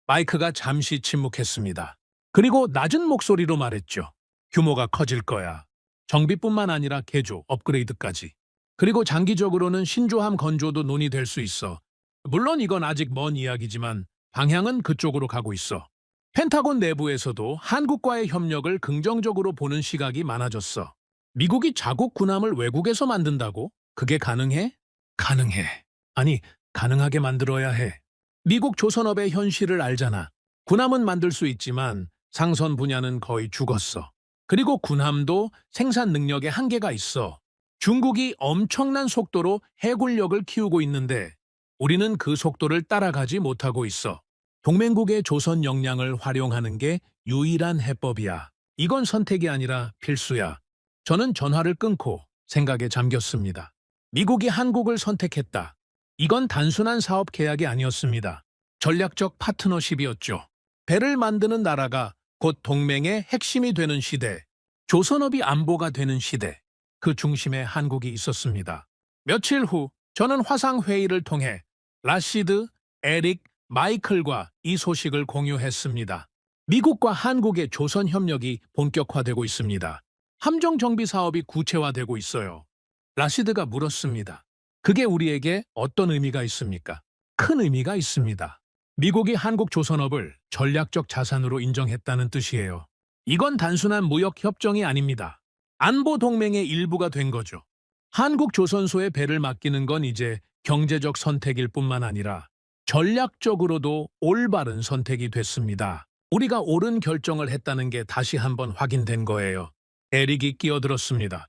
마이크가 잠시 침묵했습니다. 그리고 낮은 목소리로 말했죠. 규모가 커질 거야. 정비뿐만 아니라 개조, 업그레이드까지. 그리고 장기적으로는 신조함 건조도 논의될 수 있어. 물론 이건 아직 먼 이야기지만 방향은 그쪽으로 가고 있어. 펜타곤 내부에서도 한국과의 협력을 긍정적으로 보는 시각이 많아졌어. 미국이 자국 군함을 외국에서 만든다고? 그게 가능해? 가능해. 아니, 가능하게 만들어야 해. 미국 조선업의 현실을 알잖아. 군함은 만들 수 있지만 상선 분야는 거의 죽었어. 그리고 군함도 생산 능력에 한계가 있어. 중국이 엄청난 속도로 해군력을 키우고 있는데 우리는 그 속도를 따라가지 못하고 있어. 동맹국의 조선 역량을 활용하는 게 유일한 해법이야. 이건 선택이 아니라 필수야. 저는 전화를 끊고 생각에 잠겼습니다. 미국이 한국을 선택했다. 이건 단순한 사업 계약이 아니었습니다. 전략적 파트너십이었죠. 배를 만드는 나라가 곧 동맹의 핵심이 되는 시대, 조선업이 안보가 되는 시대, 그 중심에 한국이 있었습니다. 며칠 후 저는 화상회의를 통해 라시드, 에릭, 마이클과 이 소식을 공유했습니다. 미국과 한국의 조선 협력이 본격화되고 있습니다. 함정 정비 사업이 구체화되고 있어요. 라시드가 물었습니다. 그게 우리에게 어떤 의미가 있습니까? 큰 의미가 있습니다. 미국이 한국 조선업을 전략적 자산으로 인정했다는 뜻이에요. 이건 단순한 무역 협정이 아닙니다. 안보 동맹의 일부가 된 거죠. 한국 조선소에 배를 맡기는 건 이제 경제적 선택일 뿐만 아니라 전략적으로도 올바른 선택이 됐습니다. 우리가 옳은 결정을 했다는 게 다시 한번 확인된 거예요. 에릭이 끼어들었습니다.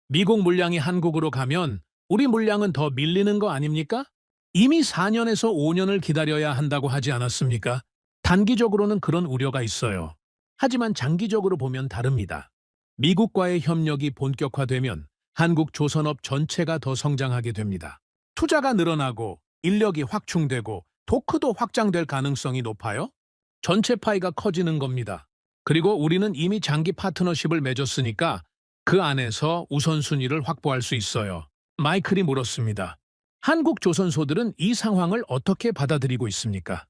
미국 물량이 한국으로 가면 우리 물량은 더 밀리는 거 아닙니까? 이미 4년에서 5년을 기다려야 한다고 하지 않았습니까? 단기적으로는 그런 우려가 있어요. 하지만 장기적으로 보면 다릅니다. 미국과의 협력이 본격화되면 한국 조선업 전체가 더 성장하게 됩니다. 투자가 늘어나고 인력이 확충되고 토크도 확장될 가능성이 높아요. 전체 파이가 커지는 겁니다. 그리고 우리는 이미 장기 파트너십을 맺었으니까 그 안에서 우선순위를 확보할 수 있어요. 마이클이 물었습니다. 한국 조선소들은 이 상황을 어떻게 받아들이고 있습니까?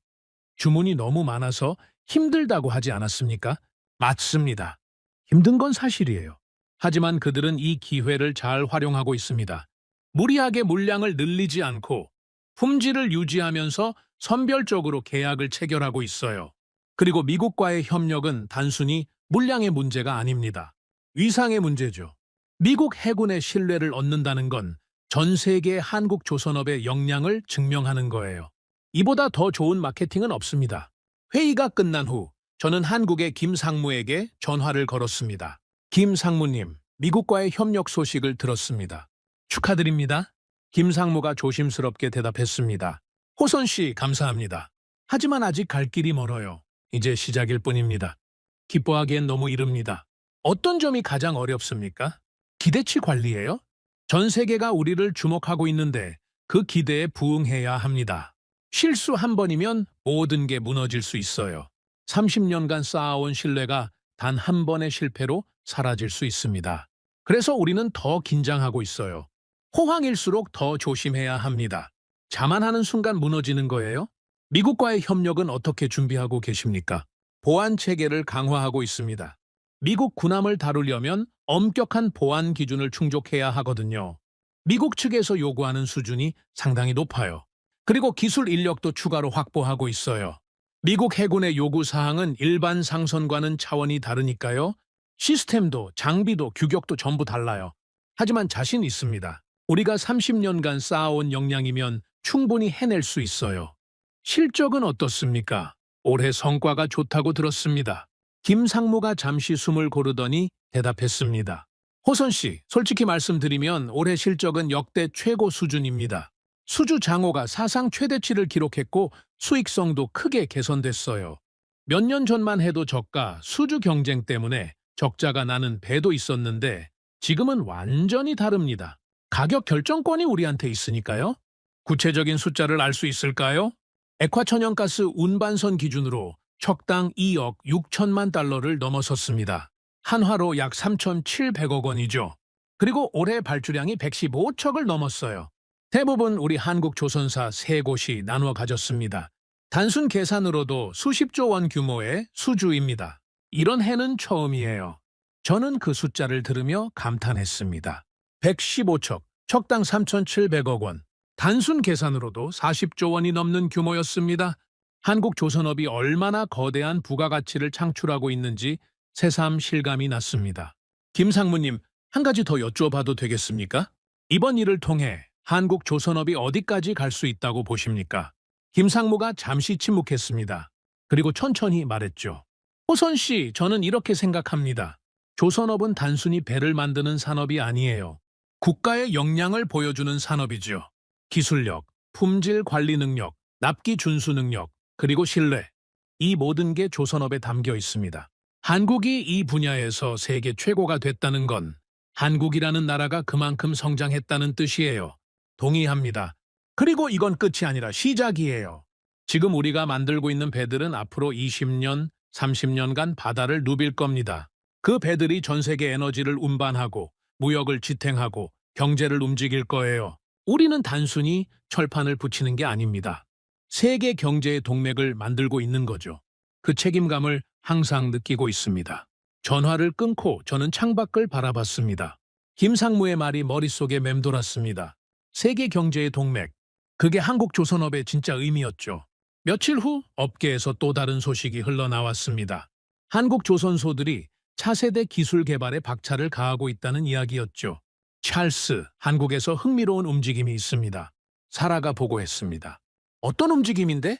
주문이 너무 많아서 힘들다고 하지 않았습니까? 맞습니다. 힘든 건 사실이에요. 하지만 그들은 이 기회를 잘 활용하고 있습니다. 무리하게 물량을 늘리지 않고 품질을 유지하면서 선별적으로 계약을 체결하고 있어요. 그리고 미국과의 협력은 단순히 물량의 문제가 아닙니다. 위상의 문제죠. 미국 해군의 신뢰를 얻는다는 건 전 세계 한국 조선업의 역량을 증명하는 거예요. 이보다 더 좋은 마케팅은 없습니다. 회의가 끝난 후 저는 한국의 김 상무에게 전화를 걸었습니다. 김 상무님, 미국과의 협력 소식을 들었습니다. 축하드립니다. 김 상무가 조심스럽게 대답했습니다. 호선 씨, 감사합니다. 하지만 아직 갈 길이 멀어요. 이제 시작일 뿐입니다. 기뻐하기엔 너무 이릅니다. 어떤 점이 가장 어렵습니까? 기대치 관리예요? 전 세계가 우리를 주목하고 있는데 그 기대에 부응해야 합니다. 실수 한 번이면 모든 게 무너질 수 있어요. 30년간 쌓아온 신뢰가 단 한 번의 실패로 사라질 수 있습니다. 그래서 우리는 더 긴장하고 있어요. 호황일수록 더 조심해야 합니다. 자만하는 순간 무너지는 거예요? 미국과의 협력은 어떻게 준비하고 계십니까? 보안 체계를 강화하고 있습니다. 미국 군함을 다루려면 엄격한 보안 기준을 충족해야 하거든요. 미국 측에서 요구하는 수준이 상당히 높아요. 그리고 기술 인력도 추가로 확보하고 있어요. 미국 해군의 요구 사항은 일반 상선과는 차원이 다르니까요. 시스템도 장비도 규격도 전부 달라요. 하지만 자신 있습니다. 우리가 30년간 쌓아온 역량이면 충분히 해낼 수 있어요. 실적은 어떻습니까? 올해 성과가 좋다고 들었습니다. 김상무가 잠시 숨을 고르더니 대답했습니다. 호선 씨, 솔직히 말씀드리면 올해 실적은 역대 최고 수준입니다. 수주 장호가 사상 최대치를 기록했고 수익성도 크게 개선됐어요. 몇 년 전만 해도 저가 수주 경쟁 때문에 적자가 나는 배도 있었는데 지금은 완전히 다릅니다. 가격 결정권이 우리한테 있으니까요. 구체적인 숫자를 알 수 있을까요? 액화천연가스 운반선 기준으로 척당 2억 6천만 달러를 넘어섰습니다. 한화로 약 3,700억 원이죠. 그리고 올해 발주량이 115척을 넘었어요. 대부분 우리 한국 조선사 3곳이 나누어 가졌습니다. 단순 계산으로도 수십조 원 규모의 수주입니다. 이런 해는 처음이에요. 저는 그 숫자를 들으며 감탄했습니다. 115척, 척당 3,700억 원. 단순 계산으로도 40조 원이 넘는 규모였습니다. 한국 조선업이 얼마나 거대한 부가가치를 창출하고 있는지 새삼 실감이 났습니다. 김상무님, 한 가지 더 여쭤봐도 되겠습니까? 이번 일을 통해 한국 조선업이 어디까지 갈 수 있다고 보십니까? 김상무가 잠시 침묵했습니다. 그리고 천천히 말했죠. 호선 씨, 저는 이렇게 생각합니다. 조선업은 단순히 배를 만드는 산업이 아니에요. 국가의 역량을 보여주는 산업이죠. 기술력, 품질 관리 능력, 납기 준수 능력, 그리고 신뢰. 이 모든 게 조선업에 담겨 있습니다. 한국이 이 분야에서 세계 최고가 됐다는 건 한국이라는 나라가 그만큼 성장했다는 뜻이에요. 동의합니다. 그리고 이건 끝이 아니라 시작이에요. 지금 우리가 만들고 있는 배들은 앞으로 20년, 30년간 바다를 누빌 겁니다. 그 배들이 전 세계 에너지를 운반하고 무역을 지탱하고 경제를 움직일 거예요. 우리는 단순히 철판을 붙이는 게 아닙니다. 세계 경제의 동맥을 만들고 있는 거죠. 그 책임감을 항상 느끼고 있습니다. 전화를 끊고 저는 창밖을 바라봤습니다. 김상무의 말이 머릿속에 맴돌았습니다. 세계 경제의 동맥, 그게 한국 조선업의 진짜 의미였죠. 며칠 후 업계에서 또 다른 소식이 흘러나왔습니다. 한국 조선소들이 차세대 기술 개발에 박차를 가하고 있다는 이야기였죠. 찰스, 한국에서 흥미로운 움직임이 있습니다. 사라가 보고했습니다. 어떤 움직임인데?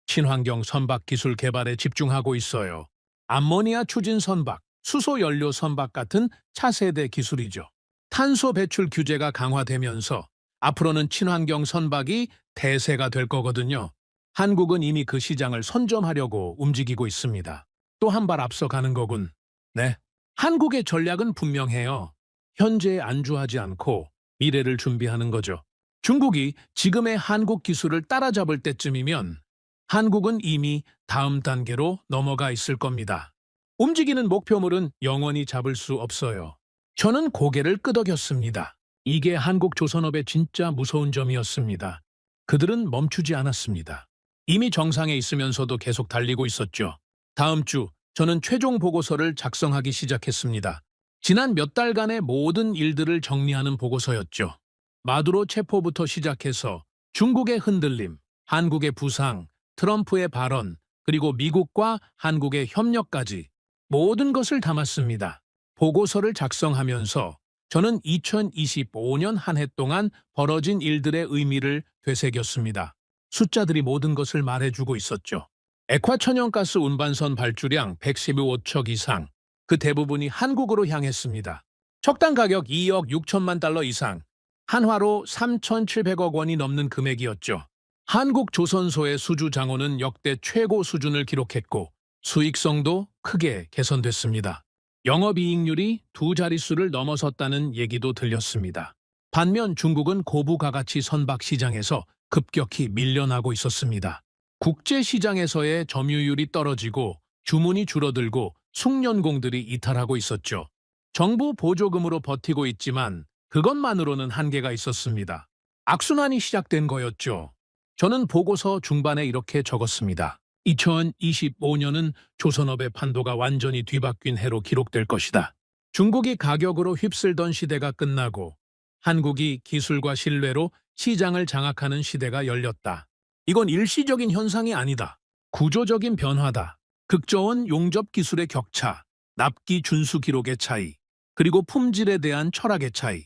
친환경 선박 기술 개발에 집중하고 있어요. 암모니아 추진 선박, 수소 연료 선박 같은 차세대 기술이죠. 탄소 배출 규제가 강화되면서 앞으로는 친환경 선박이 대세가 될 거거든요. 한국은 이미 그 시장을 선점하려고 움직이고 있습니다. 또 한 발 앞서가는 거군. 네, 한국의 전략은 분명해요. 현재에 안주하지 않고 미래를 준비하는 거죠. 중국이 지금의 한국 기술을 따라잡을 때쯤이면 한국은 이미 다음 단계로 넘어가 있을 겁니다. 움직이는 목표물은 영원히 잡을 수 없어요. 저는 고개를 끄덕였습니다. 이게 한국 조선업의 진짜 무서운 점이었습니다. 그들은 멈추지 않았습니다. 이미 정상에 있으면서도 계속 달리고 있었죠. 다음 주 저는 최종 보고서를 작성하기 시작했습니다. 지난 몇 달간의 모든 일들을 정리하는 보고서였죠. 마두로 체포부터 시작해서 중국의 흔들림, 한국의 부상, 트럼프의 발언, 그리고 미국과 한국의 협력까지 모든 것을 담았습니다. 보고서를 작성하면서 저는 2025년 한 해 동안 벌어진 일들의 의미를 되새겼습니다. 숫자들이 모든 것을 말해주고 있었죠. 액화천연가스 운반선 발주량 115척 이상, 그 대부분이 한국으로 향했습니다. 척당 가격 2억 6천만 달러 이상, 한화로 3,700억 원이 넘는 금액이었죠. 한국 조선소의 수주 장호는 역대 최고 수준을 기록했고 수익성도 크게 개선됐습니다. 영업이익률이 두 자릿수를 넘어섰다는 얘기도 들렸습니다. 반면 중국은 고부가가치 선박 시장에서 급격히 밀려나고 있었습니다. 국제시장에서의 점유율이 떨어지고 주문이 줄어들고 숙련공들이 이탈하고 있었죠. 정부 보조금으로 버티고 있지만 그것만으로는 한계가 있었습니다. 악순환이 시작된 거였죠. 저는 보고서 중반에 이렇게 적었습니다. 2025년은 조선업의 판도가 완전히 뒤바뀐 해로 기록될 것이다. 중국이 가격으로 휩쓸던 시대가 끝나고 한국이 기술과 신뢰로 시장을 장악하는 시대가 열렸다. 이건 일시적인 현상이 아니다. 구조적인 변화다. 극저온 용접 기술의 격차, 납기 준수 기록의 차이, 그리고 품질에 대한 철학의 차이.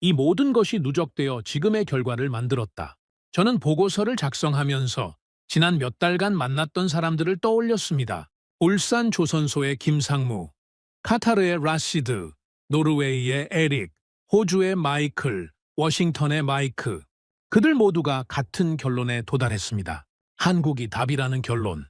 이 모든 것이 누적되어 지금의 결과를 만들었다. 저는 보고서를 작성하면서 지난 몇 달간 만났던 사람들을 떠올렸습니다. 울산 조선소의 김상무, 카타르의 라시드, 노르웨이의 에릭, 호주의 마이클, 워싱턴의 마이크. 그들 모두가 같은 결론에 도달했습니다. 한국이 답이라는 결론.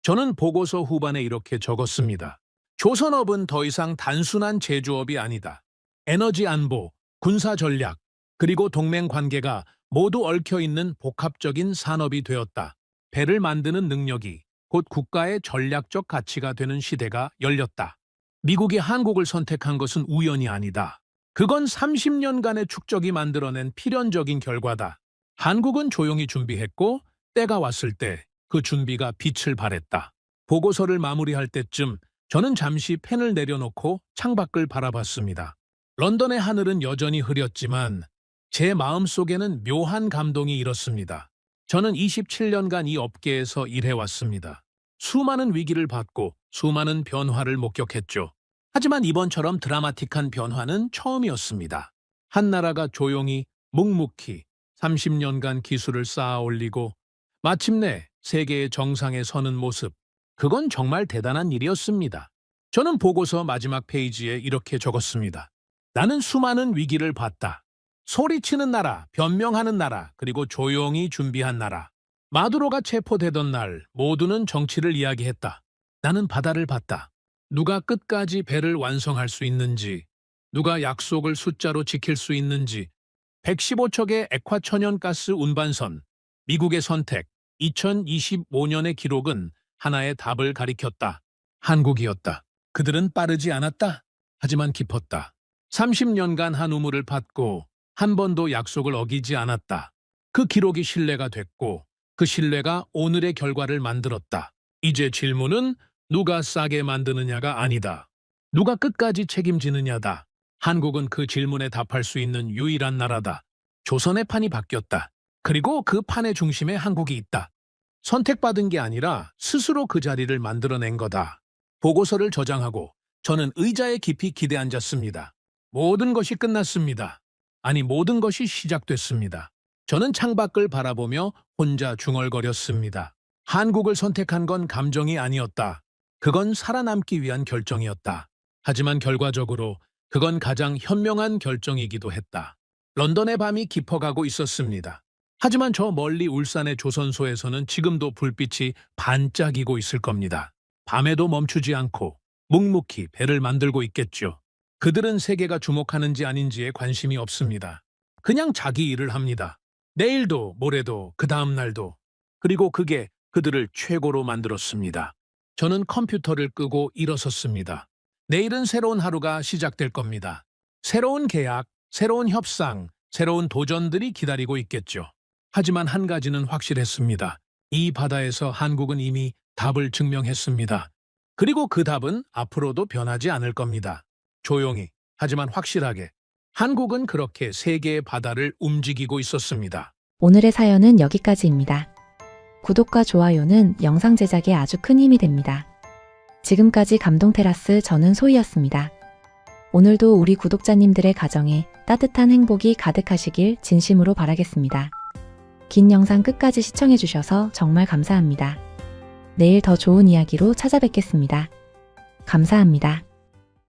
저는 보고서 후반에 이렇게 적었습니다. 조선업은 더 이상 단순한 제조업이 아니다. 에너지 안보, 군사 전략, 그리고 동맹 관계가 모두 얽혀있는 복합적인 산업이 되었다. 배를 만드는 능력이 곧 국가의 전략적 가치가 되는 시대가 열렸다. 미국이 한국을 선택한 것은 우연이 아니다. 그건 30년간의 축적이 만들어낸 필연적인 결과다. 한국은 조용히 준비했고 때가 왔을 때 그 준비가 빛을 발했다. 보고서를 마무리할 때쯤 저는 잠시 펜을 내려놓고 창밖을 바라봤습니다. 런던의 하늘은 여전히 흐렸지만 제 마음속에는 묘한 감동이 일었습니다. 저는 27년간 이 업계에서 일해왔습니다. 수많은 위기를 받고 수많은 변화를 목격했죠. 하지만 이번처럼 드라마틱한 변화는 처음이었습니다. 한 나라가 조용히 묵묵히 30년간 기술을 쌓아 올리고 마침내 세계의 정상에 서는 모습, 그건 정말 대단한 일이었습니다. 저는 보고서 마지막 페이지에 이렇게 적었습니다. 나는 수많은 위기를 봤다. 소리치는 나라, 변명하는 나라, 그리고 조용히 준비한 나라. 마두로가 체포되던 날 모두는 정치를 이야기했다. 나는 바다를 봤다. 누가 끝까지 배를 완성할 수 있는지, 누가 약속을 숫자로 지킬 수 있는지, 115척의 액화천연가스 운반선, 미국의 선택, 2025년의 기록은 하나의 답을 가리켰다. 한국이었다. 그들은 빠르지 않았다. 하지만 깊었다. 30년간 한 우물을 팠고 한 번도 약속을 어기지 않았다. 그 기록이 신뢰가 됐고 그 신뢰가 오늘의 결과를 만들었다. 이제 질문은 누가 싸게 만드느냐가 아니다. 누가 끝까지 책임지느냐다. 한국은 그 질문에 답할 수 있는 유일한 나라다. 조선의 판이 바뀌었다. 그리고 그 판의 중심에 한국이 있다. 선택받은 게 아니라 스스로 그 자리를 만들어낸 거다. 보고서를 저장하고 저는 의자에 깊이 기대앉았습니다. 모든 것이 끝났습니다. 아니, 모든 것이 시작됐습니다. 저는 창밖을 바라보며 혼자 중얼거렸습니다. 한국을 선택한 건 감정이 아니었다. 그건 살아남기 위한 결정이었다. 하지만 결과적으로 그건 가장 현명한 결정이기도 했다. 런던의 밤이 깊어가고 있었습니다. 하지만 저 멀리 울산의 조선소에서는 지금도 불빛이 반짝이고 있을 겁니다. 밤에도 멈추지 않고 묵묵히 배를 만들고 있겠죠. 그들은 세계가 주목하는지 아닌지에 관심이 없습니다. 그냥 자기 일을 합니다. 내일도 모레도 그 다음 날도. 그리고 그게 그들을 최고로 만들었습니다. 저는 컴퓨터를 끄고 일어섰습니다. 내일은 새로운 하루가 시작될 겁니다. 새로운 계약, 새로운 협상, 새로운 도전들이 기다리고 있겠죠. 하지만 한 가지는 확실했습니다. 이 바다에서 한국은 이미 답을 증명했습니다. 그리고 그 답은 앞으로도 변하지 않을 겁니다. 조용히, 하지만 확실하게. 한국은 그렇게 세계의 바다를 움직이고 있었습니다. 오늘의 사연은 여기까지입니다. 구독과 좋아요는 영상 제작에 아주 큰 힘이 됩니다. 지금까지 감동테라스 저는 소희였습니다. 오늘도 우리 구독자님들의 가정에 따뜻한 행복이 가득하시길 진심으로 바라겠습니다. 긴 영상 끝까지 시청해주셔서 정말 감사합니다. 내일 더 좋은 이야기로 찾아뵙겠습니다. 감사합니다.